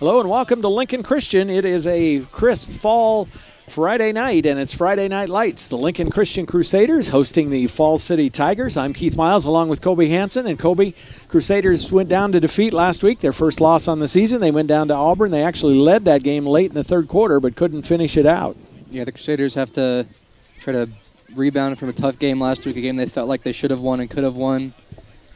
Hello and welcome to Lincoln Christian. It is a crisp fall Friday night, and it's Friday Night Lights. The Lincoln Christian Crusaders hosting the Fall City Tigers. I'm Keith Miles along with Kobe Hansen. And Kobe, Crusaders went down to defeat last week, their first loss on the season. They went down to Auburn. They actually led that game late in the third quarter but couldn't finish it out. Yeah, the Crusaders have to try to rebound from a tough game last week, a game they felt like they should have won and could have won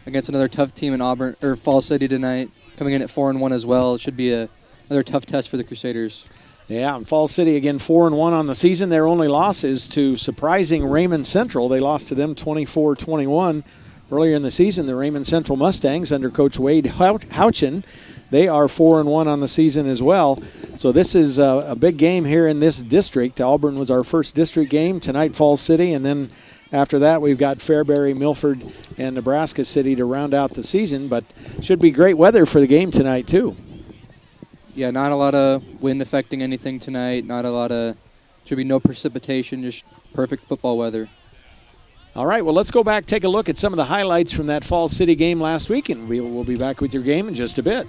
against another tough team in Auburn or Fall City tonight, coming in at 4-1 as well. It should be another tough test for the Crusaders. Yeah, and Fall City again 4-1 on the season. Their only loss is to surprising Raymond Central. They lost to them 24-21 earlier in the season. The Raymond Central Mustangs under Coach Wade Houchin, they are 4-1 on the season as well. So this is a big game here in this district. Auburn was our first district game. Tonight, Fall City, and then after that, we've got Fairbury, Milford, and Nebraska City to round out the season. But should be great weather for the game tonight, too. Yeah, not a lot of wind affecting anything tonight. Should be no precipitation, just perfect football weather. All right, well, let's go back, take a look at some of the highlights from that Fall City game last week, and we'll be back with your game in just a bit.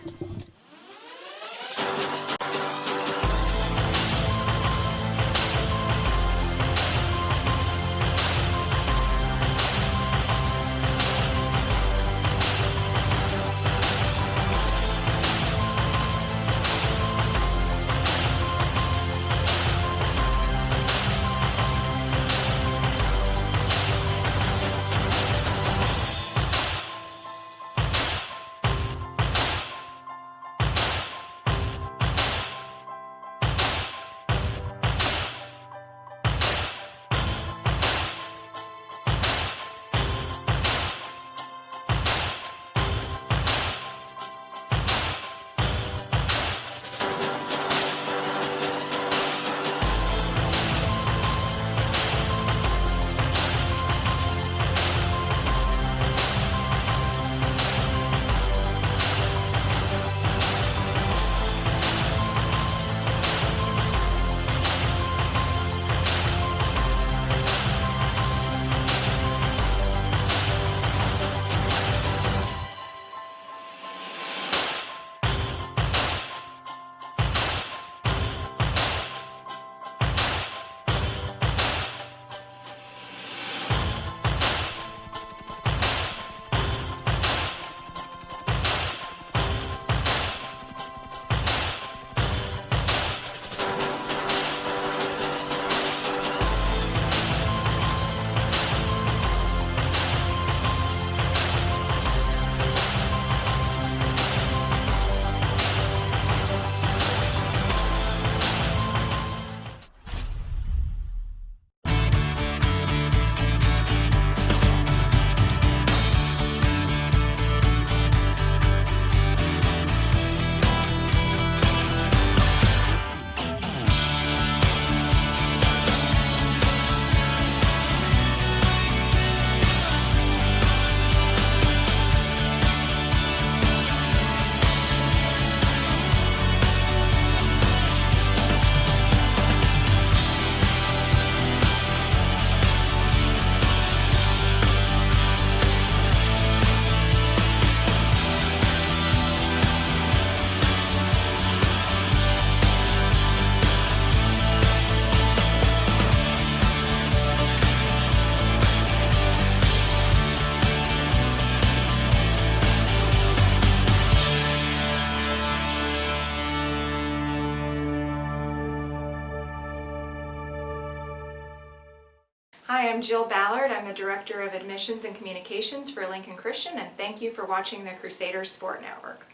Hi, I'm Jill Ballard. I'm the Director of Admissions and Communications for Lincoln Christian, and thank you for watching the Crusaders Sport Network.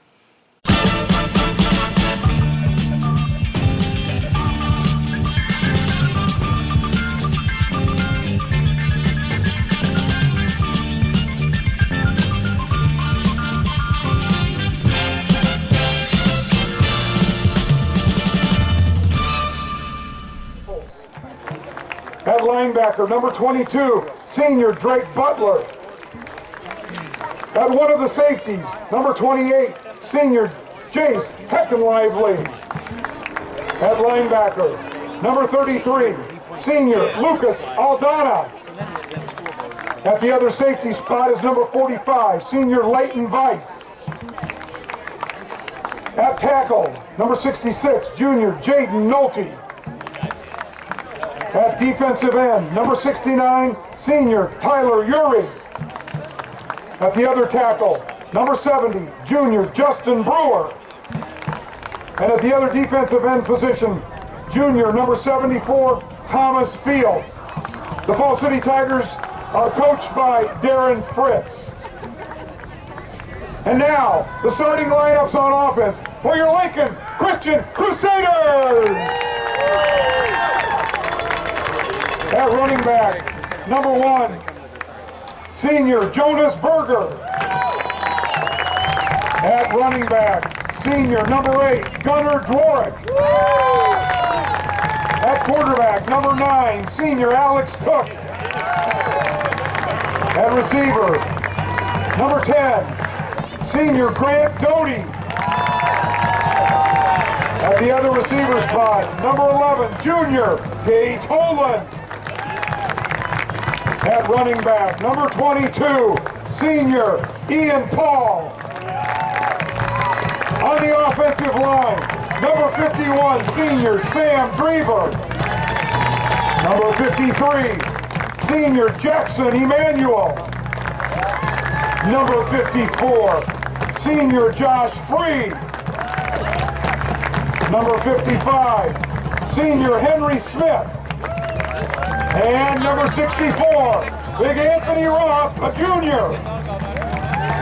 At linebacker, number 22, senior Drake Butler. At one of the safeties, number 28, senior Jace Heckenlively. At linebacker, number 33, senior Lucas Aldana. At the other safety spot is number 45, senior Leighton Weiss. At tackle, number 66, junior Jaden Nolte. At defensive end, number 69, senior Tyler Urey. At the other tackle, number 70, junior Justin Brewer. And at the other defensive end position, junior number 74, Thomas Fields. The Falls City Tigers are coached by Darren Fritz. And now, the starting lineups on offense for your Lincoln Christian Crusaders! At running back, number 1, senior Jonas Berger. At running back, senior number 8, Gunnar Dworick. At quarterback, number 9, senior Alex Cook. At receiver, number 10, senior Grant Doty. At the other receiver spot, number 11, junior Gage Holland. At running back, number 22, senior Ian Paul. On the offensive line, number 51, senior Sam Drever. Number 53, senior Jackson Emmanuel. Number 54, senior Josh Freed. Number 55, senior Henry Smith. And number 64, Big Anthony Roth, a junior.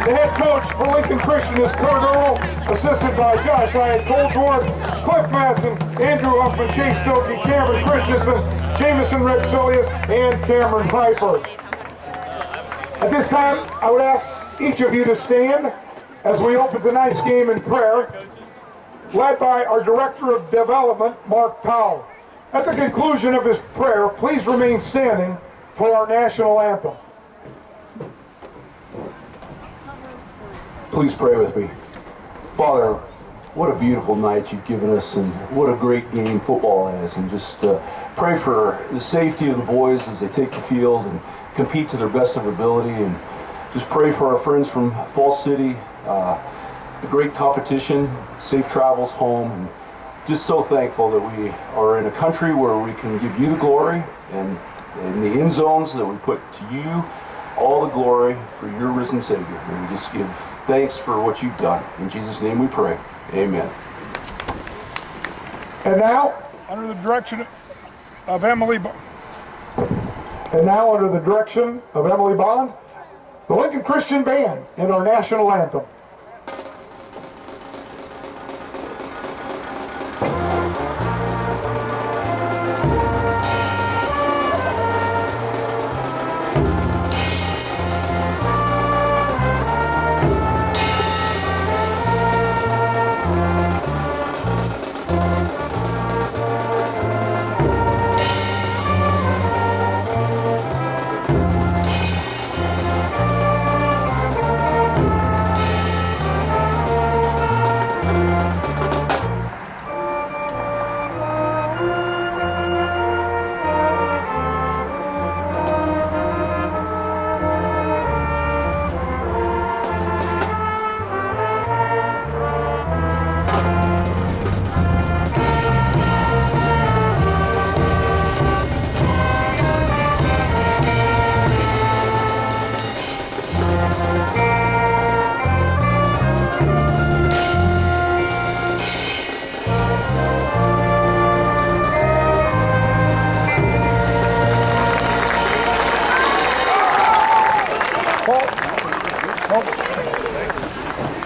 The head coach for Lincoln Christian is Kurt Earl, assisted by Josh Hyatt, Cole Dward, Cliff Madsen, Andrew Huffman, Chase Stokey, Cameron Christensen, Jamison Rexilius, and Cameron Piper. At this time, I would ask each of you to stand as we open tonight's game in prayer, led by our Director of Development, Mark Powell. At the conclusion of his prayer, please remain standing for our national anthem. Please pray with me. Father, what a beautiful night you've given us, and what a great game football is. And just pray for the safety of the boys as they take the field and compete to their best of ability. And just pray for our friends from Falls City, a great competition, safe travels home. And just so thankful that we are in a country where we can give you the glory, and in the end zones that we put to you all the glory for your risen Savior. And we just give thanks for what you've done. In Jesus' name we pray. Amen. And now, under the direction of Emily Bond, the Lincoln Christian Band and our national anthem.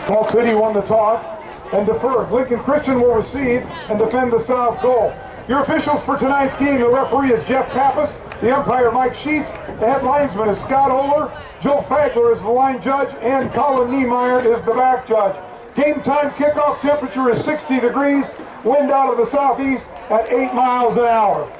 Falls City won the toss and deferred. Lincoln Christian will receive and defend the south goal. Your officials for tonight's game, the referee is Jeff Pappas, the umpire Mike Sheets, the head linesman is Scott Oler, Joe Fagler is the line judge, and Colin Niemeyer is the back judge. Game time kickoff temperature is 60 degrees, wind out of the southeast at 8 miles an hour.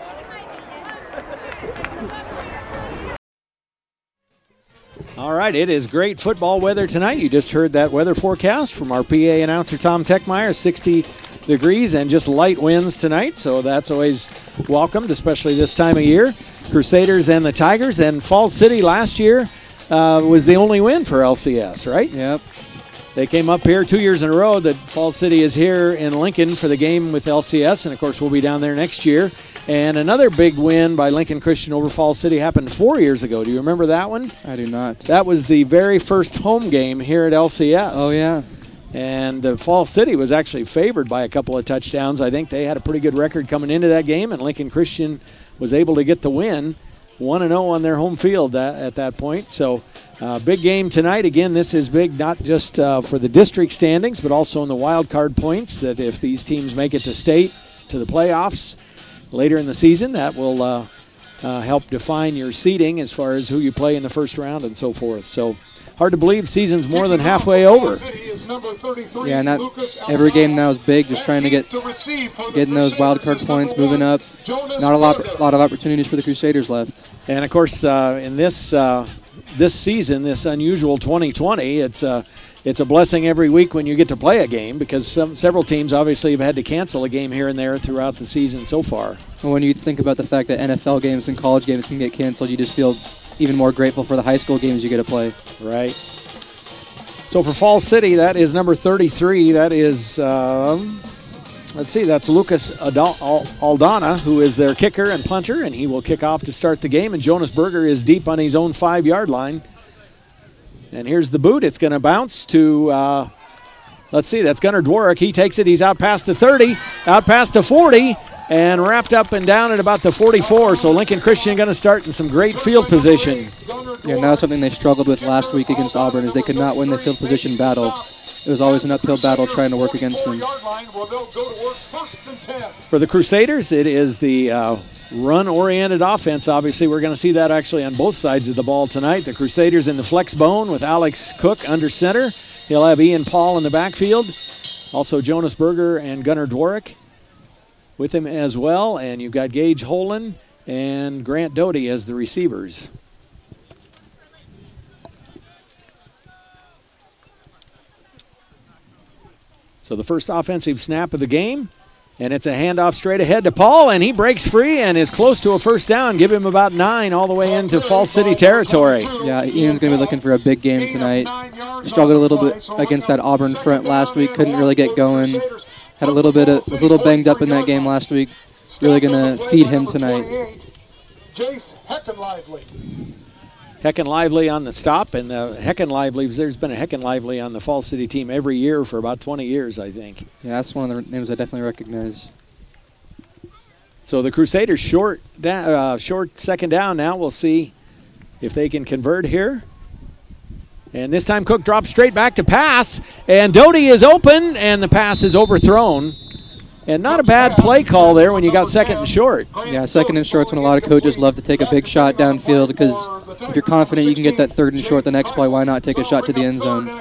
All right, it is great football weather tonight. You just heard that weather forecast from our PA announcer, Tom Techmeyer, 60 degrees and just light winds tonight, so that's always welcomed, especially this time of year. Crusaders and the Tigers, and Falls City last year was the only win for LCS, right? Yep. They came up here 2 years in a row that Falls City is here in Lincoln for the game with LCS, and of course we'll be down there next year. And another big win by Lincoln Christian over Falls City happened 4 years ago. Do you remember that one? I do not. That was the very first home game here at LCS. Oh, yeah. And Falls City was actually favored by a couple of touchdowns. I think they had a pretty good record coming into that game, and Lincoln Christian was able to get the win, 1-0 on their home field at that point. So big game tonight. Again, this is big not just for the district standings, but also in the wild card points, that if these teams make it to state, to the playoffs later in the season, that will help define your seeding as far as who you play in the first round and so forth. So hard to believe season's more than halfway over. Yeah, and every game now is big, just trying to getting those wild card points, moving up. Not a lot of opportunities for the Crusaders left. And of course, in this season, this unusual 2020, it's a blessing every week when you get to play a game, because several teams obviously have had to cancel a game here and there throughout the season so far. Well, when you think about the fact that NFL games and college games can get canceled, you just feel even more grateful for the high school games you get to play. Right. So for Falls City, that is number 33. That is, let's see, that's Lucas Aldana, who is their kicker and punter, and he will kick off to start the game. And Jonas Berger is deep on his own 5-yard line. And here's the boot. It's going to bounce to, let's see, that's Gunnar Dworak. He takes it. He's out past the 30, out past the 40, and wrapped up and down at about the 44. So Lincoln Christian going to start in some great field position. Yeah, now something they struggled with last week against Auburn is they could not win the field position battle. It was always an uphill battle trying to work against them. For the Crusaders, it is the run-oriented offense. Obviously, we're going to see that actually on both sides of the ball tonight. The Crusaders in the flex bone with Alex Cook under center. He'll have Ian Paul in the backfield. Also Jonas Berger and Gunnar Dworak with him as well. And you've got Gage Holen and Grant Doty as the receivers. So the first offensive snap of the game, and it's a handoff straight ahead to Paul, and he breaks free and is close to a first down. Give him about 9 all the way into Falls City territory. Yeah, Ian's going to be looking for a big game tonight. Struggled a little bit against that Auburn front last week. Couldn't really get going. Had was a little banged up in that game last week. Really going to feed him tonight. Heckin' Lively on the stop, and the Heckin' Lively's, there's been a Heckin' Lively on the Falls City team every year for about 20 years, I think. Yeah, that's one of the names I definitely recognize. So the Crusaders short second down now. We'll see if they can convert here. And this time Cook drops straight back to pass, and Doty is open, and the pass is overthrown. And not a bad play call there when you got second and short. Yeah, second and short's when a lot of coaches love to take a big shot downfield, because if you're confident you can get that third and short the next play, why not take a shot to the end zone? And,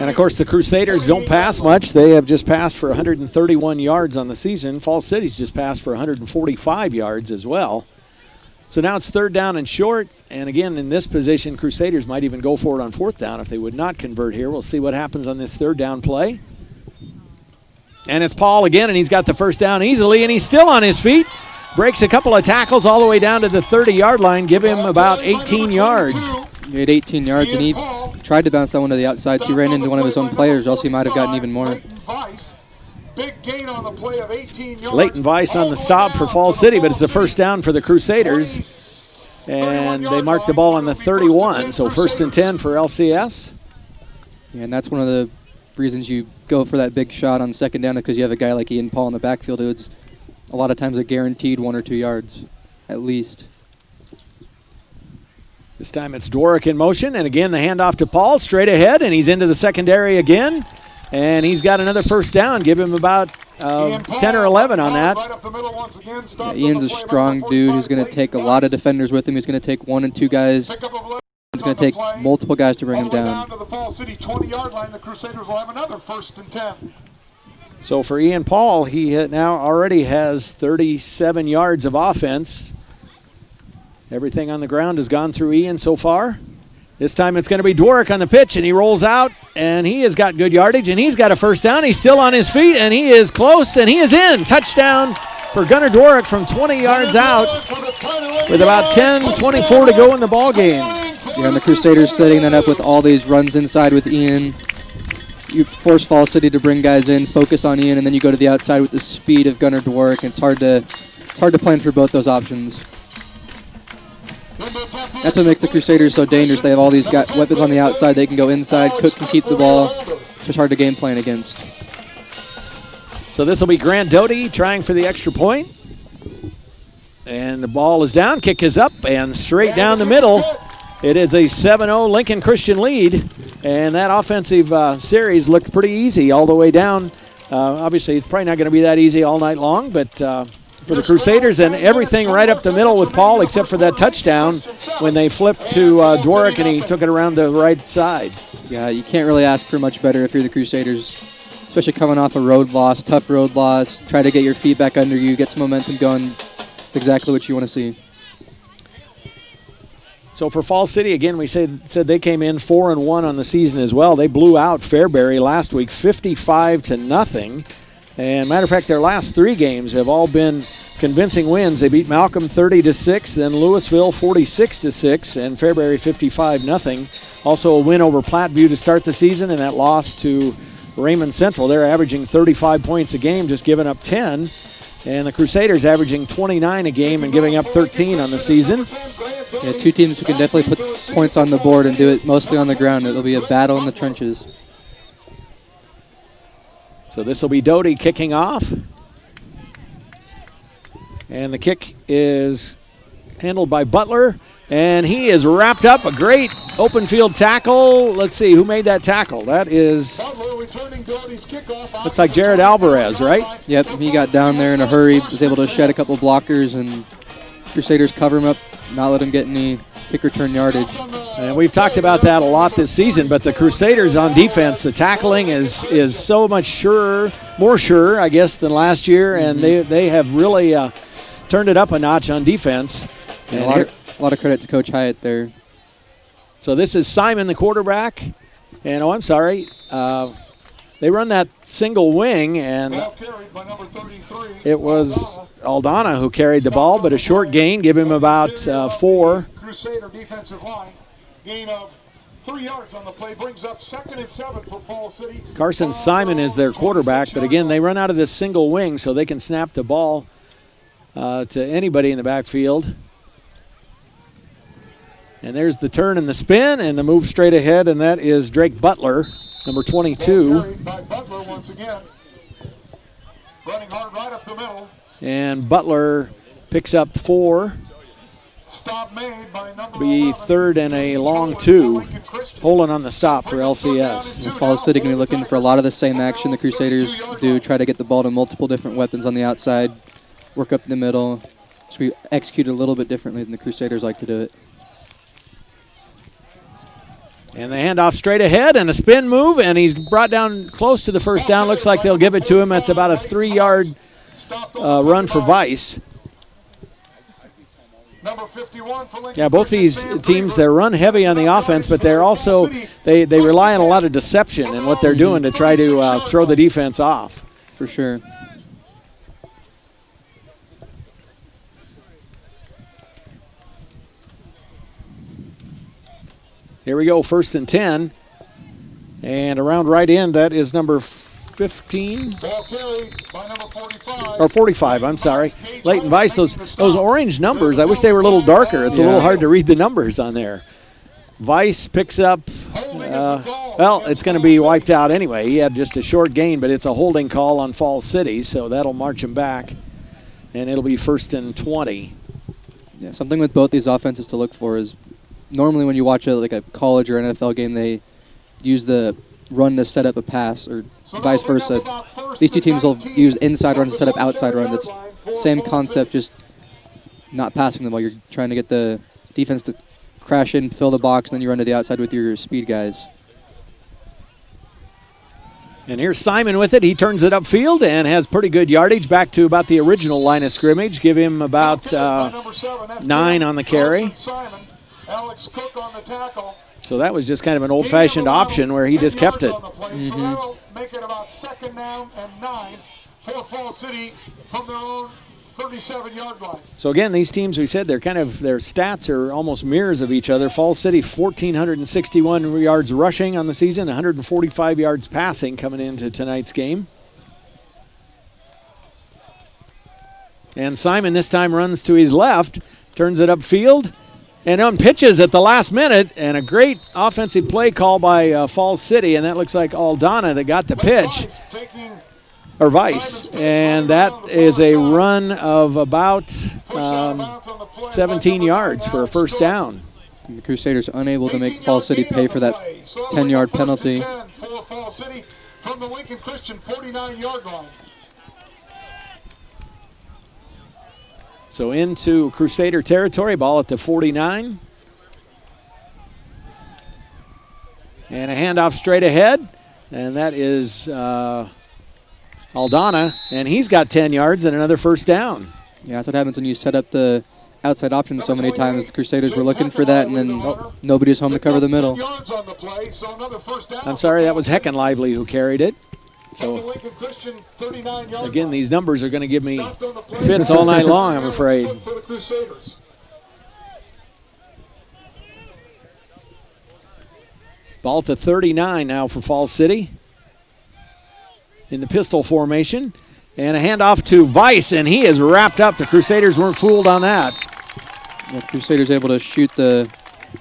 of course, the Crusaders don't pass much. They have just passed for 131 yards on the season. Falls City's just passed for 145 yards as well. So now it's third down and short. And, again, in this position, Crusaders might even go for it on fourth down if they would not convert here. We'll see what happens on this third down play. And it's Paul again, and he's got the first down easily, and he's still on his feet. Breaks a couple of tackles all the way down to the 30-yard line, give him about 18 yards. He had 18 yards, and he tried to bounce that one to the outside. He ran into one of his own players, or else he might have gotten even more. Leighton Weiss on the stop for Falls City, but it's a first down for the Crusaders. And they mark the ball on the 31, so first and 10 for LCS. Yeah, and that's one of the reasons you go for that big shot on second down, because you have a guy like Ian Paul in the backfield who's a lot of times a guaranteed 1 or 2 yards, at least. This time it's Dworak in motion, and again the handoff to Paul, straight ahead, and he's into the secondary again, and he's got another first down. Give him about 10 or 11 on that. Yeah, Ian's a strong dude who's going to take a lot of defenders with him. He's going to take 1 and 2 guys. It's going to take multiple guys to bring him down. To the Falls City 20-yard line, the Crusaders will have another first and 10. So for Ian Paul, he now already has 37 yards of offense. Everything on the ground has gone through Ian so far. This time it's going to be Dworak on the pitch, and he rolls out, and he has got good yardage, and he's got a first down. He's still on his feet, and he is close, and he is in. Touchdown for Gunnar Dworak from 20 yards out with about 10:24 to go in the ball game. Yeah, and the Crusaders setting that up with all these runs inside with Ian. You force Fall City to bring guys in, focus on Ian, and then you go to the outside with the speed of Gunnar Dworick. It's hard to plan for both those options. That's what makes the Crusaders so dangerous. They have all these weapons on the outside. They can go inside. Cook can keep the ball. It's just hard to game plan against. So this will be Grant Doty trying for the extra point. And the ball is down. Kick is up and straight down the middle. It is a 7-0 Lincoln Christian lead. And that offensive series looked pretty easy all the way down. Obviously, it's probably not going to be that easy all night long, but for the Crusaders, and everything right up the middle with Paul except for that touchdown when they flipped to Dworick and he took it around the right side. Yeah, you can't really ask for much better if you're the Crusaders, especially coming off a road loss, tough road loss. Try to get your feet back under you, get some momentum going. It's exactly what you want to see. So for Fall City, again, we said they came in 4-1 on the season as well. They blew out Fairbury last week 55-0. And matter of fact, their last 3 games have all been convincing wins. They beat Malcolm 30-6, then Louisville 46-6, and Fairbury 55-0. Also a win over Platteview to start the season, and that loss to Raymond Central. They're averaging 35 points a game, just giving up 10. And the Crusaders averaging 29 a game and giving up 13 on the season. Yeah, 2 teams who can definitely put points on the board and do it mostly on the ground. It'll be a battle in the trenches. So this will be Doty kicking off. And the kick is handled by Butler. And he is wrapped up. A great open field tackle. Let's see, who made that tackle? That is, looks like Jared Alvarez, right? Yep, he got down there in a hurry, was able to shed a couple blockers, and Crusaders cover him up, not let him get any kick return yardage. And we've talked about that a lot this season, but the Crusaders on defense, the tackling is so much more sure, I guess, than last year, and they have really turned it up a notch on defense. And a lot of credit to Coach Hyatt there. So this is Simon, the quarterback. And, I'm sorry, they run that single wing, and it was Aldana who carried the ball, but a short gain, give him about 4. Crusader defensive line, gain of 3 yards on the play, brings up 2nd and 7 for Fall City. Carson Simon is their quarterback, but again, they run out of this single wing so they can snap the ball to anybody in the backfield. And there's the turn and the spin and the move straight ahead, and that is Drake Butler, number 22. By Butler once again. Running hard right up the middle. And Butler picks up 4. Stop made by number Be 3rd and a long 2. Holding on the stop for LCS. And Falls City going to be looking for a lot of the same action the Crusaders do, try to get the ball to multiple different weapons on the outside, work up the middle. So we execute it a little bit differently than the Crusaders like to do it. And the handoff straight ahead and a spin move, and he's brought down close to the first down. Looks like they'll give it to him. That's about a 3-yard run for Vice. Yeah, both these teams, they're run heavy on the offense, but they're also, they rely on a lot of deception in what they're doing to try to throw the defense off. For sure. Here we go, 1st and 10. And around right end, that is number 15. Or 45, I'm sorry. Leighton Vice, those orange numbers, I wish they were a little darker. It's a little hard to read the numbers on there. Vice picks up, it's going to be wiped out anyway. He had just a short gain, but it's a holding call on Fall City, so that'll march him back. And it'll be 1st and 20. Yeah, something with both these offenses to look for is normally when you watch a college or NFL game, they use the run to set up a pass, or vice versa. These 2 teams will use inside run to set up outside run. It's same concept, just not passing the ball. You're trying to get the defense to crash in, fill the box, and then you run to the outside with your speed guys. And here's Simon with it. He turns it upfield and has pretty good yardage, back to about the original line of scrimmage. Give him about 9 on the carry. Alex Cook on the tackle. So that was just kind of an old-fashioned option where he just kept it. So make it about 2nd down and 9 for Fall City from their own 37-yard line. So again, these teams, we said, their stats are almost mirrors of each other. Falls City, 1,461 yards rushing on the season, 145 yards passing coming into tonight's game. And Simon this time runs to his left, turns it upfield, and unpitches at the last minute, and a great offensive play call by Falls City, and that looks like Aldana that got the pitch. Or Vice, and that is a run of about 17 yards for a first down. And the Crusaders unable to make Falls City pay for that 10-yard penalty. From the Lincoln Christian 49-yard line. So into Crusader territory, ball at the 49. And a handoff straight ahead, and that is Aldana, and he's got 10 yards and another first down. Yeah, that's what happens when you set up the outside option so many times. The Crusaders were looking for that, and then nobody's home to cover the middle. I'm sorry, that was Hecken Lively who carried it. So, again, these numbers are going to give me fits all night long, I'm afraid. Ball to 39 now for Falls City in the pistol formation. And a handoff to Vice, and he is wrapped up. The Crusaders weren't fooled on that. The Crusaders able to shoot the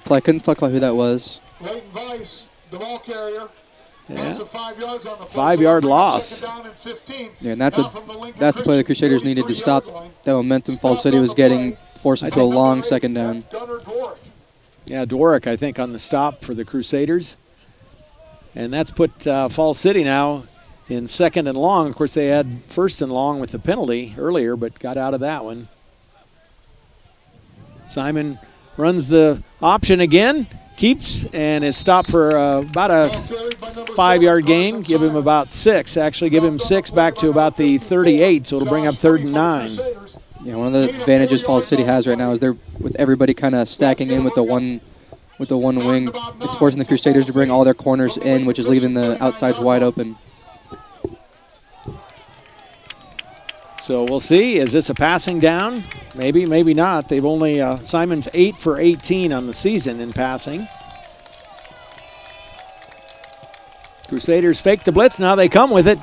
play. I couldn't tell quite who that was. Leighton Vice, the ball carrier. Yeah. 5 yards on the 5-yard loss. Yeah, and that's the play the Crusaders needed to stop that momentum Falls City was getting, force them to a long second down. Yeah, Dworick, I think, on the stop for the Crusaders. And that's put Falls City now in second and long. Of course, they had first and long with the penalty earlier, but got out of that one. Simon runs the option again, keeps, and is stopped for about a 5-yard gain. Give him about 6. Actually, give him 6 back to about the 38, so it'll bring up 3rd and 9. Yeah, one of the advantages Falls City has right now is they're with everybody kind of stacking in with the one wing. It's forcing the Crusaders to bring all their corners in, which is leaving the outsides wide open. So we'll see. Is this a passing down? Maybe, maybe not. They've only, Simon's 8 for 18 on the season in passing. Crusaders fake the blitz. Now they come with it.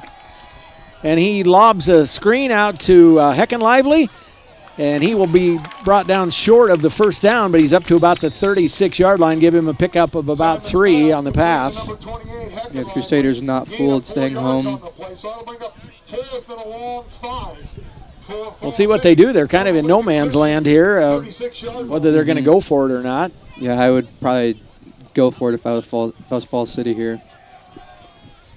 And he lobs a screen out to Hecken Lively. And he will be brought down short of the first down, but he's up to about the 36-yard line. Give him a pickup of about 3 on the pass. Yeah, the Crusaders not fooled, staying home. We'll see what they do. They're kind of in no man's land here, whether they're going to go for it or not. Yeah, I would probably go for it if I was Falls City here.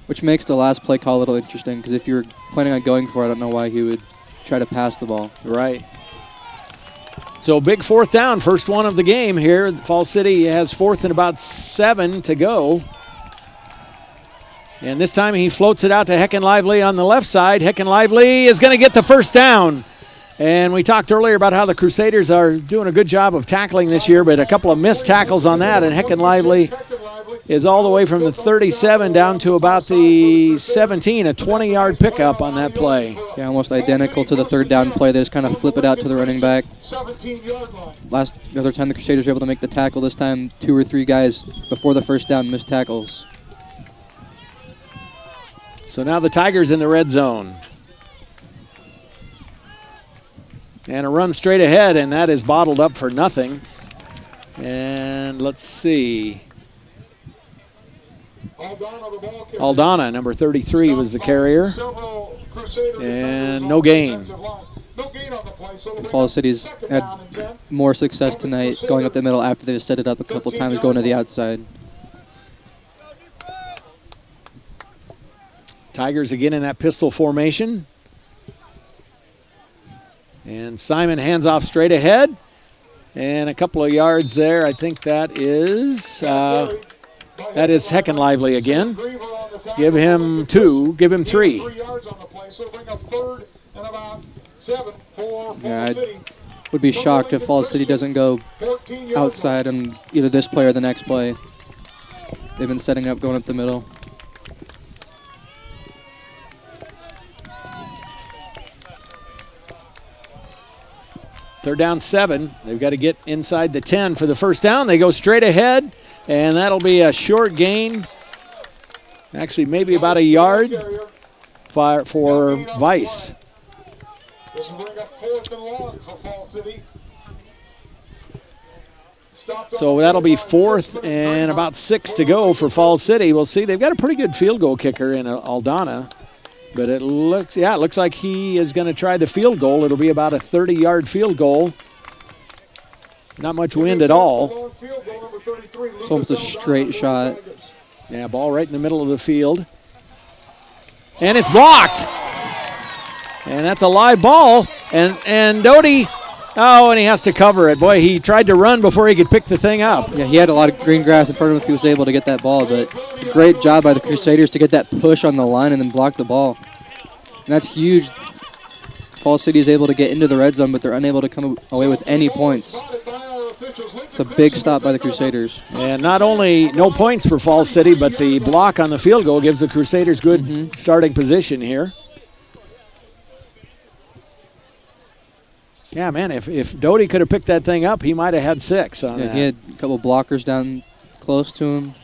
Which makes the last play call a little interesting, because if you're planning on going for it, I don't know why he would try to pass the ball. Right. So big 4th down, first one of the game here. Falls City has 4th and about 7 to go. And this time he floats it out to Hecken Lively on the left side. Hecken Lively is going to get the first down. And we talked earlier about how the Crusaders are doing a good job of tackling this year, but a couple of missed tackles on that, and Hecken Lively is all the way from the 37 down to about the 17, a 20-yard pickup on that play. Yeah, almost identical to the 3rd down play. They just kind of flip it out to the running back. The other time the Crusaders were able to make the tackle, this time 2 or 3 guys before the first down missed tackles. So now the Tigers in the red zone. And a run straight ahead, and that is bottled up for nothing. And let's see. Aldana, number 33, was the carrier. And no gain. Falls City's had more success tonight going up the middle after they've set it up a couple times going to the outside. Tigers again in that pistol formation. And Simon hands off straight ahead. And a couple of yards there. I think that is Hecken Lively again. Give him 2. Give him 3. Yeah, I would be shocked if Falls City doesn't go outside on either this play or the next play. They've been setting up going up the middle. They're down 7. They've got to get inside the 10 for the first down. They go straight ahead, and that'll be a short gain. Actually, maybe about a yard for Vice. This will bring up 4th and long for Fall City. So that'll be 4th and about 6 to go for Fall City. We'll see. They've got a pretty good field goal kicker in Aldana. But it looks like he is going to try the field goal. It'll be about a 30-yard field goal. Not much wind at all. It's almost a straight shot. Yeah, ball right in the middle of the field. And it's blocked. And that's a live ball. And Doty, and he has to cover it. Boy, he tried to run before he could pick the thing up. Yeah, he had a lot of green grass in front of him if he was able to get that ball, but great job by the Crusaders to get that push on the line and then block the ball. And that's huge. Fall City is able to get into the red zone, but they're unable to come away with any points. It's a big stop by the Crusaders. And not only no points for Fall City, but the block on the field goal gives the Crusaders good starting position here. Yeah, man, if Doty could have picked that thing up, he might have had 6 on that. He had a couple blockers down close to him.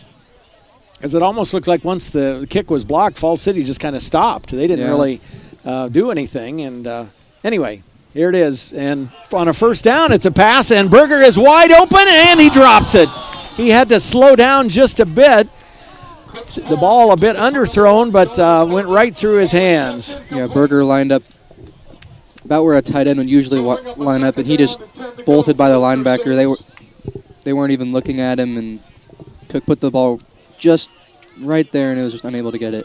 Because it almost looked like once the kick was blocked, Fall City just kind of stopped. They didn't really do anything. And anyway, here it is. And on a first down, it's a pass, and Berger is wide open, and he drops it. He had to slow down just a bit. The ball a bit underthrown, but went right through his hands. Yeah, Berger lined up about where a tight end would usually line up, and he just bolted by the linebacker. They weren't even looking at him, and Cook put the ball just right there, and it was just unable to get it.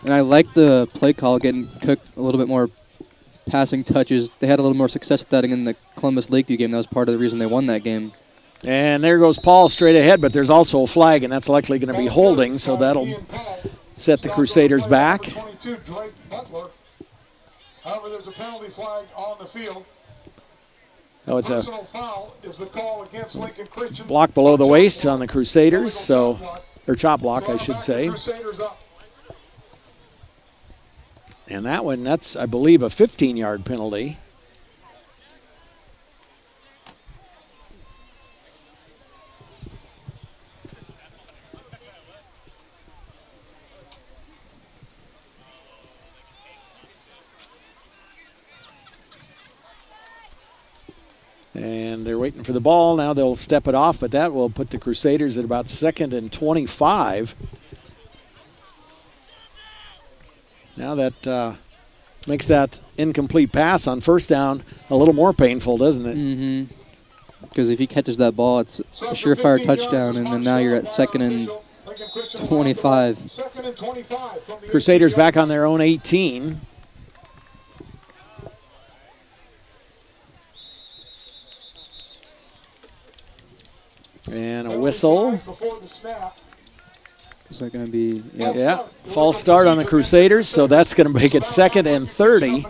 And I like the play call, getting Cook a little bit more passing touches. They had a little more success with that in the Columbus Lakeview game. That was part of the reason they won that game. And there goes Paul straight ahead, but there's also a flag, and that's likely going to be holding, so that'll set the Crusaders back. However, there's a penalty flag on the field. Oh, it's a foul is the call against Lincoln Christian. Block below the waist on the Crusaders, or chop block, I should say. And that one, that's, I believe, a 15-yard penalty. And they're waiting for the ball. Now they'll step it off, but that will put the Crusaders at about 2nd and 25. Now that makes that incomplete pass on first down a little more painful, doesn't it? Mm-hmm. Because if he catches that ball, it's a surefire touchdown, and then now you're at 2nd and 25. Crusaders back on their own 18. And a whistle. Is that going to be? Yeah, false start on the Crusaders, so that's going to make it 2nd and 30.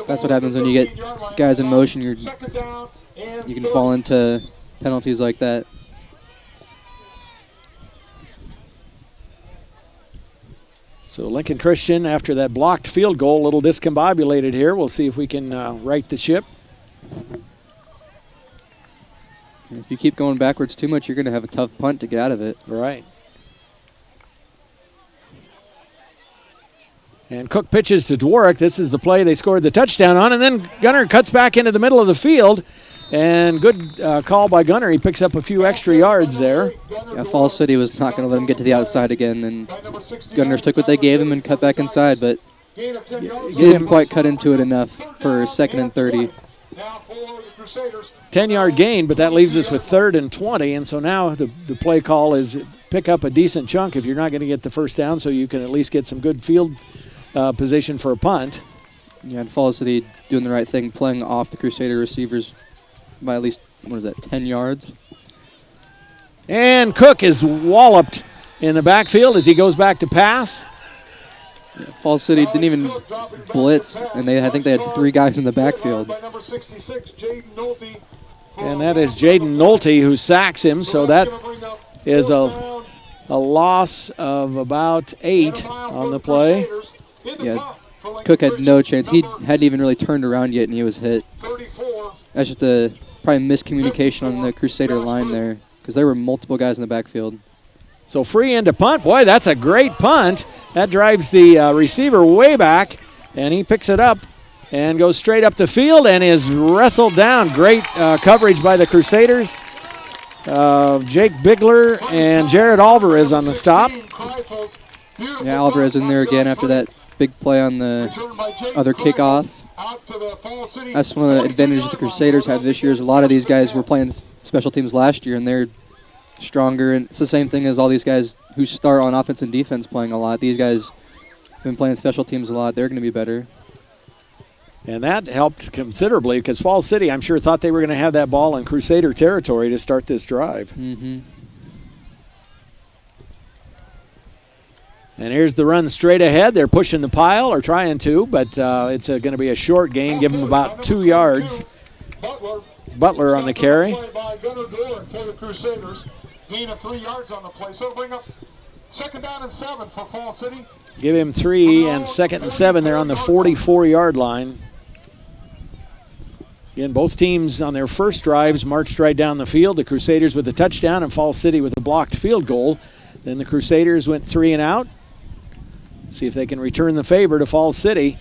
That's what happens when you get guys in motion. You can fall into penalties like that. So Lincoln Christian, after that blocked field goal, a little discombobulated here. We'll see if we can right the ship. If you keep going backwards too much, you're going to have a tough punt to get out of it. Right. And Cook pitches to Dworak. This is the play they scored the touchdown on. And then Gunner cuts back into the middle of the field. And good call by Gunner. He picks up a few extra yards there. Yeah, Falls City was not going to let him get to the outside again. And Gunners took what they gave him and cut back inside. But he didn't quite cut into it enough for 2nd and 30. 10-yard gain, but that leaves us with 3rd and 20. And so now the play call is pick up a decent chunk if you're not going to get the first down, so you can at least get some good field position for a punt. Yeah, and Falls City doing the right thing, playing off the Crusader receivers by at least, 10 yards. And Cook is walloped in the backfield as he goes back to pass. Yeah, Falls City didn't even blitz, and I think they had 3 guys in the backfield. And that is Jaden Nolte who sacks him, so that is a loss of about 8 on the play. Yeah, Cook had no chance. He hadn't even really turned around yet, and he was hit. That's just a probably miscommunication on the Crusader line there, because there were multiple guys in the backfield. So free into punt. Boy, that's a great punt. That drives the receiver way back, and he picks it up and goes straight up the field and is wrestled down. Great coverage by the Crusaders. Jake Bigler and Jared Alvarez on the stop. Yeah, Alvarez in there again after that big play on the other kickoff. That's one of the advantages the Crusaders have this year is a lot of these guys were playing special teams last year, and they're stronger. And it's the same thing as all these guys who start on offense and defense playing a lot. These guys have been playing special teams a lot. They're going to be better. And that helped considerably because Falls City, I'm sure, thought they were going to have that ball in Crusader territory to start this drive. Mm-hmm. And here's the run straight ahead. They're pushing the pile or trying to, but it's going to be a short gain. Give them about 2 yards. Butler on the carry. Gain of 3 yards on the play. So bring up 2nd down and 7 for Fall City. Give him 3 and 2nd and 7. They're on the 44-yard line. Again, both teams on their first drives marched right down the field. The Crusaders with a touchdown and Fall City with a blocked field goal. Then the Crusaders went 3 and out. See if they can return the favor to Fall City.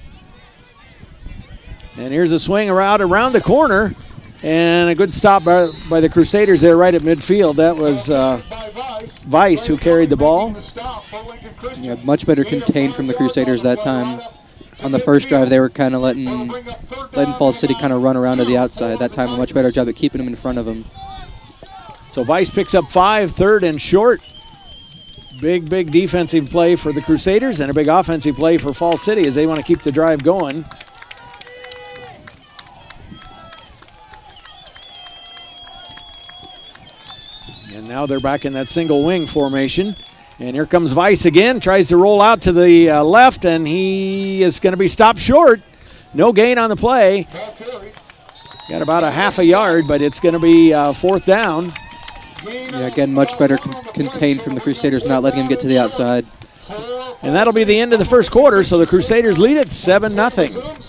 And here's a swing around the corner. And a good stop by the Crusaders there right at midfield. That was Weiss who carried the ball. Yeah, much better contained from the Crusaders that time. On the first drive, they were kind of letting Falls City kind of run around to the outside. That time, a much better job at keeping them in front of them. So Weiss picks up 5, 3rd and short. Big defensive play for the Crusaders and a big offensive play for Fall City as they want to keep the drive going. And now they're back in that single wing formation. And here comes Weiss again, tries to roll out to the left, and he is going to be stopped short. No gain on the play. Got about a half a yard, but it's going to be 4th down. Yeah, again, much better contained from the Crusaders, not letting him get to the outside. And that'll be the end of the first quarter, so the Crusaders lead it 7-0.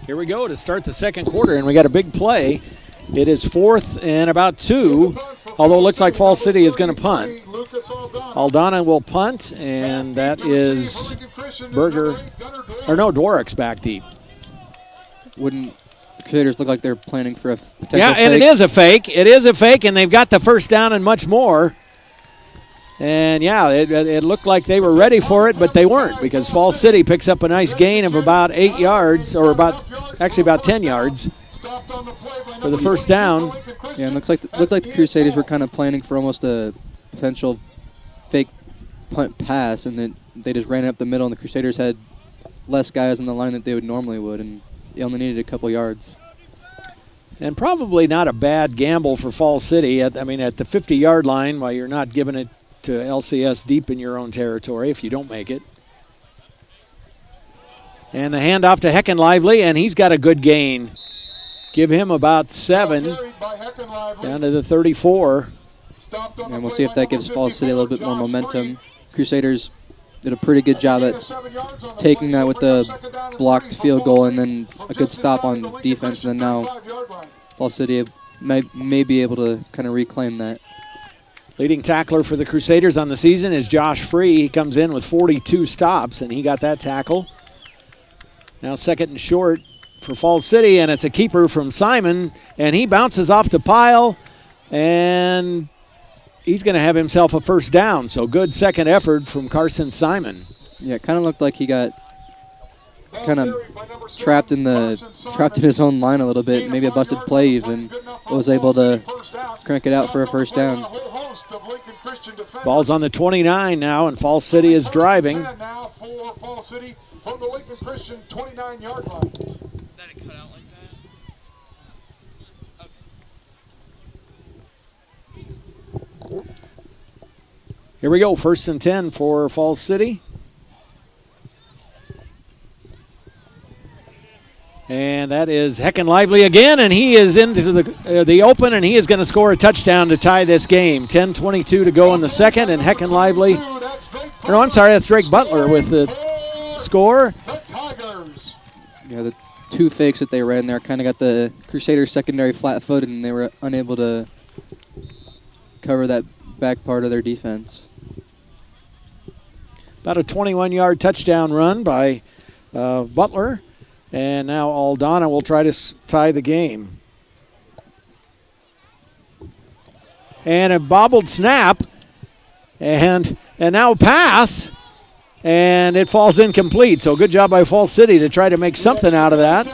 Here we go to start the second quarter, and we got a big play. It is 4th and about 2, although it looks like Fall City is going to punt. Aldana will punt, and that is Dworek's back deep. Wouldn't the Crusaders look like they're planning for a potential fake? And it is a fake. It is a fake, and they've got the first down and much more. And, yeah, it looked like they were ready for it, but they weren't because Fall City picks up a nice gain of about 8 yards, or about 10 yards for the first down. Yeah, it looked like the Crusaders were kind of planning for almost a potential fake punt pass, and then they just ran it up the middle, and the Crusaders had less guys on the line than they would normally would, and they only needed a couple yards. And probably not a bad gamble for Fall City. At the 50-yard line, while you're not giving it to LCS deep in your own territory if you don't make it. And the handoff to Heckenlively, and he's got a good gain. Give him about 7 down to the 34. And we'll see if that gives Falls City a little bit more momentum. Crusaders did a pretty good job at taking that with the blocked field goal and then a good stop on defense. And then now Fall City may be able to kind of reclaim that. Leading tackler for the Crusaders on the season is Josh Free. He comes in with 42 stops, and he got that tackle. Now second and short for Falls City, and it's a keeper from Simon, and he bounces off the pile, and he's going to have himself a first down. So good second effort from Carson Simon. Yeah, it kind of looked like he got kind of trapped in his own line a little bit, maybe a busted play even, but was able to crank it out for a first down. Ball's on the 29 now, and Falls City is driving. Now for Falls City from the Lincoln Christian 29-yard line. That it cut out like that? Okay. Here we go, 1st and 10 for Falls City. And that is Heckin Lively again, and he is into the open, and he is going to score a touchdown to tie this game. 10:22 to go in the second, and Heckin Lively, no, I'm sorry, that's Drake Butler with the score. Yeah, the two fakes that they ran there kind of got the Crusaders secondary flat-footed, and they were unable to cover that back part of their defense. About a 21-yard touchdown run by Butler. And now Aldana will try to tie the game. And a bobbled snap. And now a pass. And it falls incomplete. So good job by Falls City to try to make something out of that.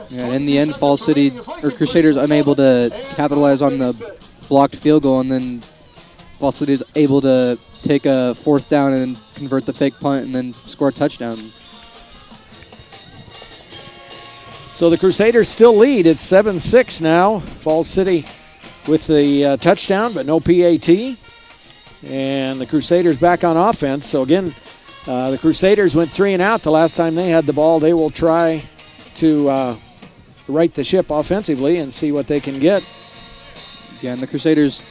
Yeah, in the end, Falls City, or Crusaders, unable to capitalize on the blocked field goal, and then Falls City is able to take a fourth down and convert the fake punt and then score a touchdown. So the Crusaders still lead. It's 7-6 now. Falls City with the touchdown, but no PAT. And the Crusaders back on offense. So again, the Crusaders went 3 and out the last time they had the ball. They will try to right the ship offensively and see what they can get. Yeah, and the Crusaders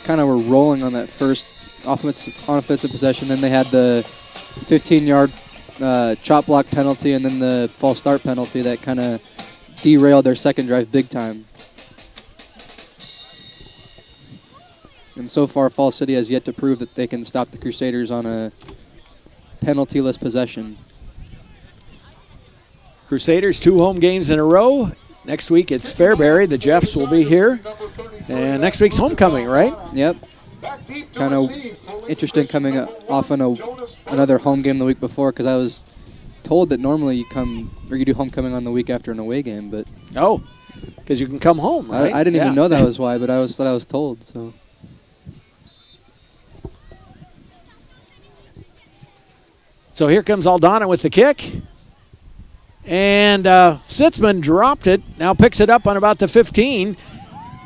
kind of were rolling on that first offensive possession. Then they had the 15-yard chop block penalty and then the false start penalty that kind of derailed their second drive big time. And so far, Falls City has yet to prove that they can stop the Crusaders on a penaltyless possession. Crusaders 2 home games in a row. Next week it's Fairbury. The Jeffs will be here. And next week's homecoming, right? Yep. Kind of interesting coming off on another home game the week before, because I was told that normally you do homecoming on the week after an away game, but oh, because you can come home, right? I didn't even know that was why, but I was told. So here comes Aldana with the kick. And Sitzman dropped it, now picks it up on about the 15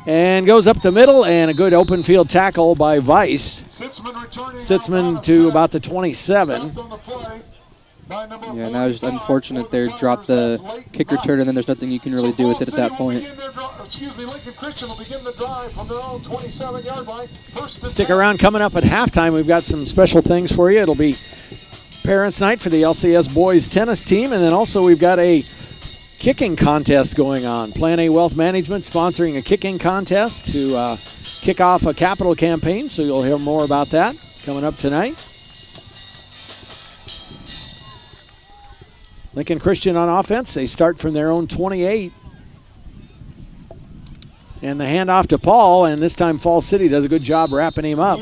and goes up the middle, and a good open field tackle by Weiss. Sitzman to about the 27. Yeah, now it's just unfortunate they dropped the kick return, and then there's nothing you can really do with it at that point. Stick around. Coming up at halftime, we've got some special things for you. It'll be Parents' Night for the LCS boys tennis team, and then also we've got a kicking contest going on. Plan A Wealth Management sponsoring a kicking contest to kick off a capital campaign, so you'll hear more about that coming up tonight. Lincoln Christian on offense. They start from their own 28. And the handoff to Paul, and this time Falls City does a good job wrapping him up.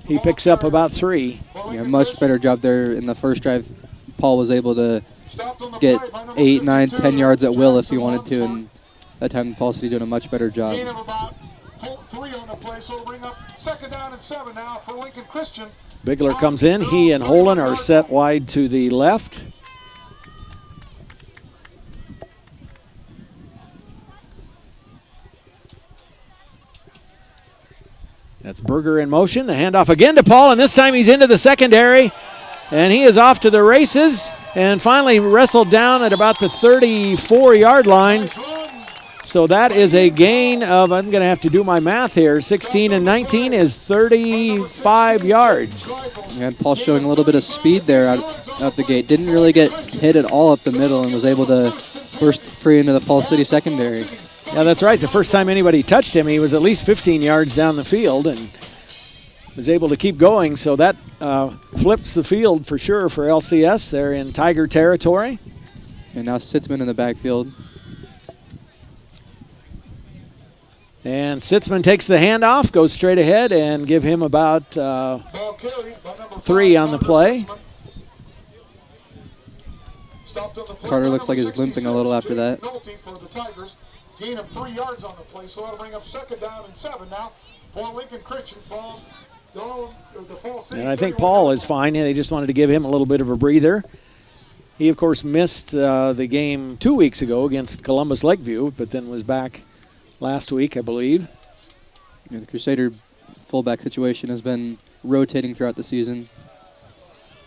He picks up about 3. Yeah, much better job there in the first drive. Paul was able to get 8, 9, 10 yards at will if he wanted to, and that time Falls City doing a much better job. Bigler comes in. He and Holden are set wide to the left. That's Berger in motion. The handoff again to Paul, and this time he's into the secondary, and he is off to the races, and finally wrestled down at about the 34-yard line. So that is a gain of, I'm going to have to do my math here, 16 and 19 is 35 yards. And Paul showing a little bit of speed there out the gate. Didn't really get hit at all up the middle and was able to burst free into the Falls City secondary. Yeah, that's right. The first time anybody touched him, he was at least 15 yards down the field and was able to keep going. So that flips the field for sure for LCS. They're in Tiger territory. And now Sitzman in the backfield. And Sitzman takes the handoff, goes straight ahead, and give him about 3 on the play. Carter looks like he's limping a little after that. Gain of 3 yards on the play, so that'll bring up 2nd down and 7 now for Lincoln Christian from the Fall City. And I think Paul is fine. They just wanted to give him a little bit of a breather. He, of course, missed the game 2 weeks ago against Columbus Lakeview, but then was back last week, I believe. Yeah, the Crusader fullback situation has been rotating throughout the season.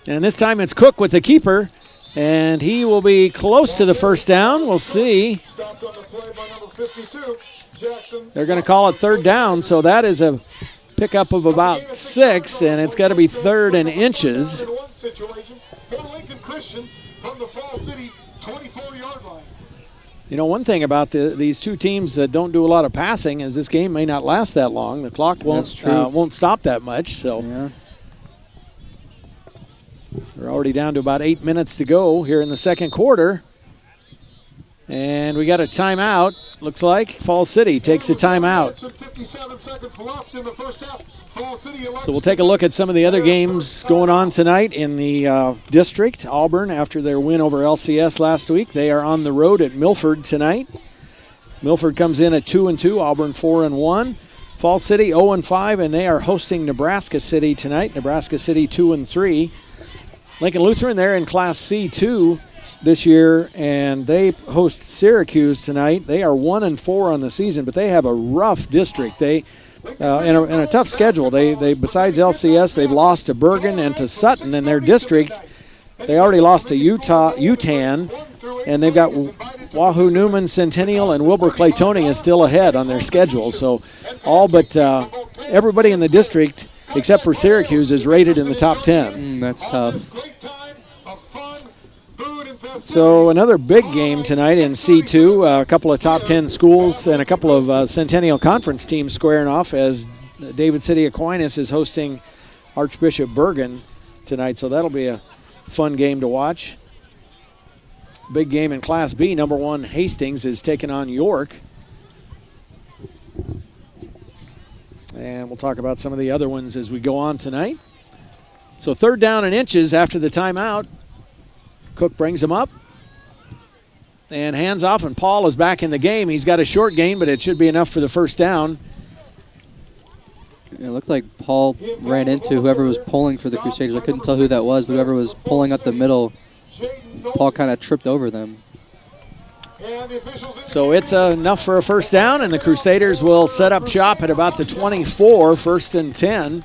And this time it's Cook with the keeper, and he will be close to the first down. We'll see. Stopped on the play by number 52, Jackson. They're going to call it 3rd down, so that is a pickup of about 6, and it's got to be 3rd and inches. Lincoln Christian from the Fall City 24-yard line. You know, one thing about these two teams that don't do a lot of passing is this game may not last that long. The clock won't stop that much. So yeah. We're already down to about 8 minutes to go here in the second quarter. And we got a timeout. Looks like Fall City takes a timeout. 57 seconds left in the first half. So we'll take a look at some of the other games going on tonight in the district. Auburn, after their win over LCS last week, they are on the road at Milford tonight. Milford comes in at 2-2, Auburn 4-1. Fall City 0-5, and they are hosting Nebraska City tonight. Nebraska City 2-3. Lincoln Lutheran, they're in Class C2 this year, and they host Syracuse tonight. They are 1-4 on the season, but they have a rough district. They in a tough schedule. They besides LCS, they've lost to Bergen and to Sutton in their district. They already lost to Utan, and they've got Wahoo Newman, Centennial, and Wilbur Claytonia still ahead on their schedule. So all but everybody in the district, except for Syracuse, is rated in the top 10. That's tough. So another big game tonight in C2. A couple of top 10 schools and a couple of Centennial Conference teams squaring off as David City Aquinas is hosting Archbishop Bergen tonight. So that'll be a fun game to watch. Big game in Class B. Number 1 Hastings is taking on York. And we'll talk about some of the other ones as we go on tonight. So 3rd down and inches after the timeout. Cook brings him up and hands off, and Paul is back in the game. He's got a short gain, but it should be enough for the first down. It looked like Paul ran into whoever was pulling for the Crusaders. I couldn't tell who that was. Whoever was pulling up the middle, Paul kind of tripped over them. So it's enough for a first down, and the Crusaders will set up shop at about the 24, 1st and 10.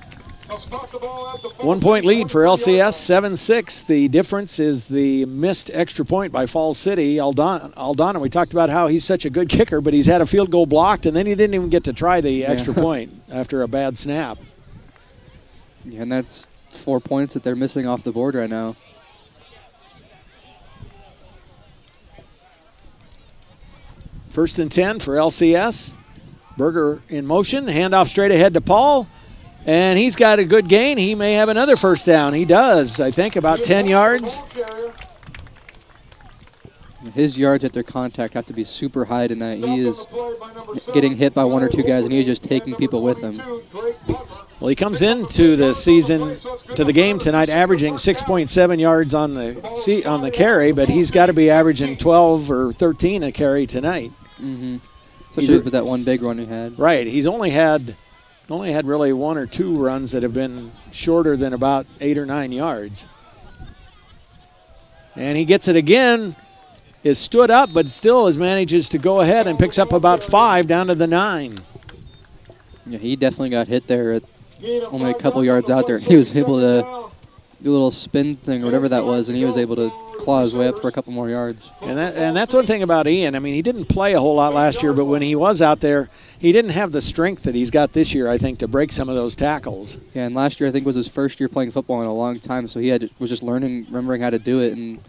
1 point lead for LCS, 7-6. The difference is the missed extra point by Falls City. Aldana, we talked about how he's such a good kicker, but he's had a field goal blocked, and then he didn't even get to try the extra point after a bad snap. Yeah, and that's 4 points that they're missing off the board right now. First and 10 for LCS. Berger in motion, handoff straight ahead to Paul. And he's got a good gain. He may have another first down. He does, I think, about 10 yards. His yards after contact have to be super high tonight. He is getting hit by 1 or 2 guys, and he is just taking people with him. Well, he comes into the season, to the game tonight, averaging 6.7 yards on the carry, but he's got to be averaging 12 or 13 a carry tonight. Mm-hmm. Especially with that one big run he had. Right. He's only had really 1 or 2 runs that have been shorter than about 8 or 9 yards. And he gets it again, is stood up, but still manages to go ahead and picks up about 5 down to the 9. Yeah, he definitely got hit there at only a couple yards out there. He was able to do a little spin thing or whatever that was, and he was able to claw his way up for a couple more yards. And that's one thing about Ian. I mean, he didn't play a whole lot last year, but when he was out there, he didn't have the strength that he's got this year, I think, to break some of those tackles. Yeah, and last year I think was his first year playing football in a long time, so he was just remembering how to do it, and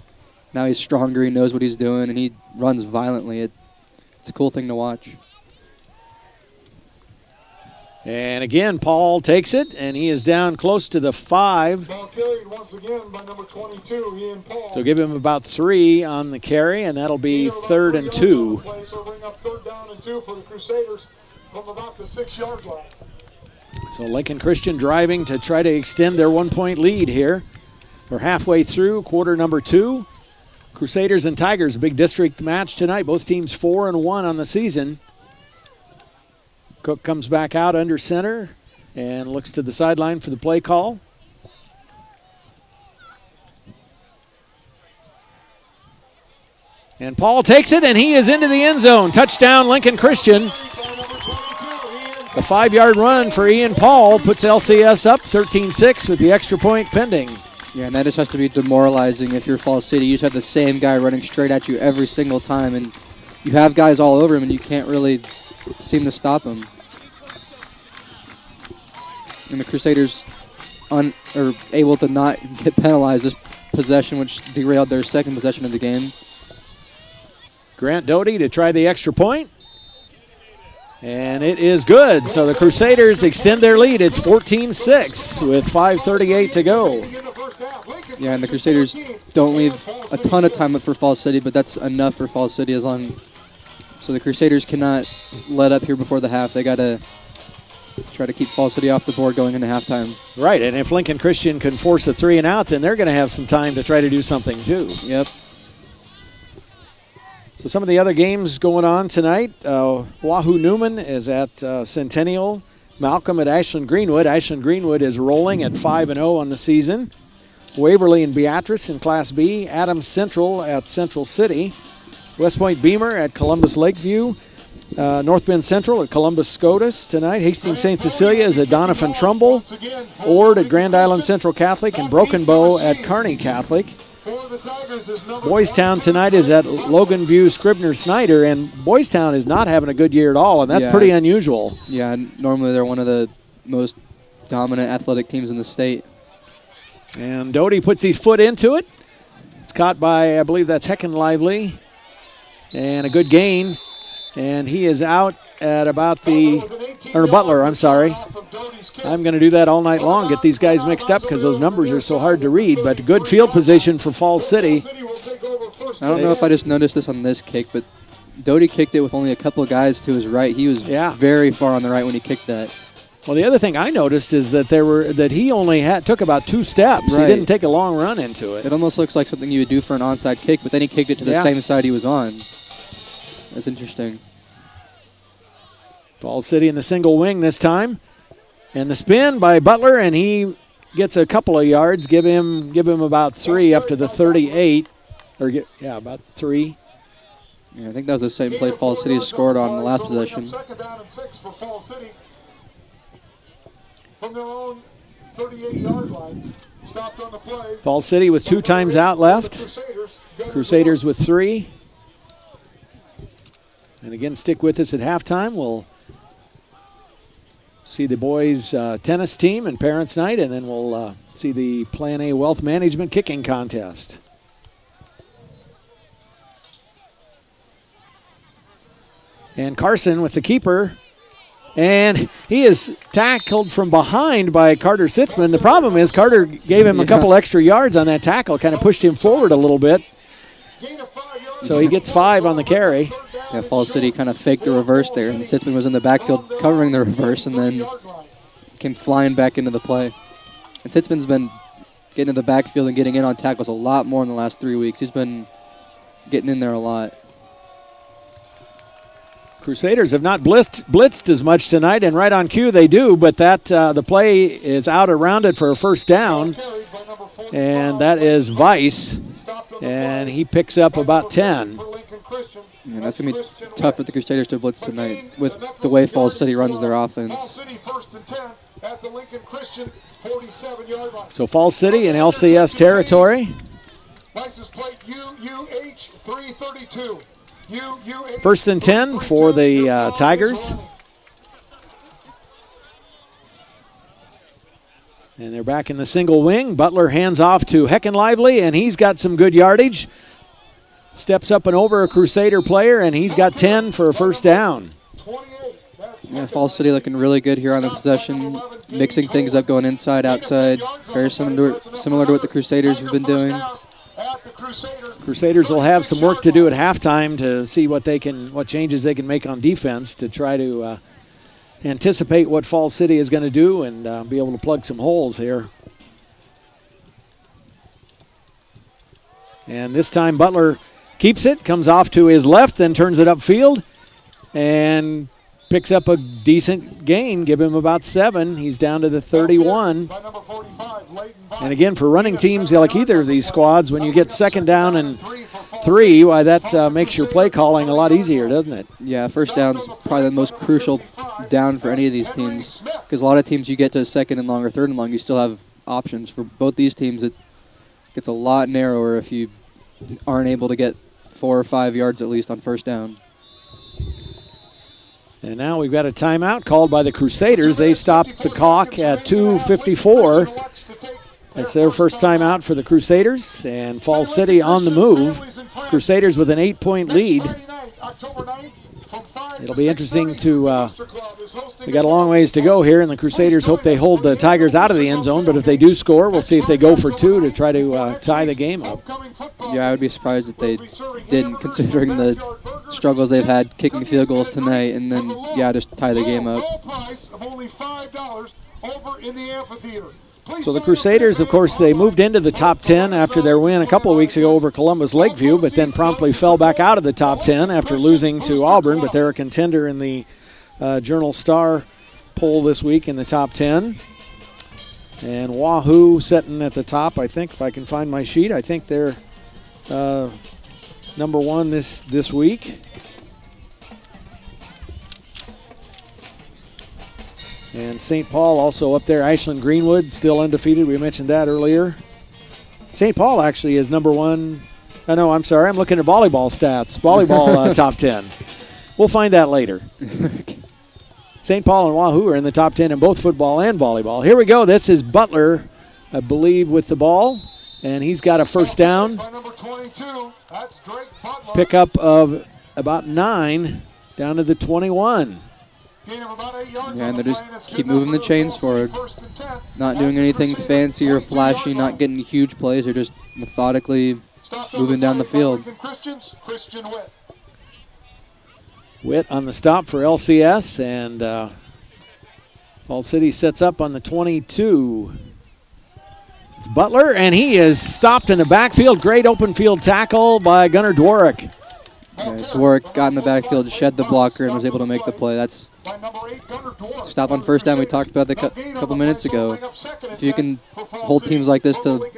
now he's stronger. He knows what he's doing, and he runs violently. It's a cool thing to watch. And again, Paul takes it, and he is down close to the 5. Ball carried once again by number 22, Ian Paul. So give him about 3 on the carry, and that'll be 3rd and 2. So bring up 3rd down and 2 for the Crusaders from about the 6-yard line. So Lincoln Christian driving to try to extend their 1-point lead here. We're halfway through quarter number 2. Crusaders and Tigers, a big district match tonight. Both teams 4-1 on the season. Cook comes back out under center and looks to the sideline for the play call. And Paul takes it, and he is into the end zone. Touchdown, Lincoln Christian. The 5-yard run for Ian Paul puts LCS up 13-6 with the extra point pending. Yeah, and that just has to be demoralizing if you're Falls City. You just have the same guy running straight at you every single time, and you have guys all over him, and you can't really seem to stop him. And the Crusaders are able to not get penalized this possession, which derailed their second possession of the game. Grant Doty to try the extra point. And it is good. So the Crusaders extend their lead. It's 14-6 with 5:38 to go. Yeah, and the Crusaders don't leave a ton of time up for Falls City, but that's enough for Falls City so the Crusaders cannot let up here before the half. They got to try to keep Falls City off the board going into halftime. Right, and if Lincoln Christian can force a 3 and out, then they're going to have some time to try to do something too. Yep. So some of the other games going on tonight. Wahoo Newman is at Centennial. Malcolm at Ashland Greenwood. Ashland Greenwood is rolling at 5-0 on the season. Waverly and Beatrice in Class B. Adams Central at Central City. West Point Beamer at Columbus Lakeview. North Bend Central at Columbus Scotus tonight. Hastings St. Cecilia is at Doniphan Trumbull. Ord at Grand Island Central Catholic, and Broken Bow at Kearney Catholic. Boys Town tonight is at Logan View Scribner Snyder, and Boys Town is not having a good year at all, and that's pretty unusual. Yeah, normally they're one of the most dominant athletic teams in the state. And Doty puts his foot into it. It's caught by, I believe that's Hecken Lively, and a good gain. And he is out at about Butler, I'm sorry. I'm going to do that all night long, get these guys mixed up because those numbers are so hard to read. But good field position for Falls City. I don't know if I just noticed this on this kick, but Doty kicked it with only a couple of guys to his right. He was very far on the right when he kicked that. Well, the other thing I noticed is that he only took about 2 steps. Right. He didn't take a long run into it. It almost looks like something you would do for an onside kick, but then he kicked it to the same side he was on. That's interesting. Falls City in the single wing this time. And the spin by Butler, and he gets a couple of yards. Give him about 3 up to the 38. About 3. Yeah, I think that was the same play Falls City scored on the last possession. Second down and 6 for Falls City. From their own 38-yard line. Stopped on the play. Falls City with 2 times out left. Crusaders with 3. And again, stick with us at halftime. We'll see the boys' tennis team and parents' night, and then we'll see the Plan A Wealth Management kicking contest. And Carson with the keeper, and he is tackled from behind by Carter Sitzman. The problem is Carter gave him a couple extra yards on that tackle, kind of pushed him forward a little bit. So he gets 5 on the carry. Yeah, Falls City kind of faked the reverse there, and Sitzman was in the backfield covering the reverse and then came flying back into the play. And Sitzman's been getting in the backfield and getting in on tackles a lot more in the last 3 weeks. He's been getting in there a lot. Crusaders have not blitzed as much tonight, and right on cue they do, but that the play is out around it for a first down, and that is Weiss, and he picks up about 10. Yeah, that's going to be tough for the Crusaders to blitz tonight with the way Falls City runs their offense. So Falls City in LCS territory. License plate UUH 332. First and 10 for the Tigers. And they're back in the single wing. Butler hands off to Hecken Lively, and he's got some good yardage. steps up and over a Crusader player, and he's got 10 for a first down. Yeah, Falls City looking really good here on the possession, mixing things up, going inside, outside. Very similar to what the Crusaders have been doing. Crusaders will have some work to do at halftime to see what changes they can make on defense to try to anticipate what Falls City is going to do and be able to plug some holes here. And this time Butler keeps it, comes off to his left, then turns it upfield, and picks up a decent gain, give him about 7. He's down to the 31. And again, for running teams like either of these squads, when you get second down and 3, why that makes your play calling a lot easier, doesn't it? Yeah, first down's probably the most crucial down for any of these teams, because a lot of teams you get to second and long or third and long, you still have options. For both these teams, it gets a lot narrower if you aren't able to get 4 or 5 yards at least on first down. And now we've got a timeout called by the Crusaders. They stopped the clock at 2:54. That's their first timeout for the Crusaders. And Falls City on the move. Crusaders with an 8-point lead. It'll be interesting to we got a long ways to go here, and the Crusaders hope they hold the Tigers out of the end zone, but if they do score, we'll see if they go for 2 to try to tie the game up. Yeah, I would be surprised if they didn't, considering the struggles they've had kicking field goals tonight, and then, just tie the game up. So the Crusaders, of course, they moved into the top 10 after their win a couple of weeks ago over Columbus Lakeview, but then promptly fell back out of the top 10 after losing to Auburn, but they're a contender in the Journal-Star poll this week in the top 10. And Wahoo sitting at the top, I think, if I can find my sheet. I think they're number 1 this week. And St. Paul also up there. Ashland Greenwood still undefeated. We mentioned that earlier. St. Paul actually is number 1. No, I'm sorry. I'm looking at volleyball stats. Volleyball top 10. We'll find that later. St. Paul and Wahoo are in the top 10 in both football and volleyball. Here we go. This is Butler, I believe, with the ball. And he's got a first down. Pickup of about 9 down to the 21. Yeah, and they just keep moving the chains forward. Not doing anything fancy or flashy, not getting huge plays. They're just methodically moving down the field. Witt on the stop for LCS, and Falls City sets up on the 22. It's Butler, and he is stopped in the backfield. Great open field tackle by Gunnar Dworick. Dworick got in the backfield, shed the blocker, and was able to make the play. That's stop on first down we talked about a couple minutes ago. If you can hold teams like this to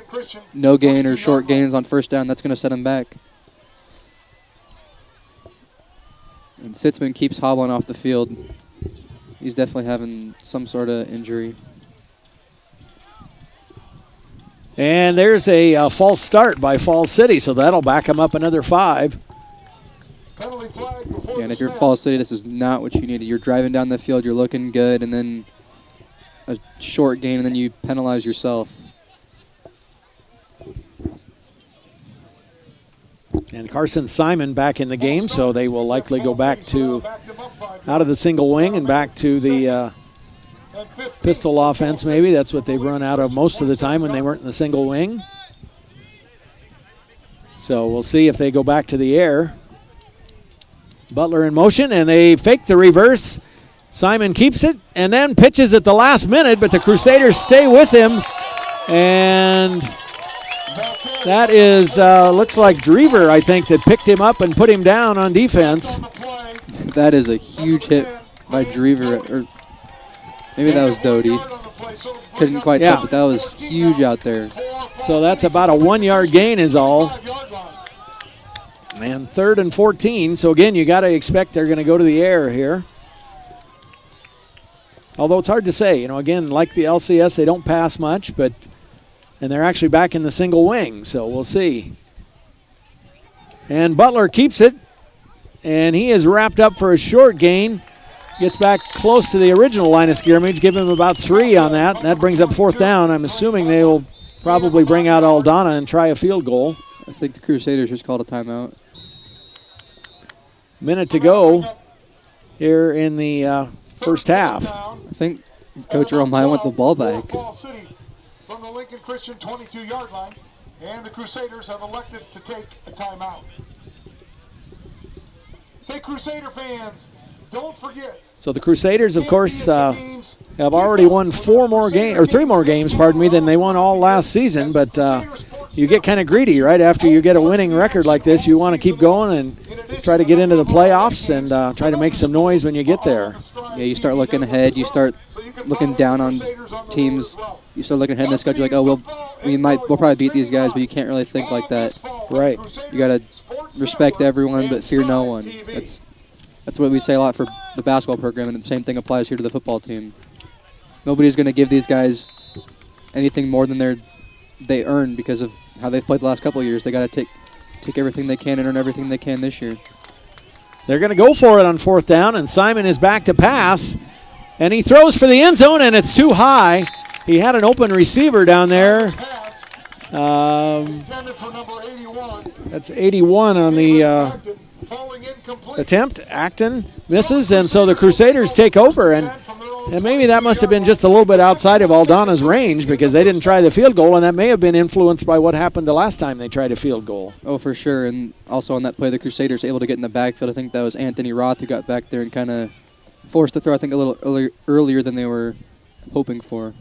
no gain or short gains on first down, that's going to set them back. And Sitzman keeps hobbling off the field. He's definitely having some sort of injury. And there's a false start by Falls City, so that'll back him up another 5. Yeah, and if you're Falls City, this is not what you need. You're driving down the field, you're looking good, and then a short gain, and then you penalize yourself. And Carson Simon back in the game, so they will likely go back to out of the single wing and back to the pistol offense maybe. That's what they've run out of most of the time when they weren't in the single wing. So we'll see if they go back to the air. Butler in motion, and they fake the reverse. Simon keeps it and then pitches at the last minute, but the Crusaders stay with him. And that is, looks like Drever, I think, that picked him up and put him down on defense. That is a huge hit by Drever, or maybe that was Doty. Couldn't quite tell, but that was huge out there. So that's about a 1-yard gain is all. And 3rd and 14. So again, you got to expect they're going to go to the air here. Although it's hard to say, again, like the LCS, they don't pass much, and they're actually back in the single wing, so we'll see. And Butler keeps it, and he is wrapped up for a short gain. Gets back close to the original line of scrimmage, give him about 3 on that. That brings up 4th down. I'm assuming they will probably bring out Aldana and try a field goal. I think the Crusaders just called a timeout. minute to go here in the first half. I think Coach Earl might want the ball back. From the Lincoln Christian 22-yard line, and the Crusaders have elected to take a timeout. Say, Crusader fans, don't forget. So the Crusaders, of course, have already won 3 more games, than they won all last season. But you get kind of greedy, right? After you get a winning record like this, you want to keep going and try to get into the playoffs and try to make some noise when you get there. Yeah, you start looking ahead. You start looking down on teams. You start looking ahead in the schedule like, oh, we'll probably beat these guys, but you can't really think like that. Right. You got to respect everyone but fear no one. That's what we say a lot for the basketball program, and the same thing applies here to the football team. Nobody's going to give these guys anything more than they earn because of how they've played the last couple of years. They got to take everything they can and earn everything they can this year. They're going to go for it on 4th down, and Simon is back to pass. And he throws for the end zone, and it's too high. He had an open receiver down there. That's 81 on the attempt. Acton misses, and so the Crusaders take over. And maybe that must have been just a little bit outside of Aldana's range because they didn't try the field goal, and that may have been influenced by what happened the last time they tried a field goal. Oh, for sure. And also on that play, the Crusaders able to get in the backfield. I think that was Anthony Roth who got back there and kind of forced the throw, I think, a little earlier than they were hoping for.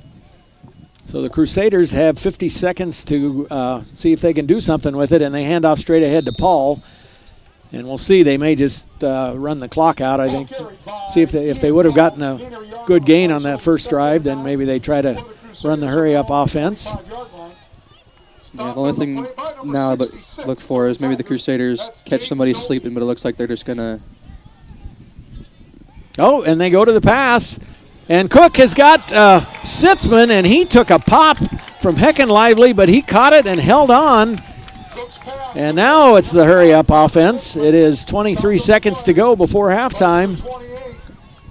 So the Crusaders have 50 seconds to see if they can do something with it, and they hand off straight ahead to Paul. And we'll see. They may just run the clock out, I think. See if they would have gotten a good gain on that first drive, then maybe they try to run the hurry-up offense. Yeah, the only thing now to look for is maybe the Crusaders catch somebody sleeping, but it looks like they're just going to... Oh, and they go to the pass. And Cook has got Sitzman, and he took a pop from Heckin Lively, but he caught it and held on. And now it's the hurry-up offense. It is 23 seconds to go before halftime.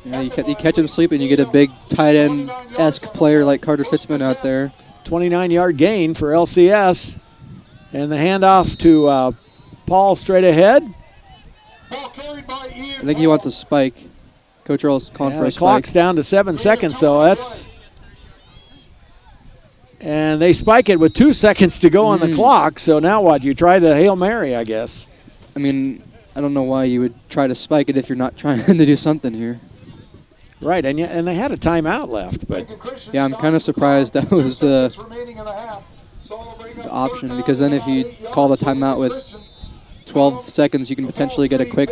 Yeah, you catch him sleeping, you get a big tight end-esque player like Carter Sitzman out there. 29-yard gain for LCS. And the handoff to Paul straight ahead. I think he wants a spike. Coach Earl's calling for a the spike. Clock's down to 7 seconds, so that's... And they spike it with 2 seconds to go on the clock, so now what? You try the Hail Mary, I guess. I mean, I don't know why you would try to spike it if you're not trying to do something here. Right, and they had a timeout left, but... Yeah, I'm kind of surprised that was the option, because then if you call the timeout with 12 seconds, you can potentially get a quick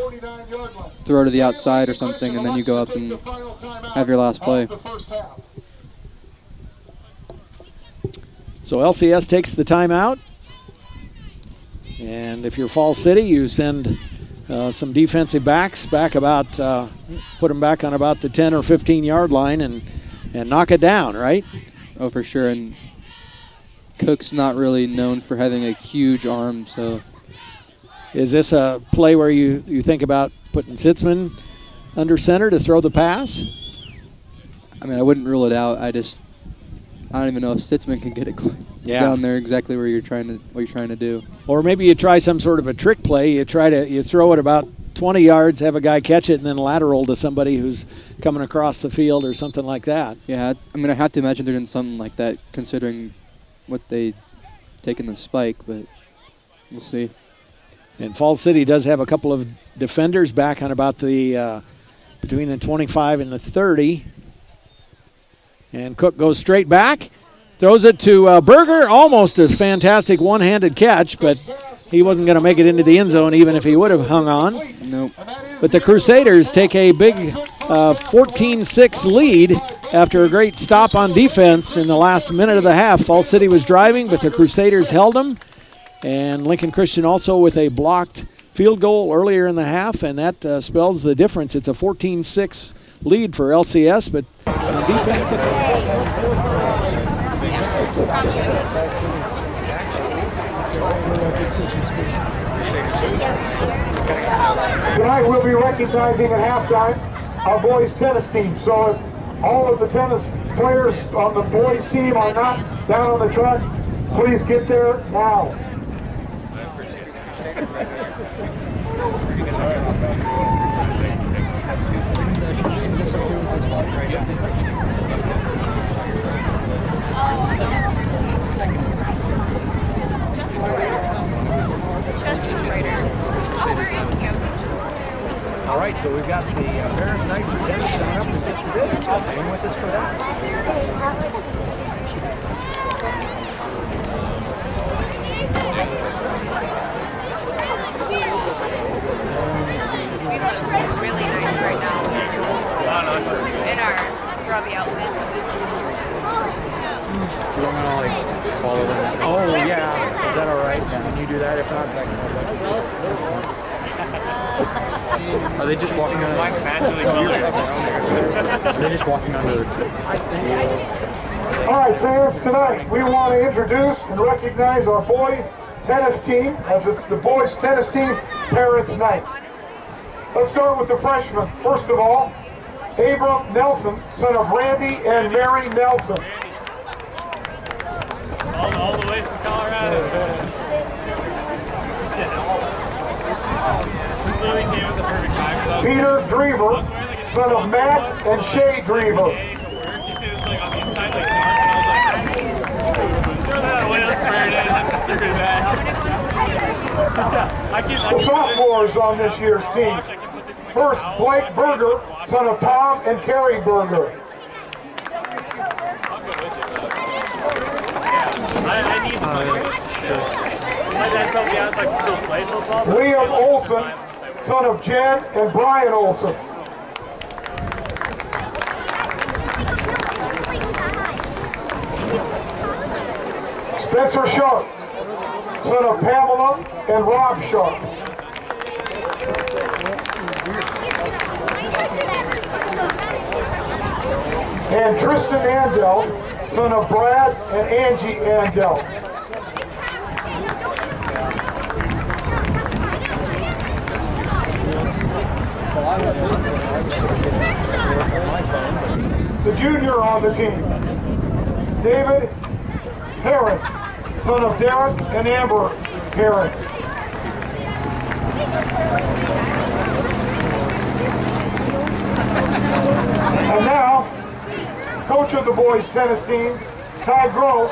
throw to the outside or something, and then you go up and have your last play. So LCS takes the timeout, and if you're Fall City, you send some defensive backs back about, put them back on about the 10 or 15-yard line and knock it down, right? Oh, for sure, and Cook's not really known for having a huge arm, so... Is this a play where you think about putting Sitzman under center to throw the pass? I mean, I wouldn't rule it out. I don't even know if Sitzman can get it down there exactly where you're trying to do. Or maybe you try some sort of a trick play. You throw it about 20 yards, have a guy catch it, and then lateral to somebody who's coming across the field or something like that. Yeah, I mean, I have to imagine they're doing something like that considering what they taken the spike, but we'll see. And Falls City does have a couple of defenders back on about the between the 25 and the 30. And Cook goes straight back, throws it to Berger. Almost a fantastic one-handed catch, but he wasn't going to make it into the end zone even if he would have hung on. Nope. But the Crusaders take a big 14-6 lead after a great stop on defense in the last minute of the half. Falls City was driving, but the Crusaders held them. And Lincoln Christian also with a blocked field goal earlier in the half, and that spells the difference. It's a 14-6 lead for LCS, but on defense. Tonight we'll be recognizing at halftime our boys tennis team. So if all of the tennis players on the boys team are not down on the track, please get there now. All right, so we've got the Paris Knights for tennis coming up in just a bit, so hang with us for that. Really nice right now in our grubby outfit. You want me to like follow them? Oh yeah, is that all right? Yeah. Can you do that? If not, back Are they just walking under? Are they just walking under? All right, fans, tonight we want to introduce and recognize our boys tennis team, as it's the boys tennis team Parents Night. Let's start with the freshmen. First of all, Abram Nelson, son of Randy and Mary Nelson. All the way from Colorado. This literally came at the perfect time. Peter Drever, son of Matt and Shay Drever. It was like on the inside, like dark, and I was like, throw that away, let's burn it, let's screw that. The sophomores on this year's team. First, Blake Berger, son of Tom and Carrie Berger. I need to my dad told me I was like still play football. Liam Olson, son of Jen and Brian Olson. Spencer Sharp, son of Pamela and Rob Sharp. And Tristan Andel, son of Brad and Angie Andel. The junior on the team, David Herring, son of Derek and Amber Herring. And now, coach of the boys tennis team, Ty Grove,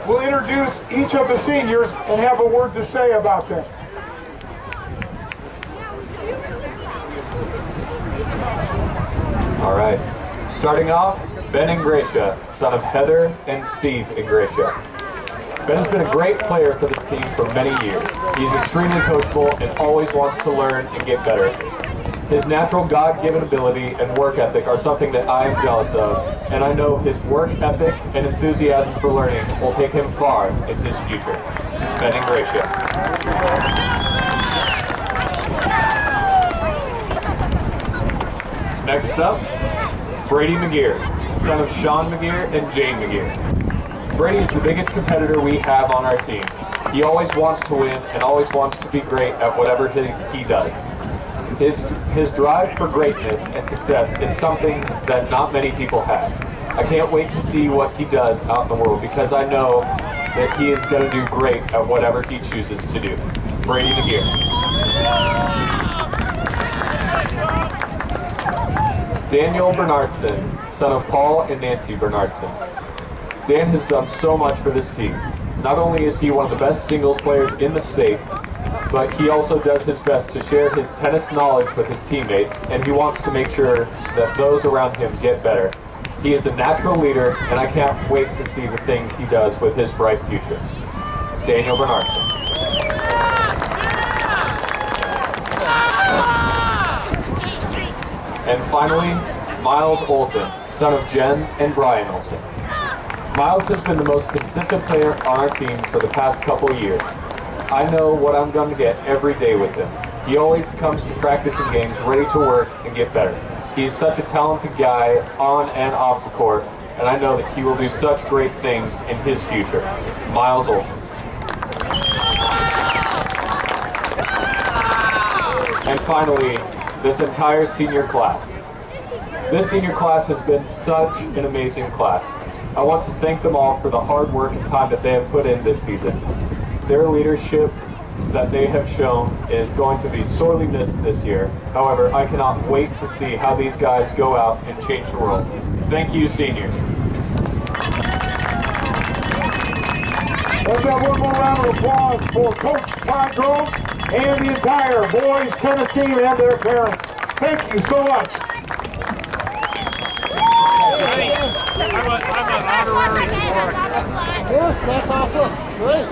will introduce each of the seniors and have a word to say about them. All right, starting off, Ben Ingracia, son of Heather and Steve Ingracia. Ben has been a great player for this team for many years. He's extremely coachable and always wants to learn and get better. His natural God-given ability and work ethic are something that I am jealous of, and I know his work ethic and enthusiasm for learning will take him far in his future. Ben Ingracia. Next up, Brady McGear, son of Sean McGear and Jane McGear. Brady is the biggest competitor we have on our team. He always wants to win and always wants to be great at whatever he does. His drive for greatness and success is something that not many people have. I can't wait to see what he does out in the world because I know that he is going to do great at whatever he chooses to do. Brady McGear. Daniel Bernardson, son of Paul and Nancy Bernardson. Dan has done so much for this team. Not only is he one of the best singles players in the state, but he also does his best to share his tennis knowledge with his teammates, and he wants to make sure that those around him get better. He is a natural leader, and I can't wait to see the things he does with his bright future. Daniel Bernardson. And finally, Miles Olson, son of Jen and Brian Olson. Miles has been the most consistent player on our team for the past couple of years. I know what I'm going to get every day with him. He always comes to practice and games ready to work and get better. He's such a talented guy on and off the court, and I know that he will do such great things in his future. Miles Olson. And finally, this entire senior class. This senior class has been such an amazing class. I want to thank them all for the hard work and time that they have put in this season. Their leadership, that they have shown is going to be sorely missed this year. However, I cannot wait to see how these guys go out and change the world. Thank you, seniors. Let's have one more round of applause for Coach Todd Groves and the entire boys tennis team and their parents. Thank you so much. I'm an honorary sport. Yes, that's awesome. Great.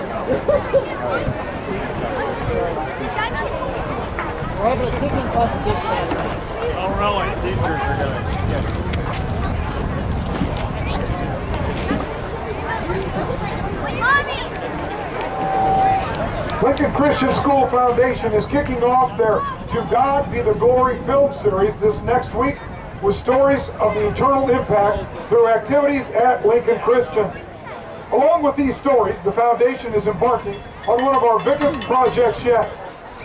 We're having a kicking competition. Oh, really? Teachers are doing it. Lincoln Christian School Foundation is kicking off their To God Be the Glory film series this next week with stories of the eternal impact through activities at Lincoln Christian. Along with these stories, the foundation is embarking on one of our biggest projects yet,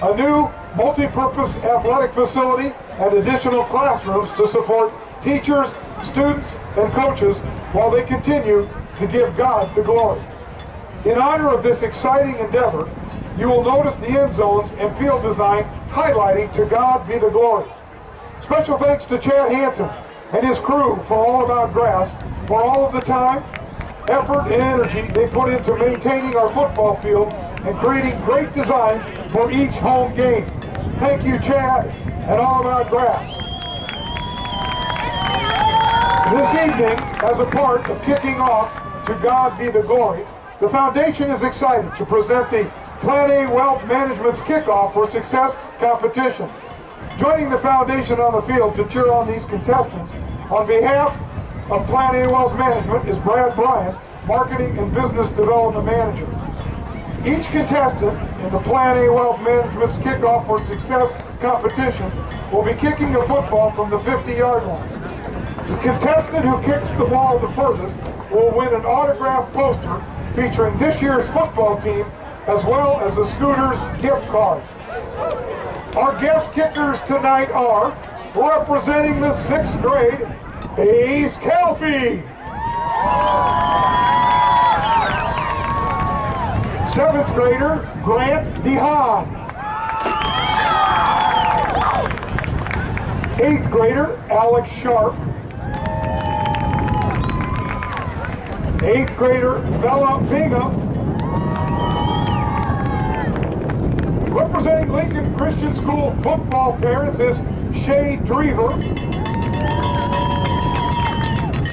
a new multi-purpose athletic facility and additional classrooms to support teachers, students, and coaches while they continue to give God the glory. In honor of this exciting endeavor, you will notice the end zones and field design highlighting To God Be the Glory. Special thanks to Chad Hansen and his crew for All About Grass for all of the time, effort, and energy they put into maintaining our football field and creating great designs for each home game. Thank you, Chad, and All About Grass. This evening, as a part of kicking off To God Be the Glory, the foundation is excited to present the Plan A Wealth Management's Kickoff for Success competition. Joining the foundation on the field to cheer on these contestants on behalf of Plan A Wealth Management is Brad Bryant, Marketing and Business Development Manager. Each contestant in the Plan A Wealth Management's Kickoff for Success competition will be kicking a football from the 50-yard line. The contestant who kicks the ball the furthest will win an autographed poster featuring this year's football team as well as a Scooters gift card. Our guest kickers tonight are, representing the 6th grade, Ace Calfee. 7th grader, Grant DeHaan. 8th grader, Alex Sharp. 8th grader, Bella Bingham. Representing Lincoln Christian School football parents is Shay Drever.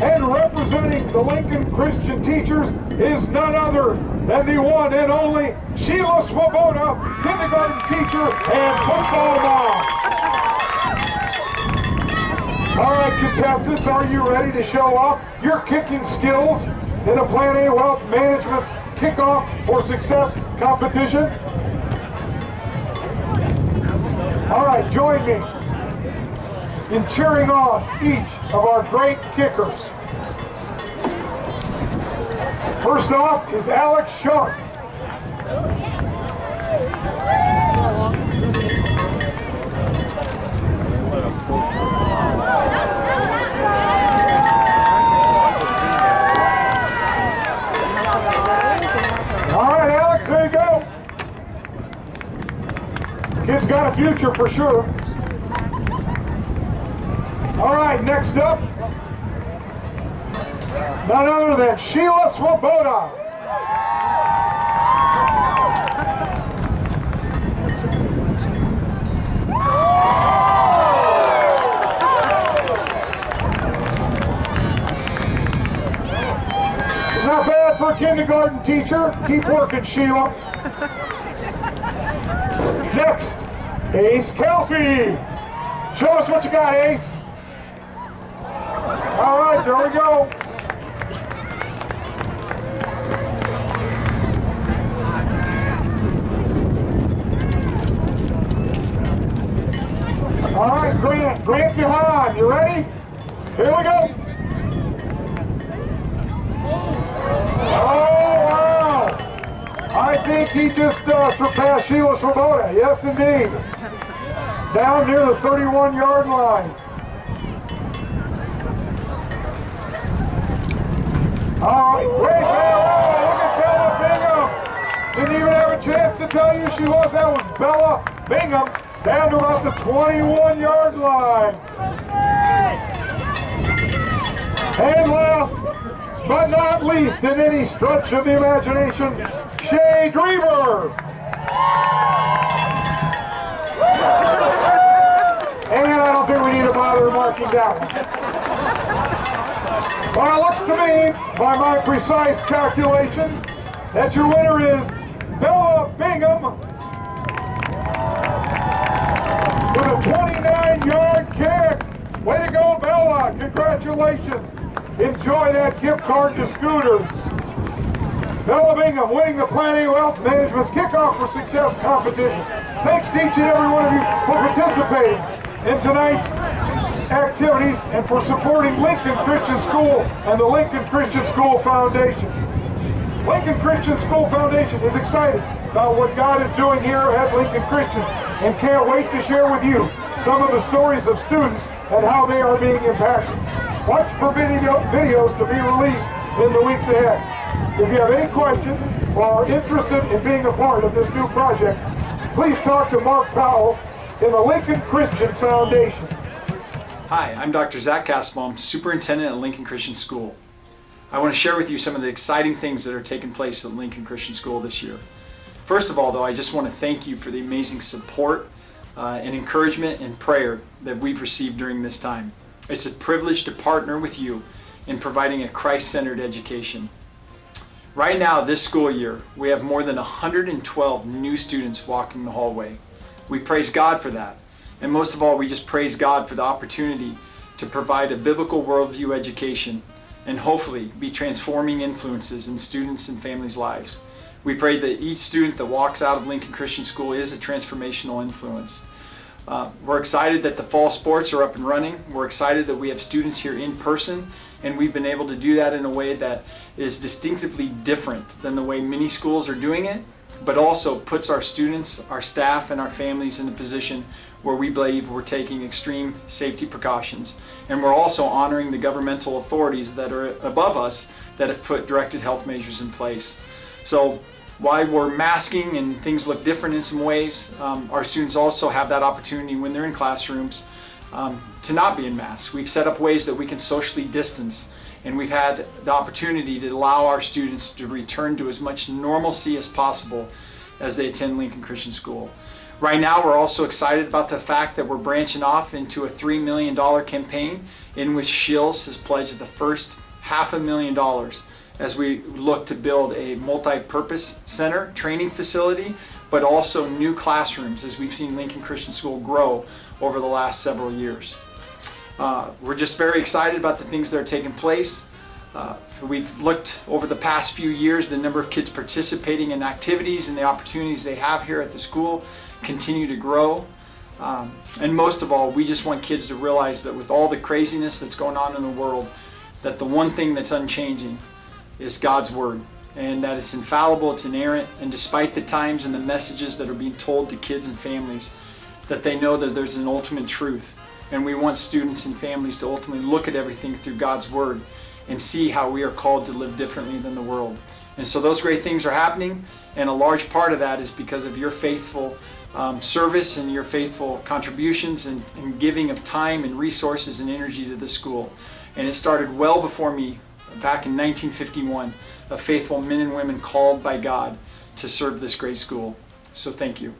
And representing the Lincoln Christian teachers is none other than the one and only Sheila Swoboda, kindergarten teacher and football mom. All right, contestants, are you ready to show off your kicking skills in the Plan A Wealth Management's Kickoff for Success competition? All right, join me in cheering on each of our great kickers. First off is Alex Sharp. All right, Alex, there you go. Kid's got a future for sure. All right, next up, none other than Sheila Swoboda. Not bad for a kindergarten teacher. Keep working, Sheila. Next, Ace Calfee. Show us what you got, Ace. All right, there we go. All right, Grant DeHaan, you ready? Here we go. Oh, wow. I think he just surpassed Sheila Swoboda. Yes, indeed. Down near the 31-yard line. All right, great. Oh, look at Bella Bingham. Didn't even have a chance to to tell you she was. That was Bella Bingham down to about the 21-yard line. And last but not least, in any stretch of the imagination, Shay Dreamer. And I don't think we need to bother marking that one. Well, it looks to me, by my precise calculations, that your winner is Bella Bingham with a 29-yard kick. Way to go, Bella. Congratulations. Enjoy that gift card to Scooters. Bella Bingham winning the Plan A Wealth Management's Kickoff for Success competition. Thanks to each and every one of you for participating in tonight's activities and for supporting Lincoln Christian School and the Lincoln Christian School Foundation. Lincoln Christian School Foundation is excited about what God is doing here at Lincoln Christian and can't wait to share with you some of the stories of students and how they are being impacted. Watch for videos to be released in the weeks ahead. If you have any questions or are interested in being a part of this new project, please talk to Mark Powell in the Lincoln Christian Foundation. Hi, I'm Dr. Zach Kastelbaum, Superintendent at Lincoln Christian School. I want to share with you some of the exciting things that are taking place at Lincoln Christian School this year. First of all, though, I just want to thank you for the amazing support and encouragement and prayer that we've received during this time. It's a privilege to partner with you in providing a Christ-centered education. Right now, this school year, we have more than 112 new students walking the hallway. We praise God for that. And most of all, we just praise God for the opportunity to provide a biblical worldview education and hopefully be transforming influences in students and families' lives. We pray that each student that walks out of Lincoln Christian School is a transformational influence. We're excited that the fall sports are up and running. We're excited that we have students here in person, and we've been able to do that in a way that is distinctively different than the way many schools are doing it, but also puts our students, our staff, and our families in a position where we believe we're taking extreme safety precautions. And we're also honoring the governmental authorities that are above us that have put directed health measures in place. So while we're masking and things look different in some ways, our students also have that opportunity when they're in classrooms to not be in masks. We've set up ways that we can socially distance, and we've had the opportunity to allow our students to return to as much normalcy as possible as they attend Lincoln Christian School. Right now, we're also excited about the fact that we're branching off into a $3 million campaign in which Shields has pledged the first $500,000 as we look to build a multi-purpose center, training facility, but also new classrooms as we've seen Lincoln Christian School grow over the last several years. We're just very excited about the things that are taking place. We've looked over the past few years, the number of kids participating in activities and the opportunities they have here at the school continue to grow. And most of all, we just want kids to realize that with all the craziness that's going on in the world, that the one thing that's unchanging is God's Word, and that it's infallible, it's inerrant, and despite the times and the messages that are being told to kids and families, that they know that there's an ultimate truth. And we want students and families to ultimately look at everything through God's Word and see how we are called to live differently than the world. And so those great things are happening, and a large part of that is because of your faithful service and your faithful contributions and giving of time and resources and energy to the school. And it started well before me, back in 1951, of faithful men and women called by God to serve this great school. So thank you.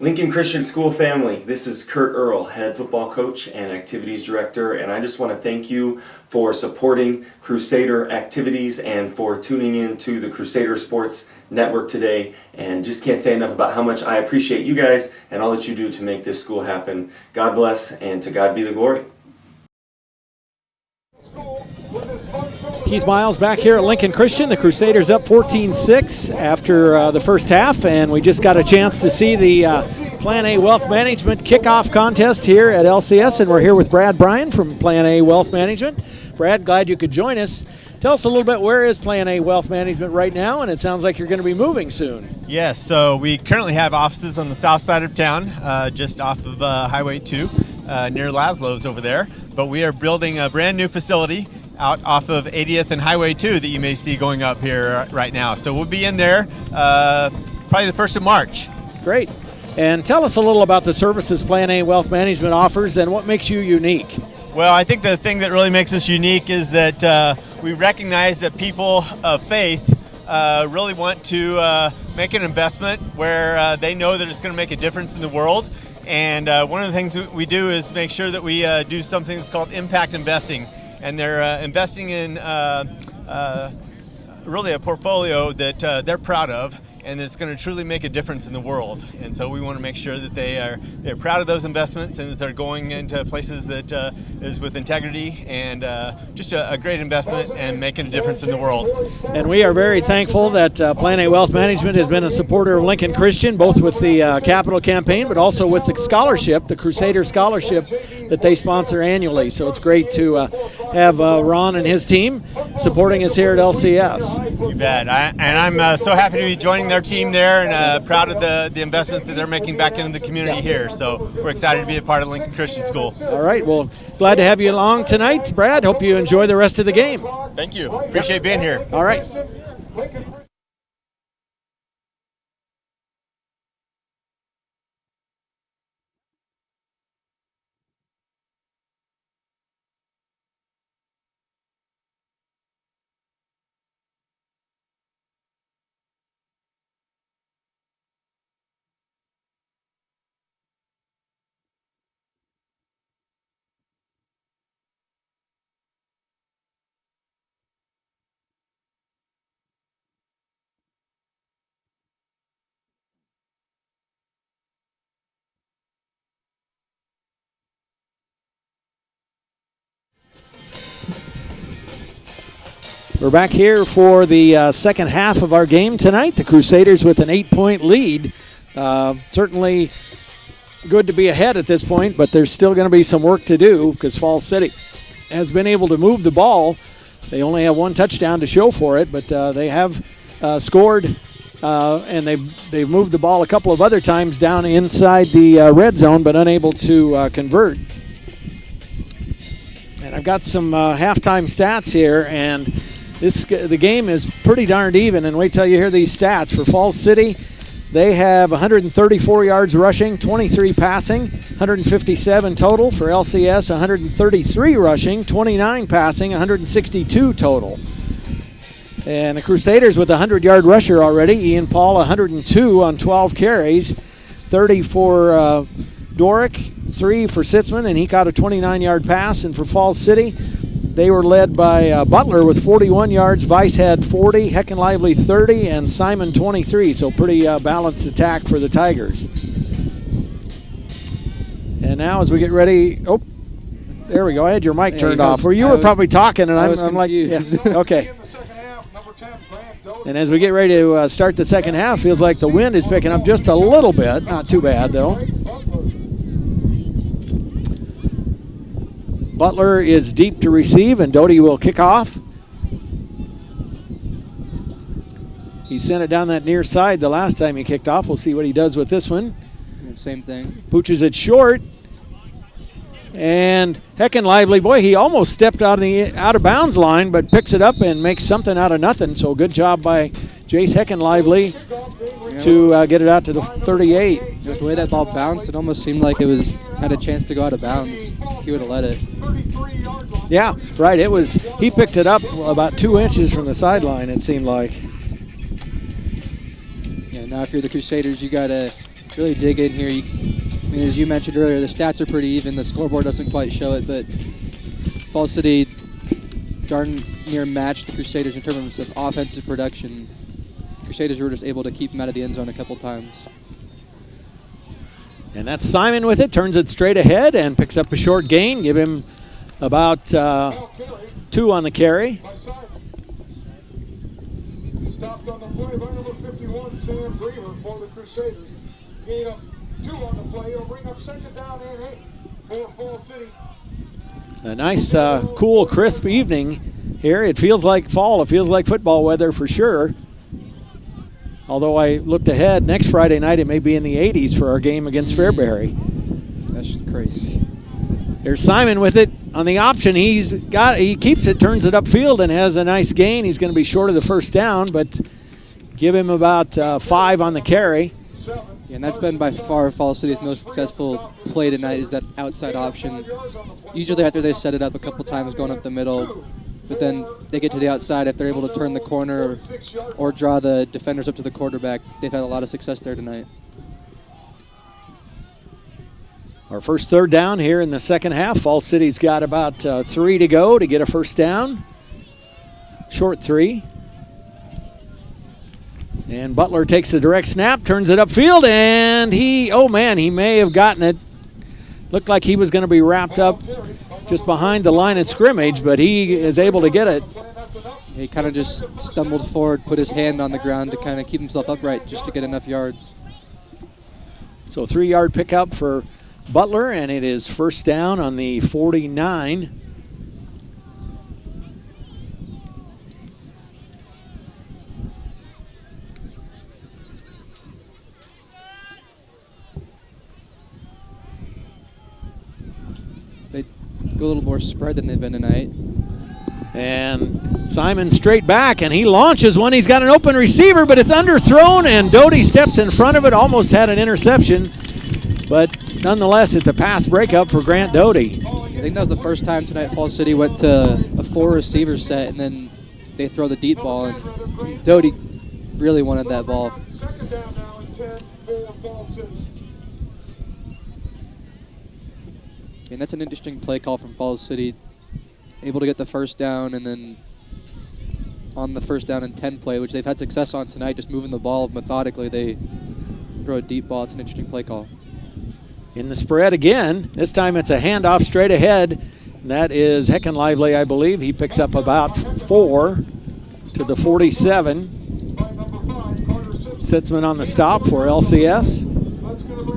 Lincoln Christian School family, this is Kurt Earl, head football coach and activities director, and I just want to thank you for supporting Crusader activities and for tuning in to the Crusader Sports Network today, and just can't say enough about how much I appreciate you guys and all that you do to make this school happen. God bless, and to God be the glory. Keith Miles back here at Lincoln Christian. The Crusaders up 14-6 after the first half, and we just got a chance to see the Plan A Wealth Management kickoff contest here at LCS, and we're here with Brad Bryan from Plan A Wealth Management. Brad, glad you could join us. Tell us a little bit, where is Plan A Wealth Management right now? And it sounds like you're going to be moving soon. Yes, so we currently have offices on the south side of town, just off of Highway 2, near Laszlo's over there. But we are building a brand new facility out off of 80th and Highway 2 that you may see going up here right now. So we'll be in there probably the 1st of March. Great. And tell us a little about the services Plan A Wealth Management offers and what makes you unique. Well, I think the thing that really makes us unique is that we recognize that people of faith really want to make an investment where they know that it's going to make a difference in the world. And one of the things we do is make sure that we do something that's called impact investing. And they're investing in really a portfolio that they're proud of, and it's going to truly make a difference in the world. And so we want to make sure that they're proud of those investments and that they're going into places that is with integrity and just a great investment and making a difference in the world. And we are very thankful that Plan A Wealth Management has been a supporter of Lincoln Christian, both with the capital campaign, but also with the scholarship, the Crusader Scholarship that they sponsor annually. So it's great to have Ron and his team supporting us here at LCS. You bet. I'm so happy to be joining their team there and proud of the investment that they're making back into the community here. So we're excited to be a part of Lincoln Christian School. All right. Well, glad to have you along tonight, Brad. Hope you enjoy the rest of the game. Thank you. Appreciate being here. All right. We're back here for the second half of our game tonight. The Crusaders with an 8-point lead. Certainly good to be ahead at this point, but there's still going to be some work to do because Falls City has been able to move the ball. They only have one touchdown to show for it, but they have scored, and they've moved the ball a couple of other times down inside the red zone, but unable to convert. And I've got some halftime stats here, and the game is pretty darned even, and wait till you hear these stats. For Falls City, they have 134 yards rushing, 23 passing, 157 total. For LCS, 133 rushing, 29 passing, 162 total. And the Crusaders with a 100-yard rusher already. Ian Paul, 102 on 12 carries, 30 for Dorick, 3 for Sitzman, and he caught a 29-yard pass. And for Falls City, they were led by Butler with 41 yards. Vice had 40, Heck and Lively 30, and Simon 23. So pretty balanced attack for the Tigers. And now as we get ready, oh, there we go. I had your mic turned off. Or you were probably talking, and I'm like, yeah, okay. And as we get ready to start the second half, feels like the wind is picking up just a little bit. Not too bad, though. Butler is deep to receive, and Doty will kick off. He sent it down that near side the last time he kicked off. We'll see what he does with this one. Same thing. Pooches it short. And Heck and Lively, boy, he almost stepped out of bounds line, but picks it up and makes something out of nothing. So good job by Jace Heck and Lively to get it out to the 38. The way that ball bounced, it almost seemed like it had a chance to go out of bounds. He would have let it. Yeah, right. He picked it up about 2 inches from the sideline, it seemed like. Yeah, now if you're the Crusaders, you got to really dig in here. As you mentioned earlier, the stats are pretty even. The scoreboard doesn't quite show it, but Falls City darn near matched the Crusaders in terms of offensive production. Crusaders were just able to keep them out of the end zone a couple times. And that's Simon with it, turns it straight ahead and picks up a short gain. Give him about 2 on the carry. Stopped on the play by number 51, Sam Brewer for the Crusaders. Gain up 2 on the play. It'll bring up second down and 8 for Falls City. A nice, cool, crisp evening here. It feels like fall. It feels like football weather for sure. Although I looked ahead, next Friday night it may be in the 80s for our game against Fairbury. That's crazy. There's Simon with it on the option. He keeps it, turns it upfield, and has a nice gain. He's going to be short of the first down, but give him about 5 on the carry. Yeah, and that's been by far Falls City's most successful play tonight, is that outside option. Usually after they set it up a couple times going up the middle, but then they get to the outside. If they're able to turn the corner or draw the defenders up to the quarterback, they've had a lot of success there tonight. Our first third down here in the second half. Falls City's got about 3 to go to get a first down. Short 3. And Butler takes the direct snap, turns it upfield, and he may have gotten it. Looked like he was going to be wrapped up just behind the line of scrimmage, but he is able to get it. He kind of just stumbled forward, put his hand on the ground to kind of keep himself upright just to get enough yards. So 3-yard pickup for Butler, and it is first down on the 49. They go a little more spread than they've been tonight. And Simon straight back, and he launches one. He's got an open receiver, but it's underthrown, and Doty steps in front of it, almost had an interception. But nonetheless, it's a pass breakup for Grant Doty. I think that was the first time tonight Falls City went to a 4-receiver set, and then they throw the deep ball, and Doty really wanted that ball. And that's an interesting play call from Falls City. Able to get the first down, and then on the first down and 10 play, which they've had success on tonight, just moving the ball methodically, they throw a deep ball. It's an interesting play call. In the spread again. This time it's a handoff straight ahead. And that is Heckenlively, I believe. He picks up about 4 to the 47. Sitzman on the stop for LCS.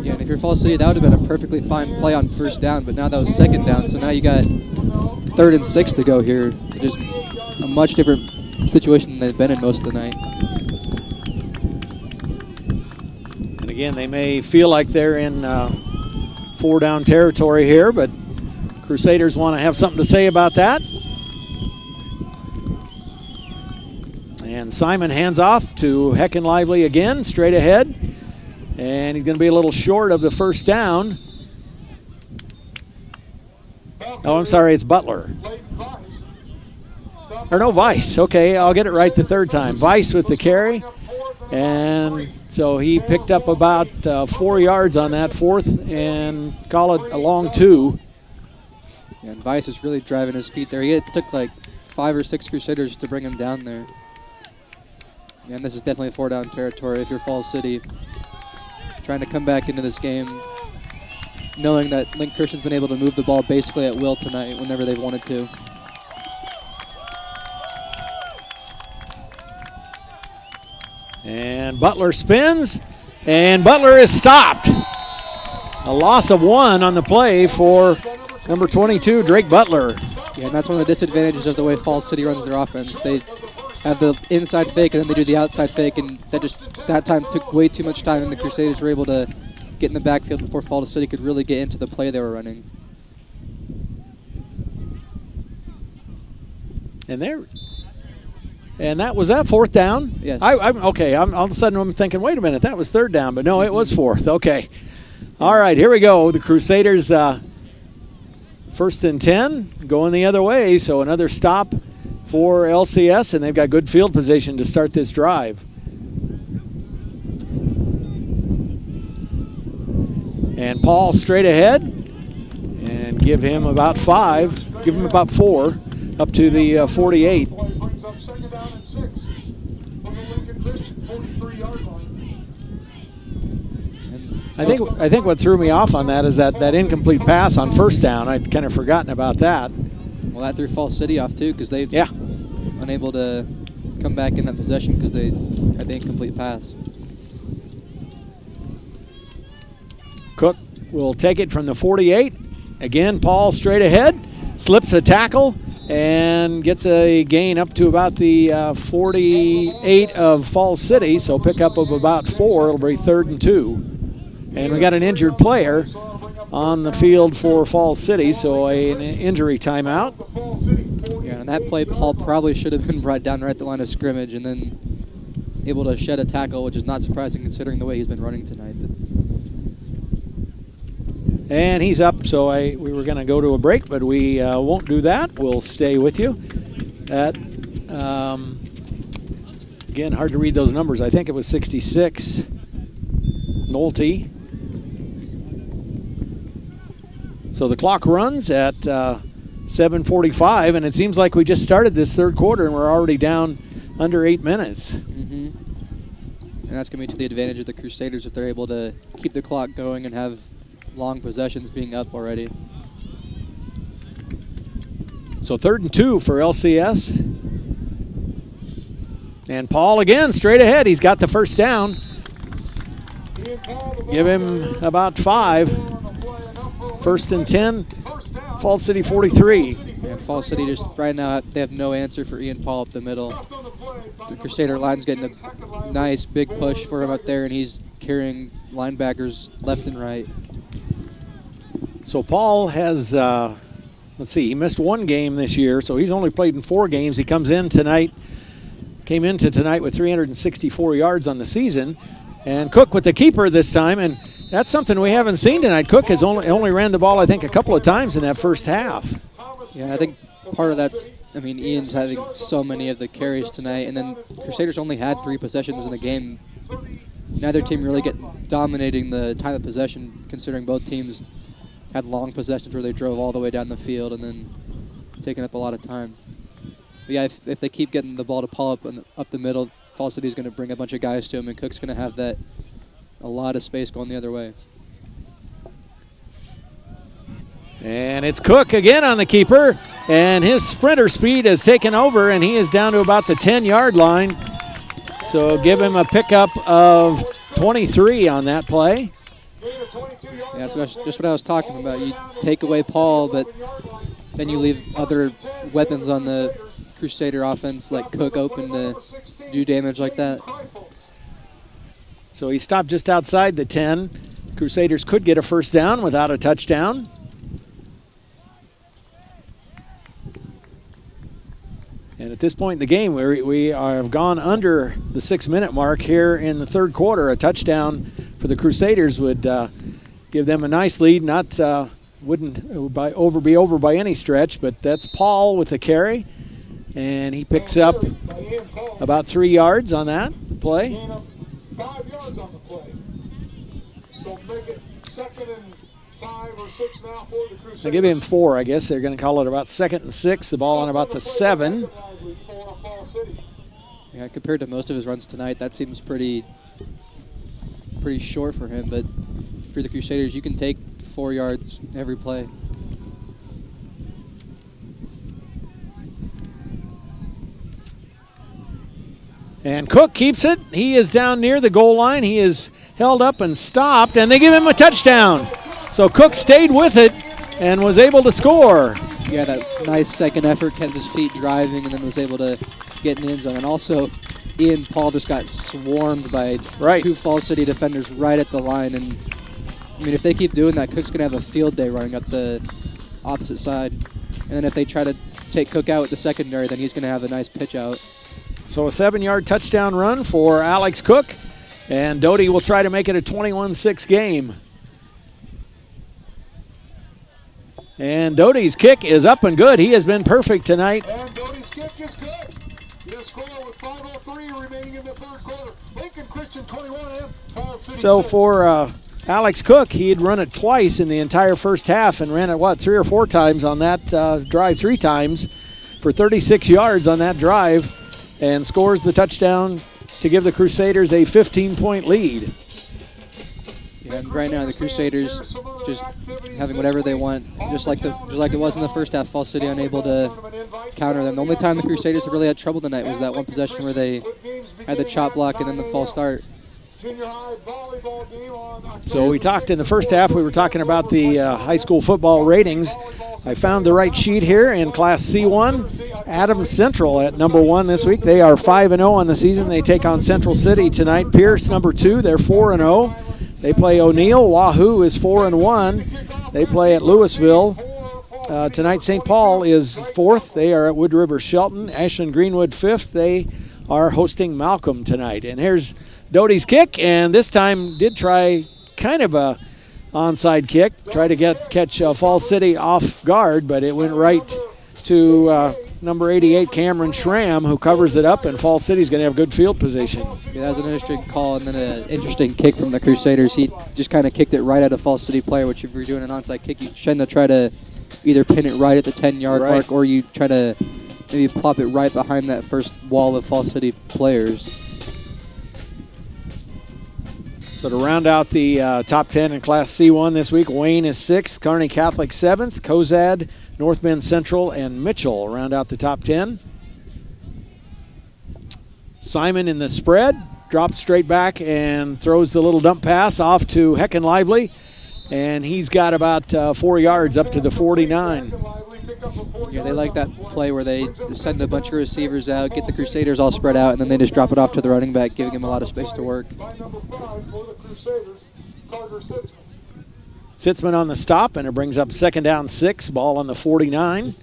Yeah, and if you're Falls City, that would have been a perfectly fine play on first down, but now that was second down, so now you got 3rd and 6 to go here. Just a much different situation than they've been in most of the night. And again, they may feel like they're in 4-down territory here, but Crusaders want to have something to say about that. And Simon hands off to Heckenlively again, straight ahead. And he's going to be a little short of the first down. Oh, I'm sorry, it's Butler. Or no, Weiss. Okay, I'll get it right the third time. Weiss with the carry. And so he picked up about 4 yards on that fourth, and call it a long 2. Yeah, and Weiss is really driving his feet there. It took like 5 or 6 Crusaders to bring him down there. Yeah, and this is definitely 4-down territory if you're Falls City. Trying to come back into this game knowing that Lincoln Christian's been able to move the ball basically at will tonight whenever they've wanted to. And Butler spins, and Butler is stopped. A loss of 1 on the play for number 22, Drake Butler. Yeah, and that's one of the disadvantages of the way Falls City runs their offense. They have the inside fake, and then they do the outside fake, and that time took way too much time, and the Crusaders were able to get in the backfield before Falls City could really get into the play they were running. And that was that 4th down? Yes. Okay, all of a sudden I'm thinking, wait a minute, that was 3rd down, but no, it was 4th. Okay. All right, here we go. The Crusaders 1st and 10 going the other way, so another stop for LCS, and they've got good field position to start this drive. And Paul straight ahead, and give him about 5, give him about 4, up to the 48. I think what threw me off on that is that incomplete pass on first down. I'd kind of forgotten about that. Well, that threw Falls City off too, because they've unable to come back in that possession because they had the incomplete pass. Cook will take it from the 48. Again, Paul straight ahead, slips a tackle, and gets a gain up to about the 48 of Falls City, so pickup of about 4. It'll be 3rd and 2. And we got an injured player on the field for Falls City, so an injury timeout. Yeah, and that play, Paul probably should have been brought down right at the line of scrimmage and then able to shed a tackle, which is not surprising considering the way he's been running tonight. And he's up, so we were going to go to a break, but we won't do that. We'll stay with you. Again, hard to read those numbers. I think it was 66. Nolte. So the clock runs at 7:45, and it seems like we just started this third quarter and we're already down under 8 minutes. Mm-hmm. And that's going to be to the advantage of the Crusaders if they're able to keep the clock going and have long possessions being up already. So 3rd and 2 for LCS. And Paul again straight ahead. He's got the first down. Give him about 5. 1st and 10. Falls City 43. And Falls City just right now they have no answer for Ian Paul up the middle. The Crusader line's getting a nice big push for him up there, and he's carrying linebackers left and right. So Paul has, he missed 1 game this year, so he's only played in 4 games. He came into tonight with 364 yards on the season. And Cook with the keeper this time, and that's something we haven't seen tonight. Cook has only ran the ball, I think, a couple of times in that first half. Yeah, I think part of that's, Ian's having so many of the carries tonight, and then Crusaders only had 3 possessions in the game. Neither team really dominating the time of possession, considering both teams had long possessions where they drove all the way down the field and then taking up a lot of time. But yeah, if they keep getting the ball to Paul up the middle, Falls City's going to bring a bunch of guys to him, and Cook's going to have a lot of space going the other way. And it's Cook again on the keeper, and his sprinter speed has taken over, and he is down to about the 10-yard line. So give him a pickup of 23 on that play. Yeah, so that's just what I was talking about. You take away Paul, but then you leave other weapons on the Crusader offense like Cook open to do damage like that. So he stopped just outside the 10. Crusaders could get a first down without a touchdown. And at this point in the game, we have gone under the 6-minute mark here in the third quarter. A touchdown for the Crusaders would give them a nice lead. Wouldn't be over by any stretch, but that's Paul with the carry. And he picks up about 3 yards on that play. 5 yards on the play. So make it 2nd and 5 or 6 now for the Crusaders. They give him 4, I guess. They're going to call it about 2nd and 6. The ball on about the 7. Yeah, compared to most of his runs tonight, that seems pretty short for him. But for the Crusaders, you can take 4 yards every play. And Cook keeps it. He is down near the goal line. He is held up and stopped, and they give him a touchdown. So Cook stayed with it and was able to score. Yeah, that nice second effort, kept his feet driving, and then was able to get in the end zone. And also, Ian Paul just got swarmed by 2 Falls City defenders right at the line. And if they keep doing that, Cook's going to have a field day running up the opposite side. And then if they try to take Cook out with the secondary, then he's going to have a nice pitch out. So a 7-yard touchdown run for Alex Cook, and Doty will try to make it a 21-6 game. And Doty's kick is up and good. He has been perfect tonight. And Doty's kick is good. He'll score with 5:03 remaining in the third quarter. Lincoln Christian 21 and Falls City. So for Alex Cook, he had run it twice in the entire first half and ran it, 3 or 4 times on that drive, 3 times for 36 yards on that drive, and scores the touchdown to give the Crusaders a 15-point lead. Yeah, and right now the Crusaders just having whatever they want, just like it was in the first half. Falls City unable to counter them. The only time the Crusaders have really had trouble tonight was that one possession where they had the chop block and then the false start. So we talked in the first half, we were talking about the high school football ratings. I found the right sheet here in Class C1. Adams Central at number 1 this week. They are 5-0 on the season. They take on Central City tonight. Pierce number 2. They're 4-0. They play O'Neill. Wahoo is 4-1. They play at Louisville. Tonight, St. Paul is 4th. They are at Wood River Shelton. Ashland Greenwood 5th. They are hosting Malcolm tonight. And here's Doty's kick, and this time did try kind of a onside kick. Try to catch Falls City off guard, but it went right to number 88, Cameron Schramm, who covers it up, and Falls City's going to have good field position. Yeah, that was an interesting call, and then an interesting kick from the Crusaders. He just kind of kicked it right at a Falls City player, which if you're doing an onside kick, you tend to try to either pin it right at the 10-yard mark, or you try to maybe plop it right behind that first wall of Falls City players. So to round out the top 10 in Class C1 this week, Wayne is 6th, Kearney Catholic 7th, Cozad, North Bend Central, and Mitchell round out the top 10. Simon in the spread, drops straight back and throws the little dump pass off to Heckin Lively, and he's got about 4 yards up to the 49. Yeah, they like that play where they send a bunch of receivers out, get the Crusaders all spread out, and then they just drop it off to the running back, giving him a lot of space to work. Sitzman on the stop, and it brings up 2nd down 6, ball on the 49.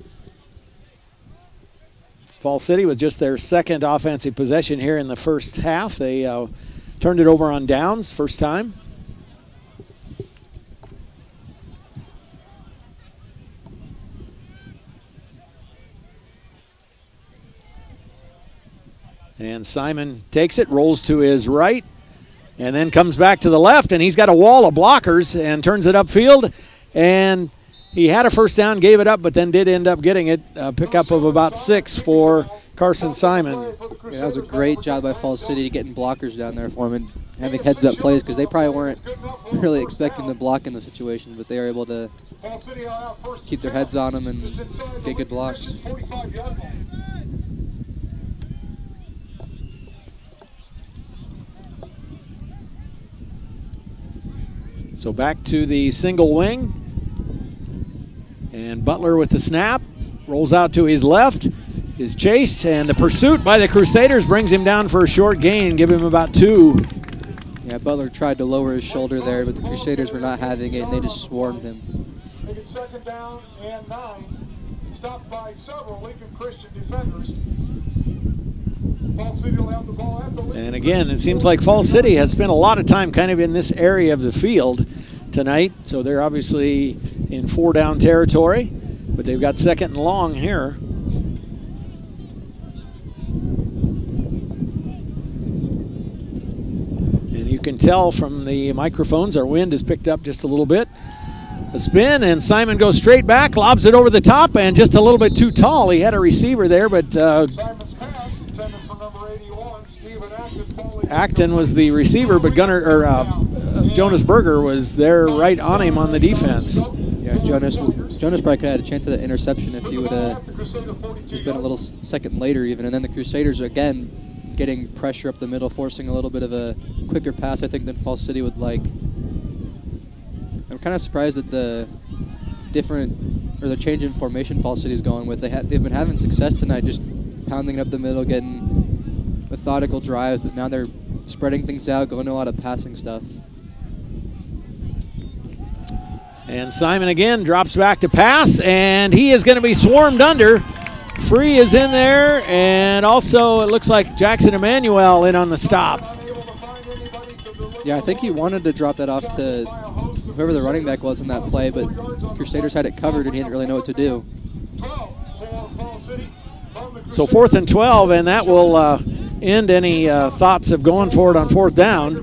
Falls City with just their 2nd offensive possession here in the first half. They turned it over on downs first time. And Simon takes it, rolls to his right, and then comes back to the left, and he's got a wall of blockers and turns it upfield. And he had a first down, gave it up, but then did end up getting it. A pickup of about 6 for Carson Simon. Yeah, that was a great job by Falls City getting blockers down there for him and having heads-up plays, because they probably weren't really expecting to block in the situation, but they were able to keep their heads on them and get good blocks. So back to the single wing. And Butler with the snap. Rolls out to his left. Is chased. And the pursuit by the Crusaders brings him down for a short gain. Give him about 2. Yeah, Butler tried to lower his shoulder there, but the Crusaders were not having it, and they just swarmed him. Make it 2nd down and 9. Stopped by several Lincoln Christian defenders. Falls City will have the ball at the Lincoln. And again, it seems like Falls City has spent a lot of time kind of in this area of the field tonight. So they're obviously in 4-down territory, but they've got 2nd and long here. And you can tell from the microphones our wind has picked up just a little bit. A spin, and Simon goes straight back, lobs it over the top, and just a little bit too tall. He had a receiver there, but Acton was the receiver, but Jonas Berger was there right on him on the defense. Yeah, Jonas probably could have had a chance at an interception if he would have just been a little second later even. And then the Crusaders are again getting pressure up the middle, forcing a little bit of a quicker pass, I think, than Falls City would like. I'm kind of surprised at the change in formation Falls City's going with. They've been having success tonight, just pounding it up the middle, getting methodical drives, but now they're spreading things out, going to a lot of passing stuff. And Simon again drops back to pass, and he is going to be swarmed under. Free is in there, and also it looks like Jackson Emmanuel in on the stop. Yeah, I think he wanted to drop that off to whoever the running back was in that play, but Crusaders had it covered and he didn't really know what to do. So 4th and 12, and that will end any thoughts of going for it on 4th down.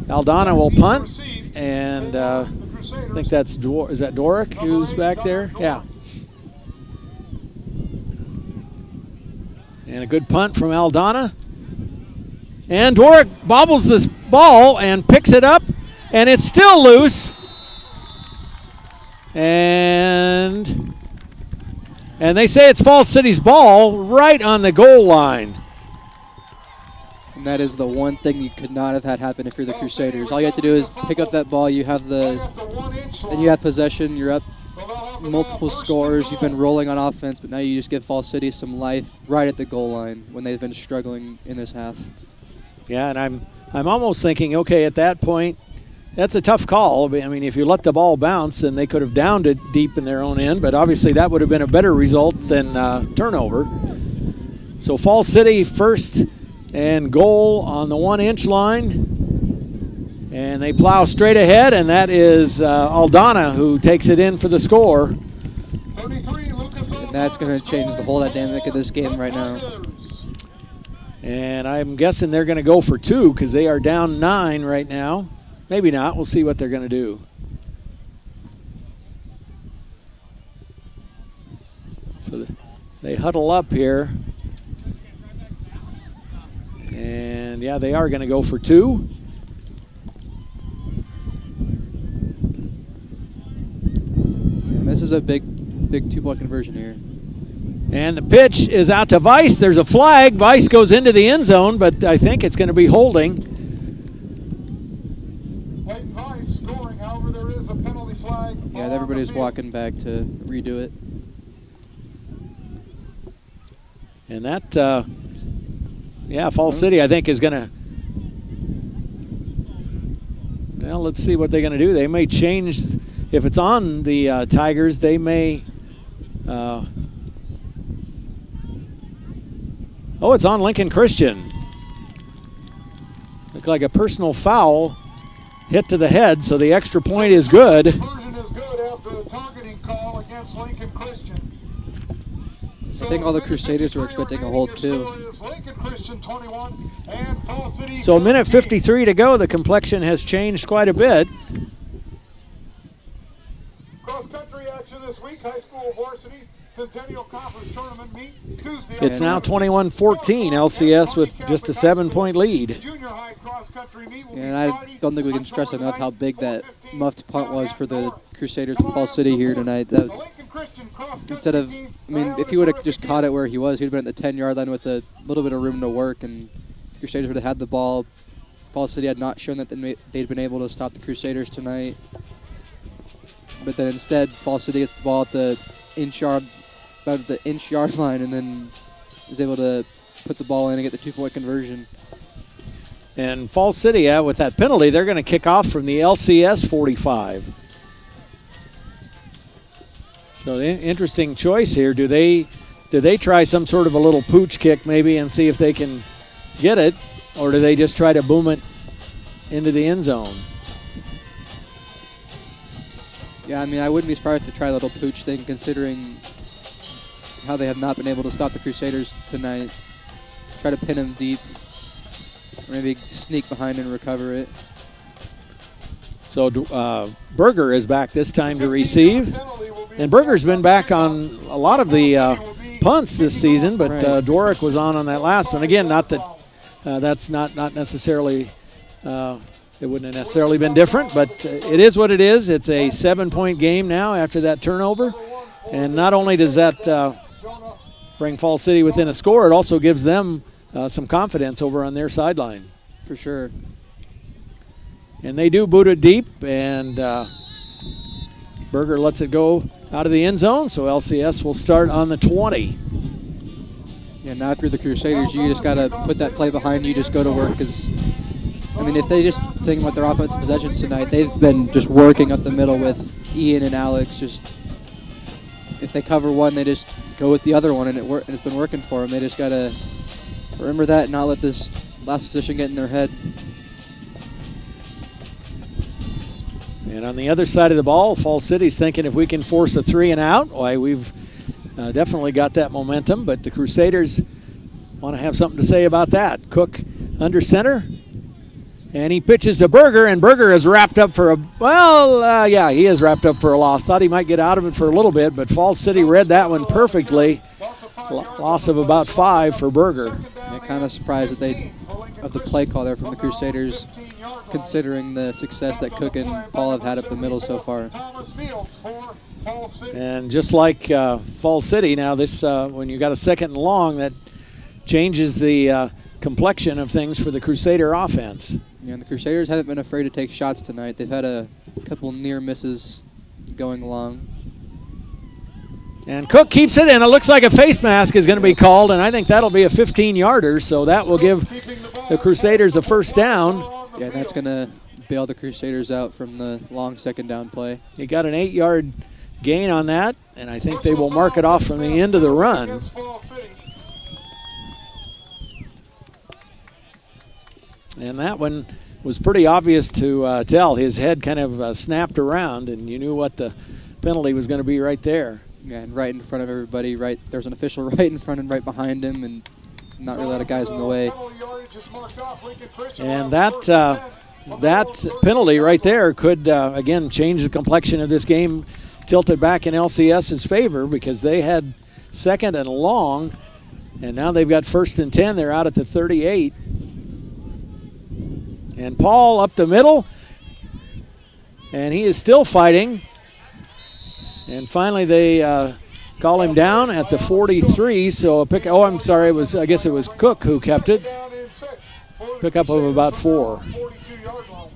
Aldana will punt, and I think that's is that Doric who's back there? Yeah. And a good punt from Aldana. And Doric bobbles this ball and picks it up, and it's still loose. And they say it's Falls City's ball right on the goal line. And that is the one thing you could not have had happen if you're the Crusaders. All you have to do is pick up that ball. You have possession. You're up multiple scores. You've been rolling on offense, but now you just give Falls City some life right at the goal line when they've been struggling in this half. Yeah, and I'm almost thinking, okay, at that point, that's a tough call. I mean, if you let the ball bounce, then they could have downed it deep in their own end, but obviously that would have been a better result than turnover. So Falls City first and goal on the 1-inch line. And they plow straight ahead, and that is Aldana who takes it in for the score. And that's going to change the whole dynamic of this game right now. And I'm guessing they're going to go for 2 because they are down 9 right now. Maybe not. We'll see what they're going to do. So they huddle up here. And, yeah, they are going to go for 2. And this is a big 2-point conversion here. And the pitch is out to Weiss. There's a flag. Weiss goes into the end zone, but I think it's going to be holding. Weiss scoring, however, there is a penalty flag. Yeah, everybody's walking back to redo it. And that, Falls City, I think, is going to... Well, let's see what they're going to do. They may change... If it's on the Tigers, they may... it's on Lincoln Christian. Looked like a personal foul hit to the head, so the extra point is good. Conversion is good after the targeting call against Lincoln Christian. I think all the Crusaders were expecting a hold too. So a minute 53 to go. The complexion has changed quite a bit. Cross-country action this week. High school varsity Centennial Conference tournament meet Tuesday. It's now 21-14 LCS with just a 7-point lead. And I don't think we can stress enough how big that muffed punt was for the Crusaders in Falls City here tonight. That, instead of, if he would have just caught it where he was, he'd have been at the 10-yard line with a little bit of room to work, and the Crusaders would have had the ball. Falls City had not shown that they'd been able to stop the Crusaders tonight. But then instead, Falls City gets the ball at the about the inch-yard line, and then is able to put the ball in and get the 2-point conversion. And Falls City, with that penalty, they're going to kick off from the LCS 45. So the interesting choice here. Do they try some sort of a little pooch kick maybe and see if they can get it, or do they just try to boom it into the end zone? Yeah, I wouldn't be surprised to try a little pooch thing, considering how they have not been able to stop the Crusaders tonight. Try to pin them deep, or maybe sneak behind and recover it. So Berger is back this time to receive. And Berger's been back on a lot of the punts this season, but right. Dworick was on that last one. Again, not that that's not necessarily... it wouldn't have necessarily been different, but it is what it is. It's a 7-point game now after that turnover. And not only does that bring Falls City within a score, it also gives them some confidence over on their sideline. For sure. And they do boot it deep, and Berger lets it go out of the end zone, so LCS will start on the 20. Yeah, now if you're the Crusaders, you just got to put that play behind you, just go to work, because if they just think about their offensive possessions tonight, they've been just working up the middle with Ian and Alex. Just if they cover one, they just go with the other one, and it's been working for them. They just got to remember that and not let this last position get in their head. And on the other side of the ball, Falls City's thinking if we can force a 3 and out, why we've definitely got that momentum, but the Crusaders want to have something to say about that. Cook under center. And he pitches to Berger, and Berger is wrapped up for he is wrapped up for a loss. Thought he might get out of it for a little bit, but Falls City read that one perfectly. Loss of about 5 for Berger. Yeah, kind of surprised of the play call there from the Crusaders, considering the success that Cook and Paul have had up the middle so far. And just like Falls City, now this when you got a 2nd and long, that changes the complexion of things for the Crusader offense. Yeah, and the Crusaders haven't been afraid to take shots tonight. They've had a couple near misses going along. And Cook keeps it, and it looks like a face mask is going to be called, and I think that'll be a 15-yarder, so that will give the Crusaders a first down. Yeah, and that's going to bail the Crusaders out from the long second down play. He got an 8-yard gain on that, and I think they will mark it off from the end of the run. And that one was pretty obvious to tell. His head kind of snapped around, and you knew what the penalty was going to be right there. Yeah, and right in front of everybody. There's an official right in front and right behind him, and not really a lot of guys in the way. And that penalty right there could, again, change the complexion of this game, tilted back in LCS's favor because they had second and long, and now they've got 1st and 10. They're out at the 38. And Paul up the middle, and he is still fighting. And finally they call him down at the 43, so a pick. Oh, I'm sorry, I guess it was Cook who kept it. Pickup of about 4. 42-yard line.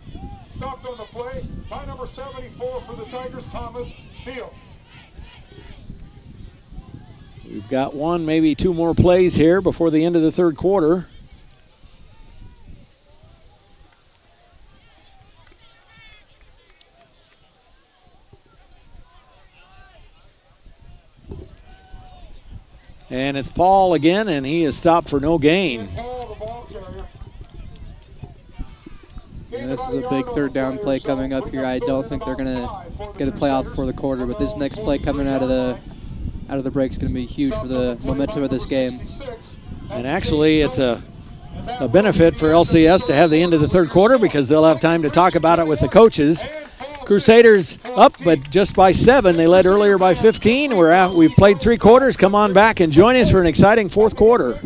Stopped on the play by number 74 for the Tigers, Thomas Fields. We've got one, maybe 2 more plays here before the end of the third quarter. And it's Paul again, and he is stopped for no gain. And this is a big third down play coming up here. I don't think they're going to get a play out before the quarter, but this next play coming out of the break is going to be huge for the momentum of this game. And actually, it's a benefit for LCS to have the end of the third quarter because they'll have time to talk about it with the coaches. Crusaders up, but just by 7. They led earlier by 15. We've played 3 quarters. Come on back and join us for an exciting fourth quarter.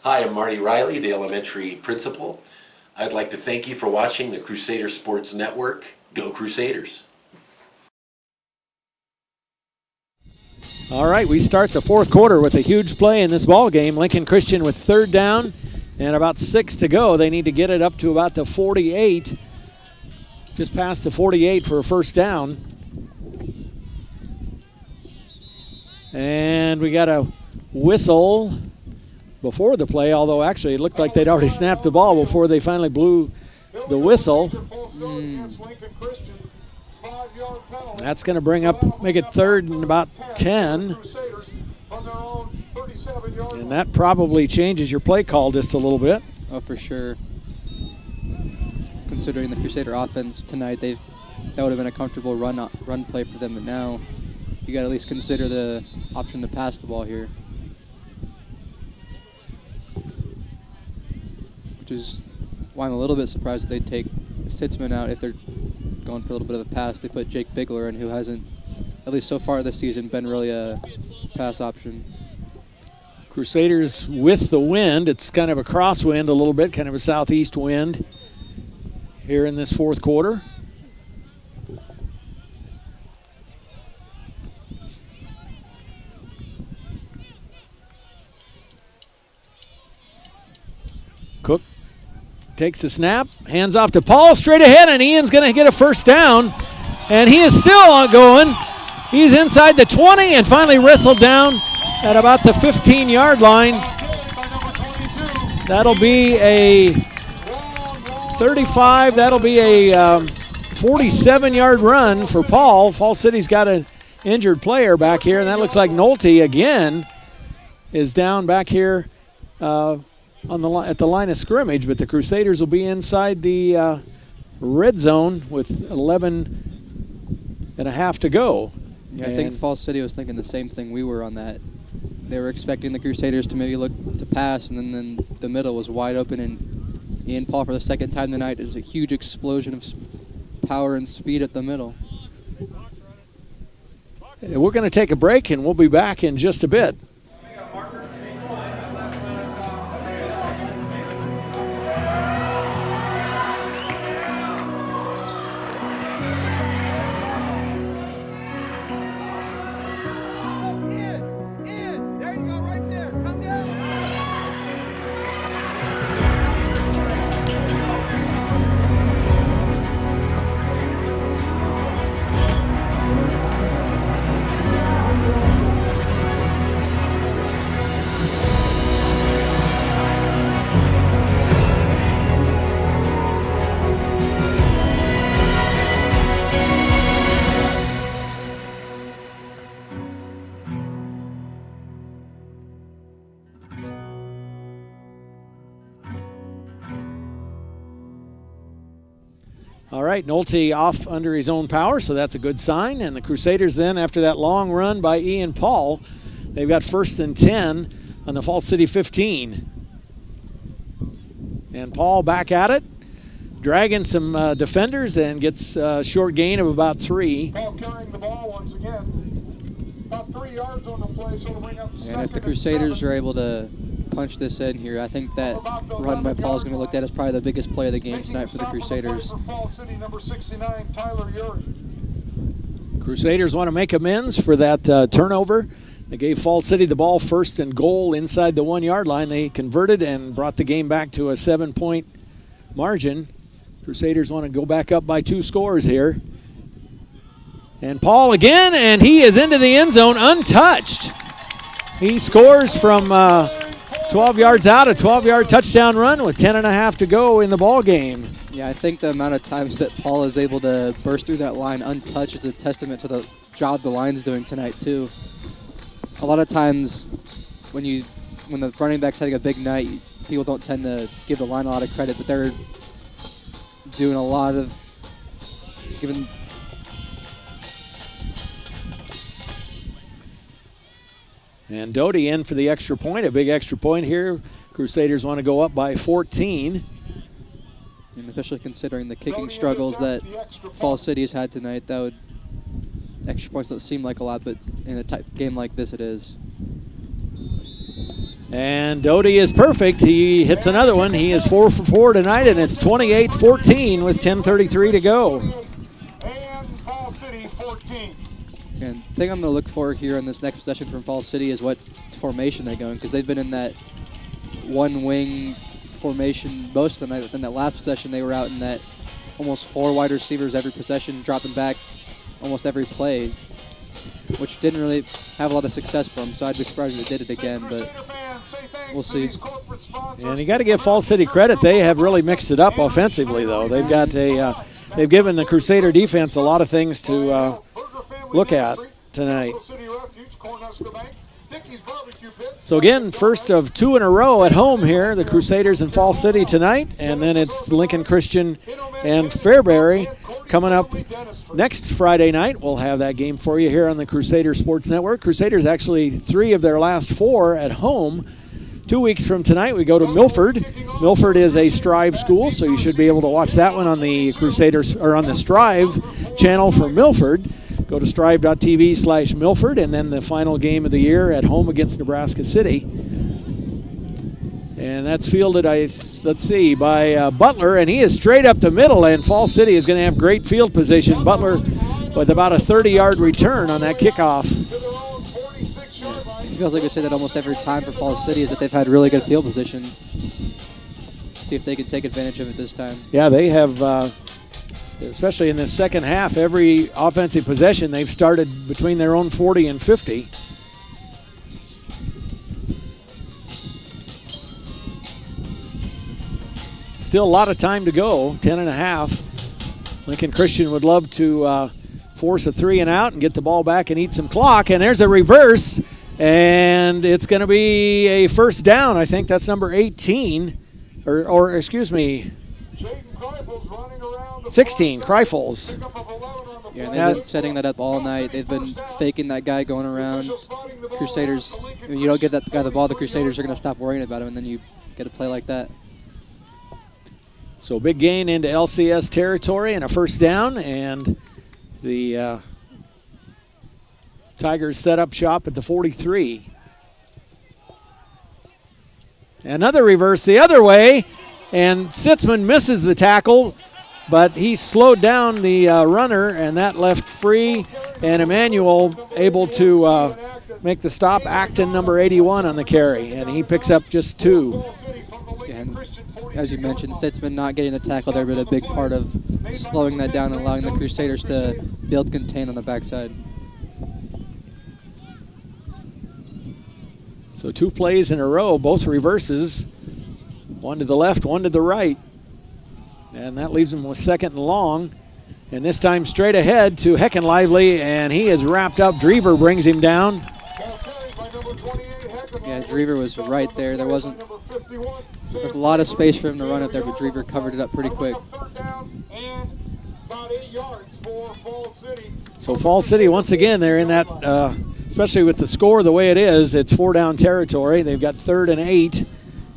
Hi, I'm Marty Riley, the elementary principal. I'd like to thank you for watching the Crusader Sports Network. Go Crusaders! All right, we start the fourth quarter with a huge play in this ball game. Lincoln Christian with 3rd down and about 6 to go. They need to get it up to about the 48, just past the 48 for a first down. And we got a whistle before the play, although actually it looked like they'd already snapped the ball before they finally blew the whistle. That's going to make it 3rd and about 10. And that probably changes your play call just a little bit. Oh, for sure. Considering the Crusader offense tonight, that would have been a comfortable run play for them, but now you got to at least consider the option to pass the ball here. Which is why I'm a little bit surprised that they'd take Sitzman out if they're going for a little bit of a pass. They put Jake Bigler in, who hasn't, at least so far this season, been really a pass option. Crusaders with the wind. It's kind of a crosswind a little bit, kind of a southeast wind here in this fourth quarter. Cook takes a snap, hands off to Paul, straight ahead, and Ian's going to get a first down. And he is still going. He's inside the 20 and finally wrestled down at about the 15-yard line. That'll be a 35. That'll be a 47-yard run for Paul. Fall City's got to injured player back here, and that looks like Nolte again is down back here at the line of scrimmage, but the Crusaders will be inside the red zone with 11 and a half to go. Yeah, I think Falls City was thinking the same thing we were on that. They were expecting the Crusaders to maybe look to pass, and then the middle was wide open, and Ian Paul for the second time tonight is a huge explosion of power and speed at the middle. We're going to take a break, and we'll be back in just a bit. All right, Nolte off under his own power, so that's a good sign. And the Crusaders then, after that long run by Ian Paul, they've got 1st and 10 on the Falls City 15. And Paul back at it, dragging some defenders, and gets a short gain of about 3. Paul carrying the ball once again. About 3 yards on the play, so it'll bring up And if the Crusaders are able to punch this in here, I think that run by Paul is going to be looked at as probably the biggest play of the game tonight for the Crusaders. Crusaders want to make amends for that turnover. They gave Falls City the ball 1st and goal inside the 1-yard line. They converted and brought the game back to a 7-point margin. Crusaders want to go back up by 2 scores here. And Paul again, and he is into the end zone untouched. He scores from 12 yards out, a 12-yard touchdown run with 10.5 to go in the ball game. Yeah, I think the amount of times that Paul is able to burst through that line untouched is a testament to the job the line's doing tonight too. A lot of times when the running back's having a big night, people don't tend to give the line a lot of credit, but they're doing a lot of giving. And Doty in for the extra point, a big extra point here. Crusaders want to go up by 14. And especially considering the kicking struggles that Falls City has had tonight, extra points don't seem like a lot, but in a game like this it is. And Doty is perfect. He hits another one. He is 4 for 4 tonight, and it's 28-14 with 10:33 to go. And Falls City 14. And the thing I'm going to look for here on this next possession from Falls City is what formation they go in, because they've been in that one-wing formation most of the night. But then that last possession, they were out in that almost 4 wide receivers every possession, dropping back almost every play, which didn't really have a lot of success for them. So I'd be surprised if they did it again, but we'll see. And you got to give Falls City credit. They have really mixed it up offensively, though. They've got they've given the Crusader defense a lot of things to look at tonight. So again, first of 2 in a row at home here, the Crusaders in Falls City tonight, and then it's Lincoln Christian and Fairbury coming up next Friday night. We'll have that game for you here on the Crusader Sports Network. Crusaders actually 3 of their last 4 at home. 2 weeks from tonight, we go to Milford. Milford is a Strive school, so you should be able to watch that one on the Crusaders or on the Strive channel for Milford. Go to strive.tv/Milford, and then the final game of the year at home against Nebraska City. And that's fielded, let's see, by Butler, and he is straight up the middle, and Falls City is going to have great field position. Butler with about a 30-yard return on that kickoff. It feels like we say that almost every time for Falls City is that they've had really good field position. See if they can take advantage of it this time. Yeah, they have, especially in the second half, every offensive possession they've started between their own 40 and 50. Still a lot of time to go, 10 and a half. Lincoln Christian would love to force a 3 and out and get the ball back and eat some clock. And there's a reverse, and it's going to be a first down. I think that's number 18, or excuse me, 16, Kreifels. Yeah, they've been setting that up all night. They've been faking that guy going around. Crusaders, when you don't give that guy the ball, the Crusaders are going to stop worrying about him, and then you get a play like that. So big gain into LCS territory and a first down, and the Tigers set up shop at the 43. Another reverse the other way, and Sitzman misses the tackle, but he slowed down the runner, and that left free, and Emmanuel able to make the stop. Acton, number 81, on the carry, and he picks up just 2. And as you mentioned, Sitzman not getting the tackle there, but a big part of slowing that down and allowing the Crusaders to build contain on the backside. So 2 plays in a row, both reverses, one to the left, one to the right. And that leaves him with 2nd and long. And this time straight ahead to Heckenlively, and he is wrapped up. Drever brings him down. Yeah, Drever was right there. There was a lot of space for him to run up there, but Drever covered it up pretty quick. So Fall City, once again, they're in that, especially with the score the way it is, it's 4-down territory. They've got 3rd and 8.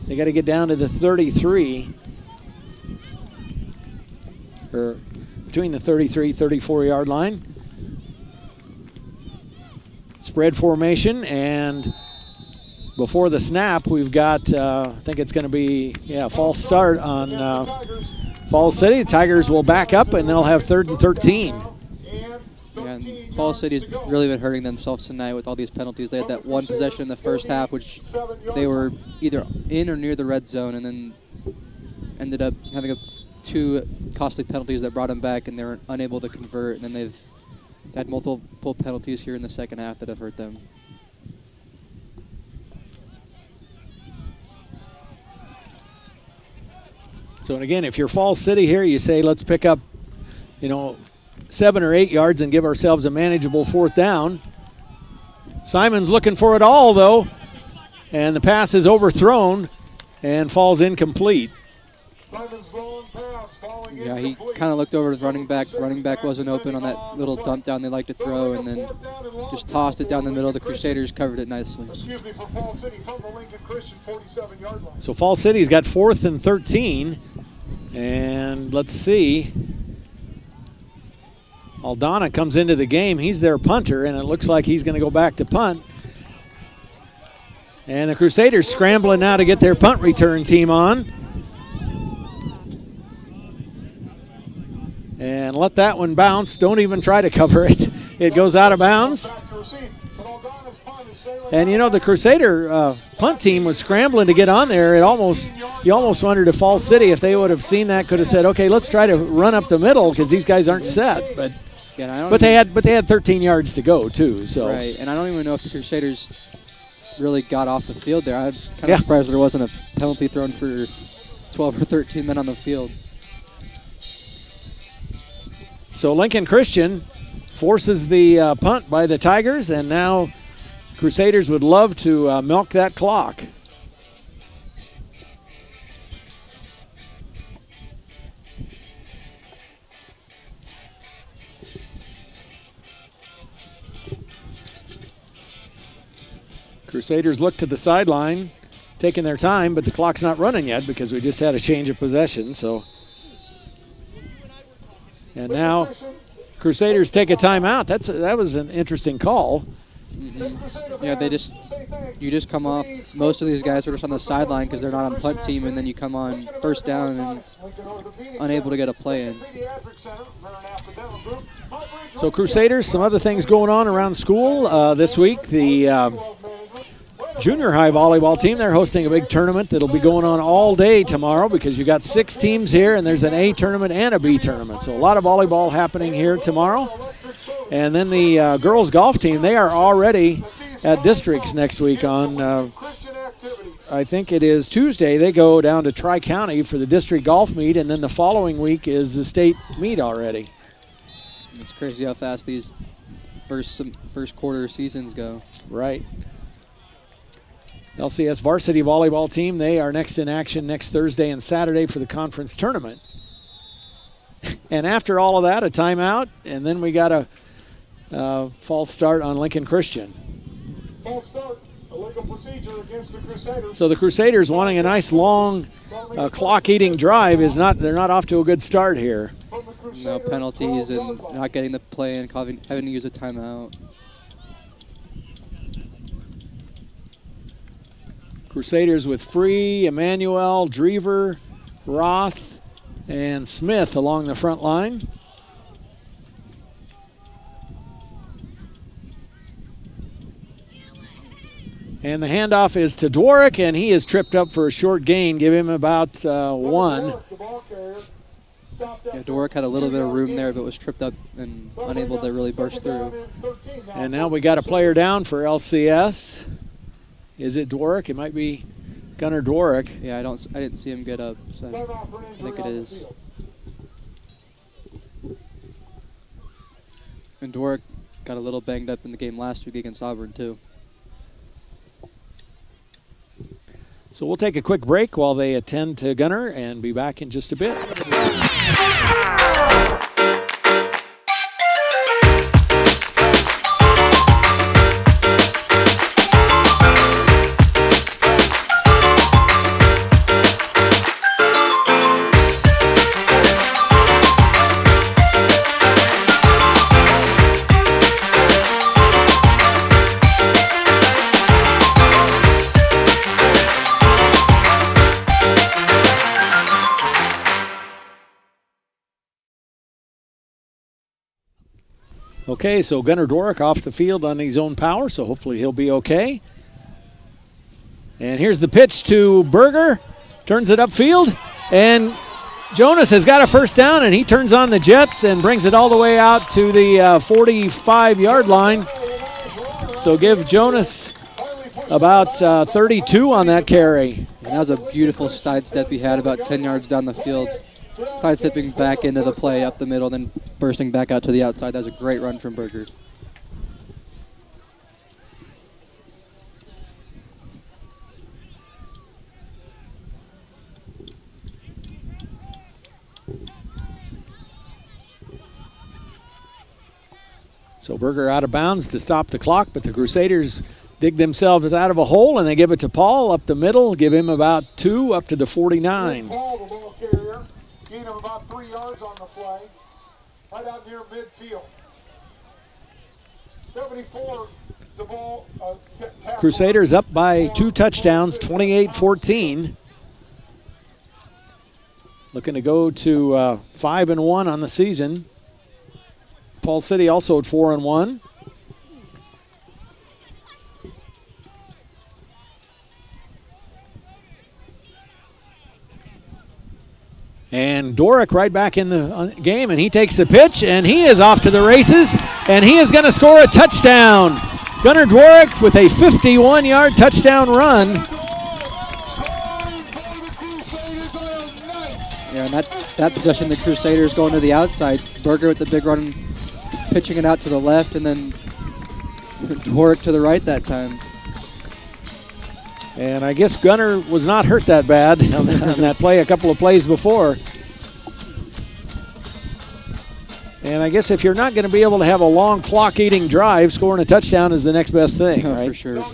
They got to get down to the 33. Or between the 33, 34-yard line. Spread formation, and before the snap, we've got, I think it's going to be, false start on Falls City. The Tigers will back up, and they'll have 3rd and 13. Yeah, and Falls City's really been hurting themselves tonight with all these penalties. They had that one possession in the first half, which they were either in or near the red zone, and then ended up having 2 costly penalties that brought them back, and they were unable to convert. And then they've had multiple penalties here in the second half that have hurt them. So, and again, if you're Falls City here, you say, let's pick up, 7 or 8 yards and give ourselves a manageable 4th down. Simon's looking for it all, though, and the pass is overthrown and falls incomplete. Yeah, he kind of looked over to the running back. Running back wasn't open on that little dump down they like to throw, and then just tossed it down the middle. The Crusaders covered it nicely. So Fall City's got 4th and 13, and let's see. Aldana comes into the game. He's their punter, and it looks like he's going to go back to punt. And the Crusaders scrambling now to get their punt return team on. And let that one bounce. Don't even try to cover it. It goes out of bounds. And the Crusader punt team was scrambling to get on there. You almost wondered if Fall City, if they would have seen that, could have said, okay, let's try to run up the middle because these guys aren't set. But they had 13 yards to go too. So right, and I don't even know if the Crusaders really got off the field there. I'm kind of surprised there wasn't a penalty thrown for 12 or 13 men on the field. So Lincoln Christian forces the punt by the Tigers, and now Crusaders would love to milk that clock. Crusaders look to the sideline, taking their time, but the clock's not running yet because we just had a change of possession. So, and now Crusaders take a timeout. That was an interesting call. Mm-hmm. Yeah, you just come off. Most of these guys are just on the sideline because they're not on punt team, and then you come on first down and unable to get a play in. So Crusaders, some other things going on around school this week. The junior high volleyball team, they're hosting a big tournament that'll be going on all day tomorrow because you got 6 teams here, and there's an A tournament and a B tournament. So a lot of volleyball happening here tomorrow. And then the girls golf team, they are already at districts next week on, I think it is Tuesday. They go down to Tri-County for the district golf meet, and then the following week is the state meet already. It's crazy how fast these first quarter seasons go. Right. LCS varsity volleyball team, they are next in action next Thursday and Saturday for the conference tournament. And after all of that, a timeout, and then we got a false start on Lincoln Christian. False start, a legal procedure against the Crusaders. So the Crusaders wanting a nice long clock-eating drive they're not off to a good start here. No penalties and not getting the play and having to use a timeout. Crusaders with Free, Emmanuel, Drever, Roth, and Smith along the front line. And the handoff is to Dworick, and he is tripped up for a short gain. Give him about one. Yeah, Dworick had a little bit of room there, but was tripped up and unable to really burst through. And now we got a player down for LCS. Is it Dworick? It might be Gunnar Dworick. Yeah, I didn't see him get up, so I think it is. And Dworick got a little banged up in the game last week against Auburn too. So we'll take a quick break while they attend to Gunnar and be back in just a bit. Okay, so Gunnar Dworick off the field on his own power, so hopefully he'll be okay. And here's the pitch to Berger. Turns it upfield, and Jonas has got a first down, and he turns on the Jets and brings it all the way out to the 45-yard line. So give Jonas about 32 on that carry. And that was a beautiful sidestep he had about 10 yards down the field. Sidestepping back into the play up the middle, then bursting back out to the outside. That was a great run from Berger. So Berger out of bounds to stop the clock, but the Crusaders dig themselves out of a hole, and they give it to Paul up the middle, give him about 2 up to the 49. Paul, the ball carrier, gain of about 3 yards on the play, right out near midfield. 74, the ball. Crusaders up by 2 touchdowns, 28-14. Looking to go to 5-1 on the season. Falls City also at 4-1. And Dworick right back in the game, and he takes the pitch, and he is off to the races, and he is going to score a touchdown. Gunnar Dworick with a 51-yard touchdown run. Yeah, and that possession, the Crusaders going to the outside. Berger with the big run, pitching it out to the left, and then Dworick to the right that time. And I guess Gunnar was not hurt that bad on that play a couple of plays before. And I guess if you're not going to be able to have a long clock-eating drive, scoring a touchdown is the next best thing, right? For sure.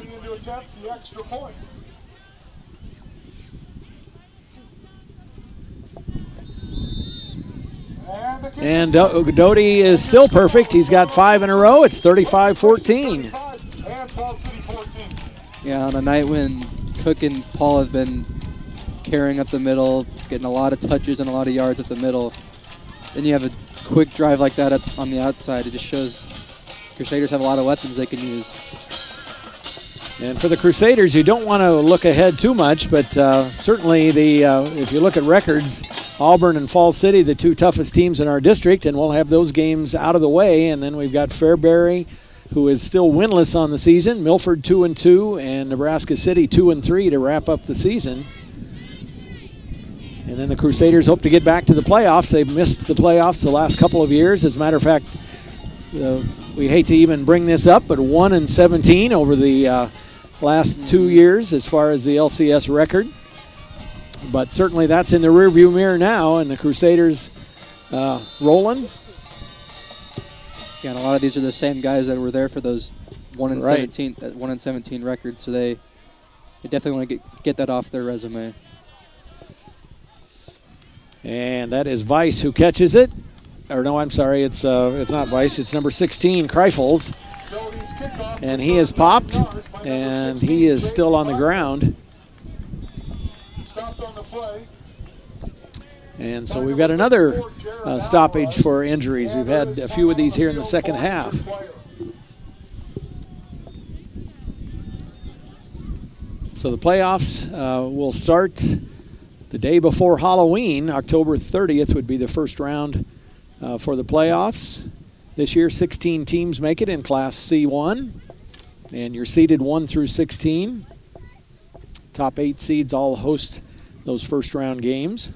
And Doty is still perfect. He's got 5 in a row. It's 35-14. Yeah, on a night when Cook and Paul have been carrying up the middle, getting a lot of touches and a lot of yards at the middle, then you have a quick drive like that on the outside. It just shows Crusaders have a lot of weapons they can use. And for the Crusaders, you don't want to look ahead too much, but certainly if you look at records, Auburn and Falls City, the 2 toughest teams in our district, and we'll have those games out of the way. And then we've got Fairbury, who is still winless on the season, Milford 2-2, and Nebraska City 2-3 to wrap up the season. And then the Crusaders hope to get back to the playoffs. They've missed the playoffs the last couple of years. As a matter of fact, we hate to even bring this up, but 1-17 over the last 2 years as far as the LCS record. But certainly that's in the rearview mirror now, and the Crusaders rolling. Yeah, and a lot of these are the same guys that were there for those 1-17 records, so they definitely want to get that off their resume. And that is Weiss who catches it. Or no, I'm sorry, it's not Weiss, it's number 16, Kreifels. And he has popped, and he is still on the ground. And so we've got another stoppage for injuries. We've had a few of these here in the second half. So the playoffs will start the day before Halloween. October 30th would be the first round for the playoffs. This year, 16 teams make it in Class C1, and you're seeded 1 through 16. Top 8 seeds all host those first round games.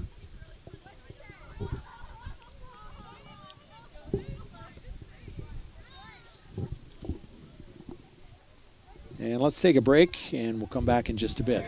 And let's take a break, and we'll come back in just a bit.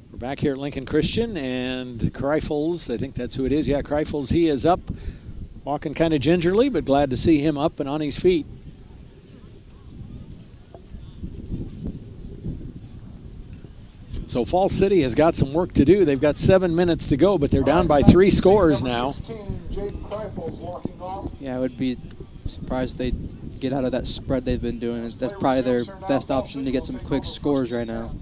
We're back here at Lincoln Christian, and Kreifels, I think that's who it is. Yeah, Kreifels, he is up, walking kind of gingerly, but glad to see him up and on his feet. So Falls City has got some work to do. They've got 7 minutes to go, but they're down by 3 scores now. Yeah, I would be surprised if they get out of that spread they've been doing. That's probably their best option to get some quick scores right now.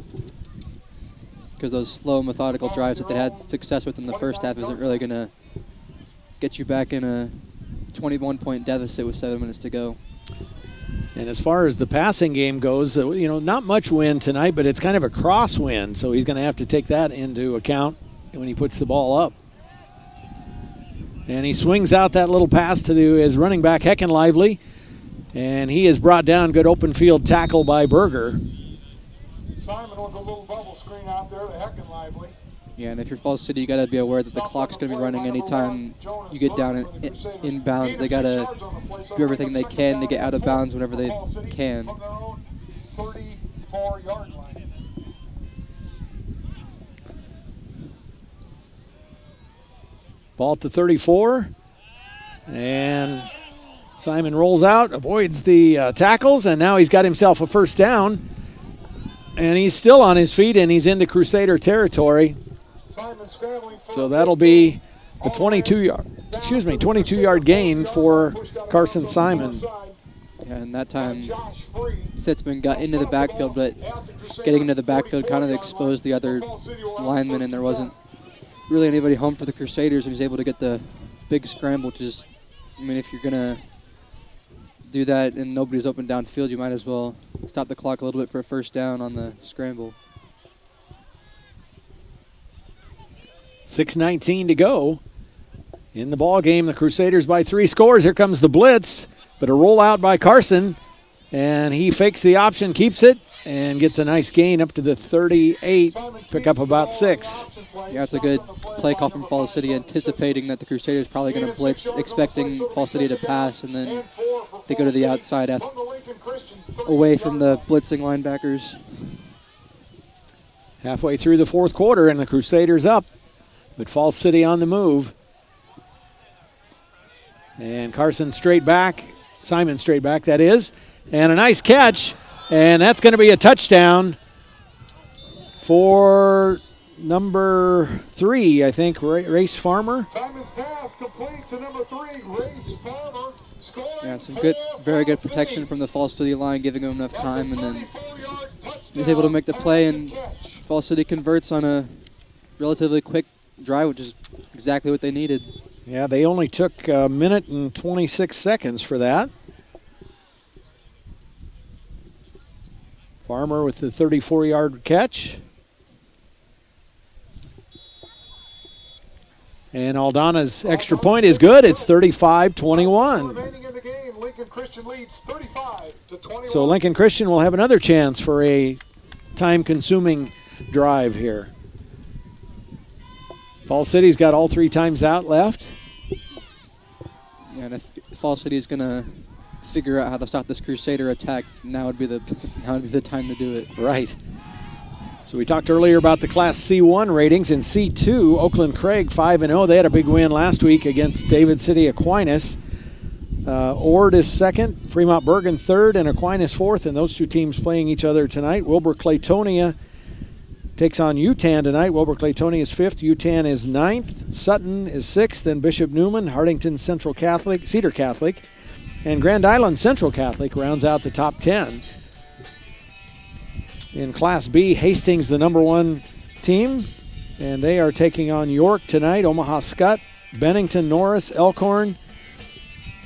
Because those slow, methodical drives that they had success with in the first half isn't really going to get you back in a 21-point deficit with 7 minutes to go. And as far as the passing game goes, not much wind tonight, but it's kind of a crosswind, so he's going to have to take that into account when he puts the ball up. And he swings out that little pass to his running back, Heckenlively, and he is brought down. Good open field tackle by Berger. Simon with a little bubble screen out there, the Heckenlively. Yeah, and if you're Falls City, you got to be aware that the clock's going to be running anytime you get down in bounds. They got to do everything they can to get out of bounds whenever they can. 34-yard line. Ball to 34, and Simon rolls out, avoids the tackles, and now he's got himself a first down. And he's still on his feet, and he's into Crusader territory. So that'll be a 22-yard gain for Carson Simon. Yeah, and that time Sitzman got into the backfield, but getting into the backfield kind of exposed the other linemen, and there wasn't really anybody home for the Crusaders, and he was able to get the big scramble, which is, if you're going to do that and nobody's open downfield, you might as well stop the clock a little bit for a first down on the scramble. 6:19 to go in the ball game. The Crusaders by 3 scores. Here comes the blitz, but a rollout by Carson, and he fakes the option, keeps it, and gets a nice gain up to the 38. Pick up about 6. Yeah, it's a good play call from Falls City, anticipating that the Crusaders probably going to blitz, expecting Falls City to pass, and then they go to the outside away from the blitzing linebackers. Halfway through the fourth quarter, and the Crusaders up, but Falls City on the move. And Carson straight back, Simon straight back, that is. And a nice catch And that's going to be a touchdown for number 3, I think, Race Farmer. Simon's pass complete to number 3, Race Farmer. Yeah, some good, very good protection from the Falls City line, giving him enough time, and then he was able to make the play, and Falls City converts on a relatively quick drive, which is exactly what they needed. Yeah, they only took a minute and 26 seconds for that. Farmer with the 34-yard catch. And Aldana's extra point is good. It's 35-21. Remaining in the game, Lincoln Christian leads 35-21. So Lincoln Christian will have another chance for a time-consuming drive here. Falls City's got all 3 times out left. Yeah, and if Falls City is going to figure out how to stop this Crusader attack, now would be the time to do it. Right. So we talked earlier about the Class C1 ratings. In C2, Oakland Craig 5-0. They had a big win last week against David City Aquinas. Ord is second, Fremont Bergen third, and Aquinas fourth, and those 2 teams playing each other tonight. Wilbur Claytonia takes on UTAN tonight. Wilbur Claytonia is 5th, UTAN is 9th, Sutton is 6th, then Bishop Newman, Hartington Central Catholic, Cedar Catholic, and Grand Island Central Catholic rounds out the top 10. In Class B, Hastings, the number 1 team, and they are taking on York tonight. Omaha Skutt, Bennington, Norris, Elkhorn,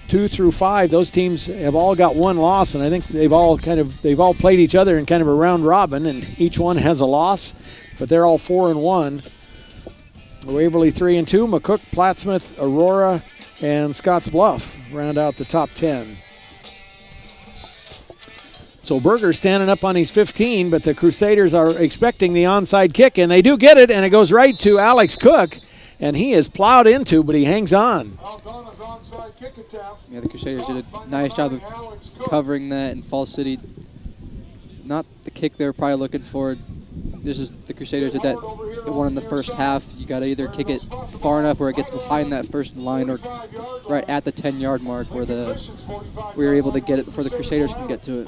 2 through 5. Those teams have all got 1 loss, and I think they've all played each other in kind of a round robin, and each one has a loss, but they're all 4-1. Waverly 3-2. McCook, Plattsmouth, Aurora, and Scotts Bluff round out the top 10. So Berger's standing up on his 15, but the Crusaders are expecting the onside kick, and they do get it, and it goes right to Alex Cook, and he is plowed into, but he hangs on. Yeah, the Crusaders did a nice job of covering that, and Falls City, not the kick they were probably looking for. The Crusaders did that one in the first half. You got to either kick it far enough where it gets behind that first line, or right at the 10-yard mark where you're able to get it before the Crusaders can get to it.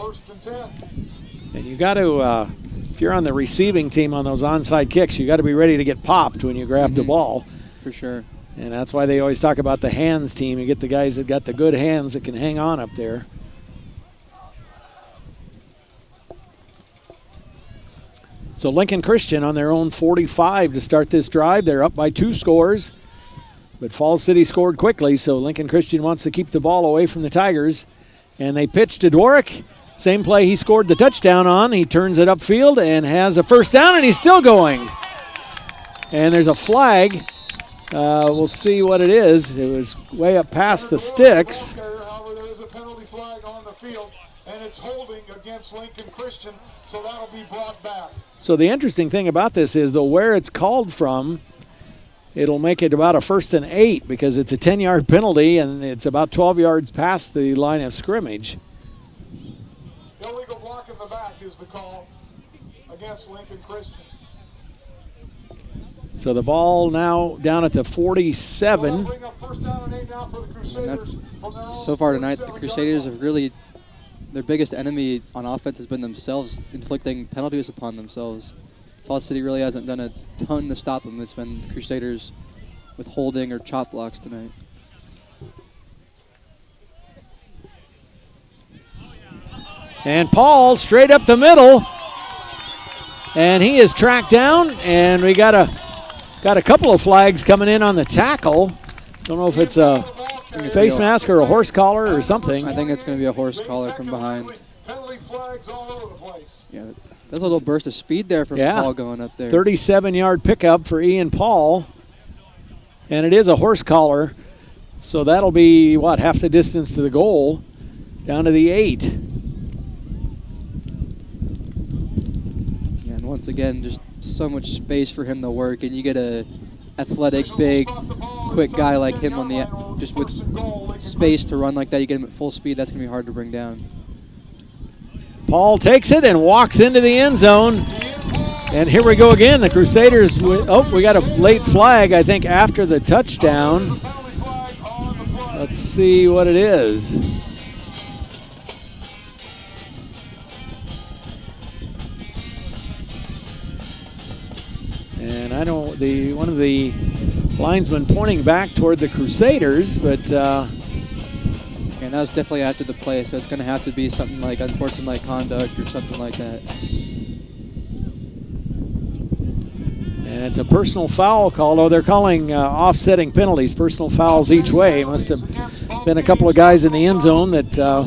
And you got to, if you're on the receiving team on those onside kicks, you got to be ready to get popped when you grab the ball. For sure. And that's why they always talk about the hands team. You get the guys that got the good hands that can hang on up there. So Lincoln Christian on their own 45 to start this drive. They're up by 2 scores, but Falls City scored quickly, so Lincoln Christian wants to keep the ball away from the Tigers. And they pitch to Dworick. Same play he scored the touchdown on. He turns it upfield and has a first down, and he's still going. And there's a flag. We'll see what it is. It was way up past the sticks. However, there is a penalty flag on the field, and it's holding against Lincoln Christian, so that'll be brought back. So the interesting thing about this is, though, where it's called from, it'll make it about a 1st and 8 because it's a 10-yard penalty, and it's about 12 yards past the line of scrimmage. Illegal block in the back is the call against Lincoln Christian. So the ball now down at the 47. So far tonight, the Crusaders have really, their biggest enemy on offense has been themselves, inflicting penalties upon themselves. Falls City really hasn't done a ton to stop them. It's been the Crusaders with holding or chop blocks tonight. And Paul straight up the middle. And he is tracked down, and we got a couple of flags coming in on the tackle. Don't know if it's a face mask or a horse collar or something. I think it's going to be a horse collar from behind. Yeah, there's a little burst of speed there from Paul going up there. 37-yard pickup for Ian Paul. And it is a horse collar. So that'll be, half the distance to the goal, down to the 8. Yeah, and once again, just so much space for him to work, and you get a athletic, big, quick guy like him on the just with space to run like that. You get him at full speed. That's gonna be hard to bring down. Paul takes it and walks into the end zone, and here we go again. The Crusaders. We got a late flag, I think, after the touchdown. Let's see what it is. And I know one of the linesmen pointing back toward the Crusaders, but and that was definitely after the play, so it's going to have to be something like unsportsmanlike conduct or something like that. And it's a personal foul call. Oh, they're calling offsetting penalties, personal fouls each way. Must have been a couple of guys in the end zone that a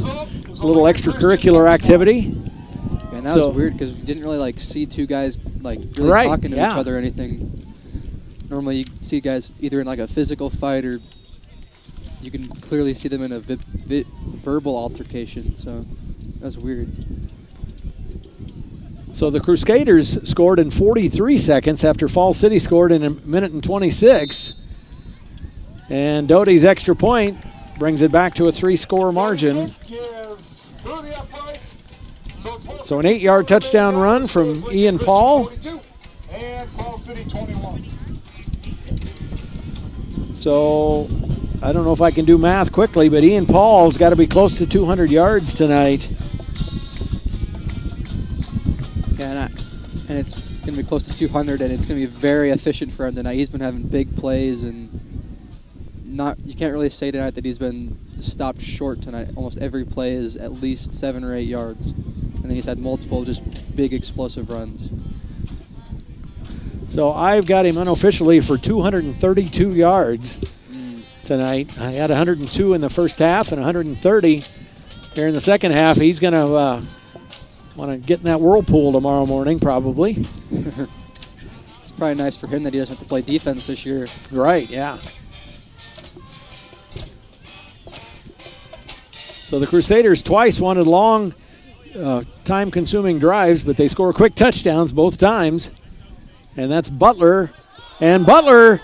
little extracurricular activity. Yeah, and that was weird because we didn't really see two guys really talking to each other or anything. Normally you see guys either in a physical fight or you can clearly see them in a verbal altercation. So that was weird. So the Crusaders scored in 43 seconds after Falls City scored in 1:26. And Doty's extra point brings it back to a 3-score margin. So an 8-yard touchdown run from Ian Paul. So I don't know if I can do math quickly, but Ian Paul's got to be close to 200 yards tonight. Yeah, and it's going to be close to 200, and it's going to be very efficient for him tonight. He's been having big plays, and you can't really say tonight that he's been stopped short tonight. Almost every play is at least 7 or 8 yards, and then he's had multiple just big explosive runs. So I've got him unofficially for 232 yards tonight. I had 102 in the first half and 130 here in the second half. He's going to want to get in that whirlpool tomorrow morning, probably. It's probably nice for him that he doesn't have to play defense this year. Right, yeah. So the Crusaders twice wanted long, time-consuming drives, but they score quick touchdowns both times. And that's Butler. And Butler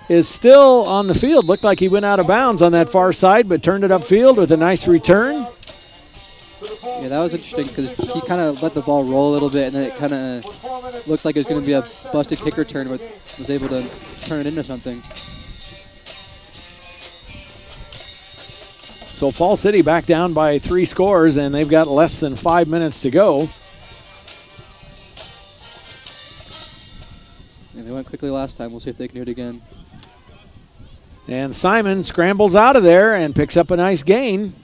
is still on the field. Looked like he went out of bounds on that far side, but turned it upfield with a nice return. Yeah, that was interesting because he kind of let the ball roll a little bit, and then it kind of looked like it was going to be a busted kick return, but was able to turn it into something. So Fall City back down by 3 scores, and they've got less than 5 minutes to go. Yeah, they went quickly last time. We'll see if they can do it again. And Simon scrambles out of there and picks up a nice gain.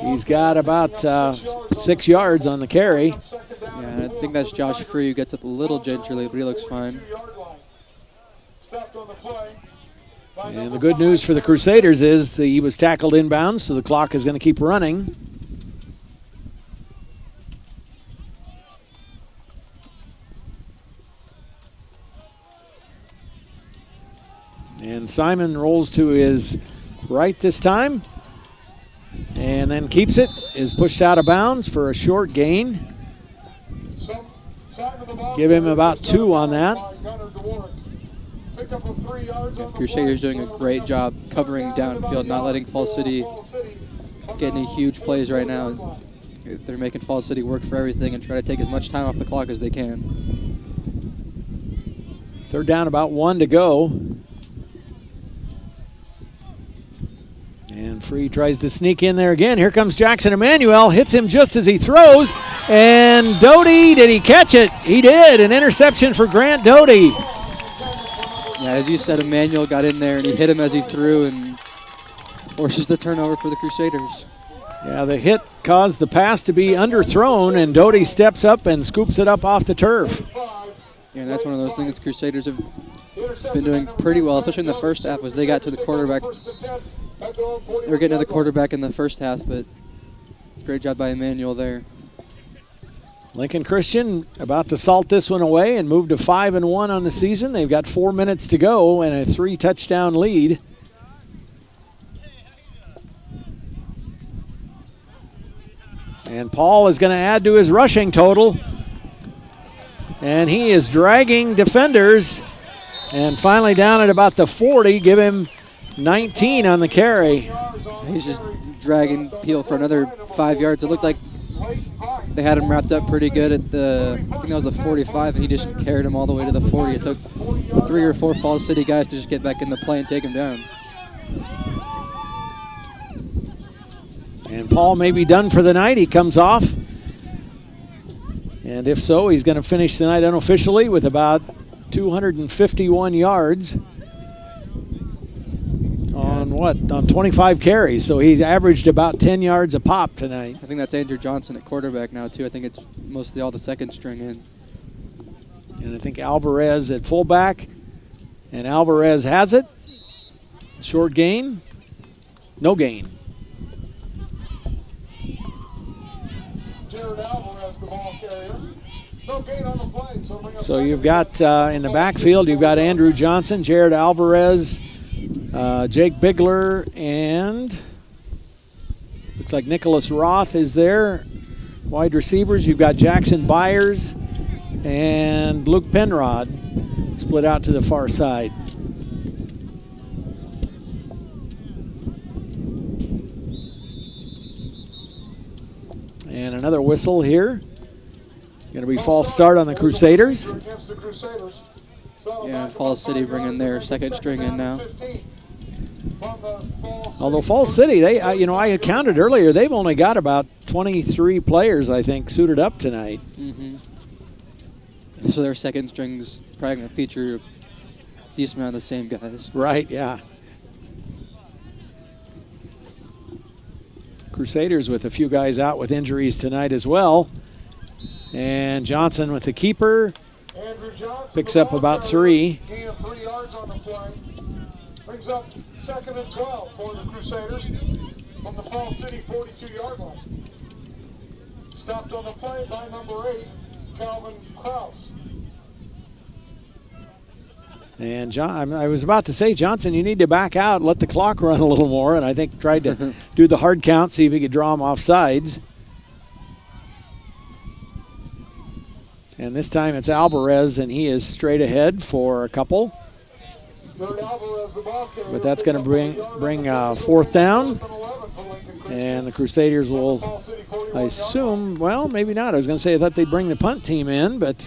He's got about 6 yards on the carry. Yeah, I think that's Josh Free who gets up a little gingerly, but he looks fine. And the good news for the Crusaders is he was tackled inbounds, so the clock is going to keep running. And Simon rolls to his right this time. And then keeps it, is pushed out of bounds for a short gain. Give him about 2 on that. Crusaders doing a great job covering downfield, not letting Fall City get any huge plays right now. They're making Fall City work for everything and try to take as much time off the clock as they can. Third down, about 1 to go. And Free tries to sneak in there again. Here comes Jackson Emmanuel. Hits him just as he throws. And Doty, did he catch it? He did. An interception for Grant Doty. Yeah, as you said, Emmanuel got in there and he hit him as he threw and forces the turnover for the Crusaders. Yeah, the hit caused the pass to be underthrown, and Doty steps up and scoops it up off the turf. Yeah, and that's one of those things Crusaders have been doing pretty well, especially in the first half, was they got to the quarterback. They were getting to the quarterback in the first half, but great job by Emmanuel there. Lincoln Christian about to salt this one away and move to 5-1 on the season. They've got 4 minutes to go and a 3-touchdown lead. And Paul is going to add to his rushing total. And he is dragging defenders. And finally down at about the 40, give him 19 on the carry. He's just dragging Peel for another 5 yards. It looked like they had him wrapped up pretty good at the, I think that was the 45, and he just carried him all the way to the 40. It took 3 or 4 Falls City guys to just get back in the play and take him down. And Paul may be done for the night. He comes off. And if so, he's going to finish the night unofficially with about 251 yards on 25 carries. So he's averaged about 10 yards a pop tonight. I think that's Andrew Johnson at quarterback now, too. I think it's mostly all the second string in. And I think Alvarez at fullback. And Alvarez has it. Short gain. No gain. Jared Alvarez, the ball carrier. No gain on the play. So you've got in the backfield, you've got Andrew Johnson, Jared Alvarez, Jake Bigler, and looks like Nicholas Roth is there. Wide receivers, you've got Jackson Byers and Luke Penrod split out to the far side. And another whistle here. Going to be false start on the Crusaders. Yeah, Falls City bringing their second string in now. Although Falls City, I counted earlier, they've only got about 23 players, I think, suited up tonight. Mm-hmm. So their second string's probably going to feature a decent amount of the same guys. Right, yeah. Crusaders with a few guys out with injuries tonight as well. And Johnson with the keeper. Picks up about 3. Gain of 3 yards on the play. Brings up 2nd and 12 for the Crusaders from the Falls City 42-yard line. Stopped on the play by number 8, Calvin Kraus. And I was about to say, Johnson, you need to back out, let the clock run a little more, and I think tried to do the hard count, see if he could draw him off sides. And this time it's Alvarez, and he is straight ahead for a couple. But that's going to bring 4th down. And the Crusaders will, I assume, well, maybe not. I was going to say I thought they'd bring the punt team in, but...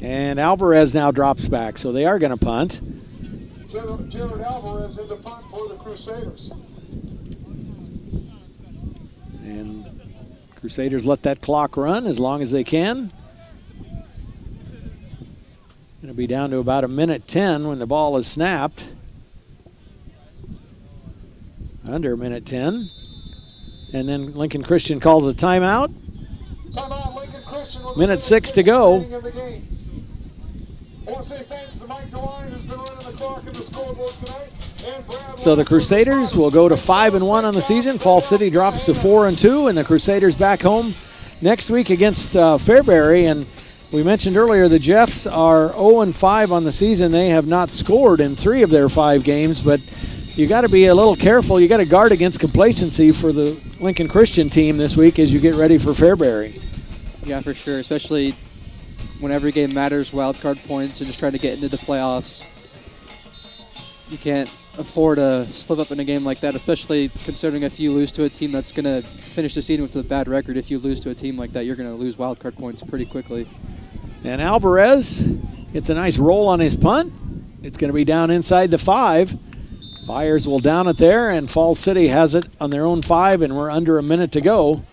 And Alvarez now drops back, so they are going to punt. Jared Alvarez in the punt for the Crusaders. And Crusaders let that clock run as long as they can. It'll be down to about 1:10 when the ball is snapped. Under 1:10. And then Lincoln Christian calls a timeout. Timeout, Lincoln Christian. 1:06 to go. I want to say thanks to Mike DeWine, who's been running the clock in the scoreboard tonight. So the Crusaders will go to 5-1 on the season. Falls City drops to 4-2, and the Crusaders back home next week against Fairbury. And we mentioned earlier the Jeffs are 0-5 on the season. They have not scored in 3 of their 5 games, but you got to be a little careful. You got to guard against complacency for the Lincoln Christian team this week as you get ready for Fairbury. Yeah, for sure, especially when every game matters, wild card points, and just trying to get into the playoffs. You can't afford to slip up in a game like that, especially considering if you lose to a team that's going to finish the season with a bad record. If you lose to a team like that, you're going to lose wild card points pretty quickly. And Alvarez gets a nice roll on his punt. It's going to be down inside the 5. Byers will down it there, and Falls City has it on their own 5, and we're under a minute to go.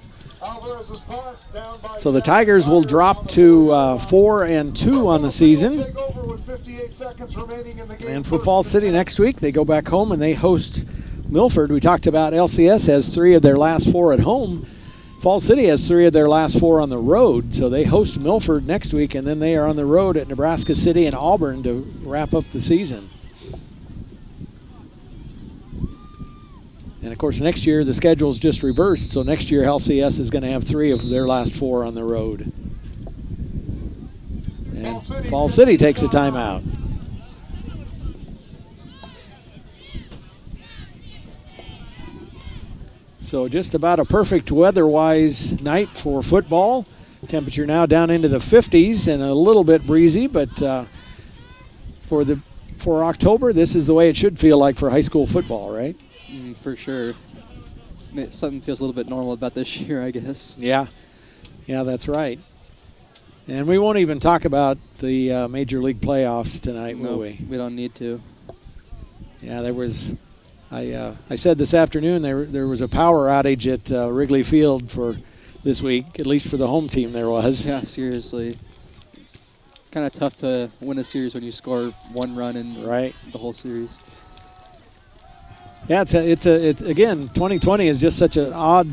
So the Tigers will drop to 4-2 on the season. And for Falls City next week, they go back home and they host Milford. We talked about LCS has 3 of their last 4 at home. Falls City has 3 of their last 4 on the road. So they host Milford next week, and then they are on the road at Nebraska City and Auburn to wrap up the season. And, of course, next year the schedule is just reversed, so next year LCS is going to have 3 of their last 4 on the road. And Falls City takes a timeout. So just about a perfect weather-wise night for football. Temperature now down into the 50s and a little bit breezy, but for October, this is the way it should feel like for high school football, right? For sure. Something feels a little bit normal about this year, I guess. Yeah, that's right. And we won't even talk about the Major League playoffs tonight, will we? We don't need to. Yeah, there was I said this afternoon there was a power outage at Wrigley Field for this week, at least for the home team there was. Yeah, seriously. It's kind of tough to win a series when you score one run in the whole series. Yeah, it's again, 2020 is just such an odd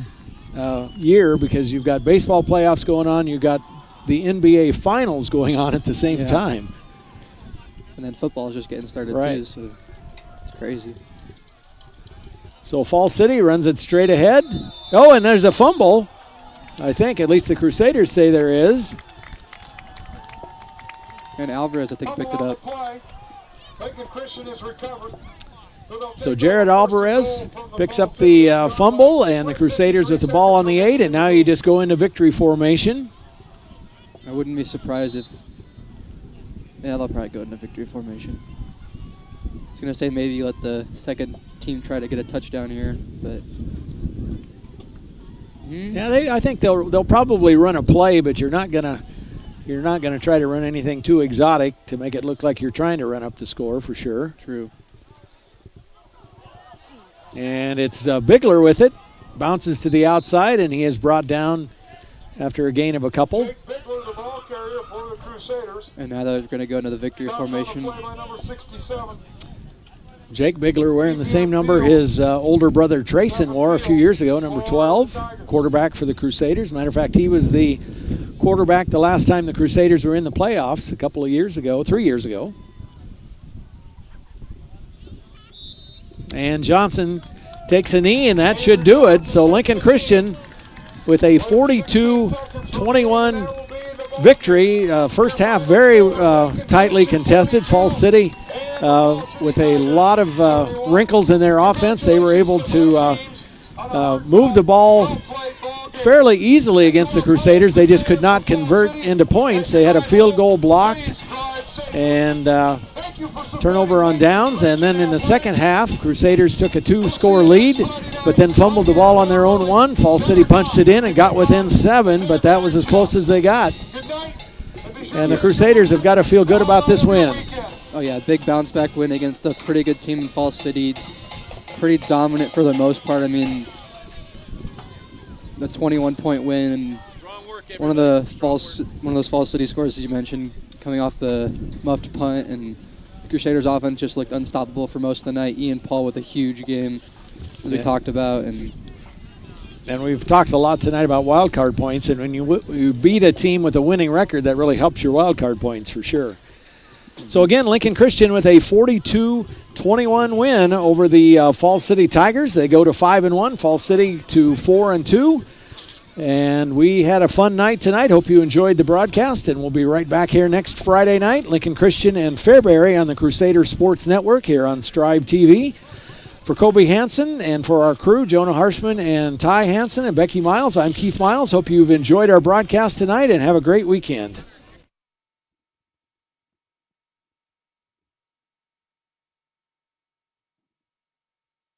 year because you've got baseball playoffs going on, you've got the NBA finals going on at the same time. And then football is just getting started too, so it's crazy. So Falls City runs it straight ahead. Oh, and there's a fumble. I think, at least the Crusaders say there is. And Alvarez, I think, picked it up. So Jared Alvarez picks up the fumble, and the Crusaders with the ball on the 8, and now you just go into victory formation. I wouldn't be surprised if... Yeah, they'll probably go into victory formation. I was going to say maybe let the second team try to get a touchdown here, but... Yeah, I think they'll probably run a play, but you're not gonna try to run anything too exotic to make it look like you're trying to run up the score for sure. True. And it's Bigler with it, bounces to the outside, and he is brought down after a gain of a couple. Bigler, the ball carrier for the Crusaders. And now they're going to go into the victory formation. Jake Bigler wearing the same number his older brother Trayson wore a few years ago, number 12, quarterback for the Crusaders. Matter of fact, he was the quarterback the last time the Crusaders were in the playoffs a couple of years ago, 3 years ago. And Johnson takes a knee, and that should do it. So Lincoln Christian with a 42-21 victory. First half very tightly contested. Falls City with a lot of wrinkles in their offense. They were able to move the ball fairly easily against the Crusaders. They just could not convert into points. They had a field goal blocked and turnover on downs. And then in the second half, Crusaders took a 2-score lead, but then fumbled the ball on their own 1. Falls City punched it in and got within 7, but that was as close as they got. And the Crusaders have got to feel good about this win. Oh yeah, big bounce back win against a pretty good team in Falls City. Pretty dominant for the most part. I mean, the 21-point win and one of those Falls City scores as you mentioned, coming off the muffed punt, and the Crusaders offense just looked unstoppable for most of the night. Ian Paul with a huge game, as we talked about, and we've talked a lot tonight about wild card points, and when you beat a team with a winning record, that really helps your wild card points for sure. So again, Lincoln Christian with a 42-21 win over the Falls City Tigers. They go to 5-1. Falls City to 4-2. And we had a fun night tonight. Hope you enjoyed the broadcast, and we'll be right back here next Friday night. Lincoln Christian and Fairbury on the Crusader Sports Network here on Strive TV. For Kobe Hansen and for our crew, Jonah Harshman and Ty Hansen and Becky Miles, I'm Keith Miles. Hope you've enjoyed our broadcast tonight and have a great weekend.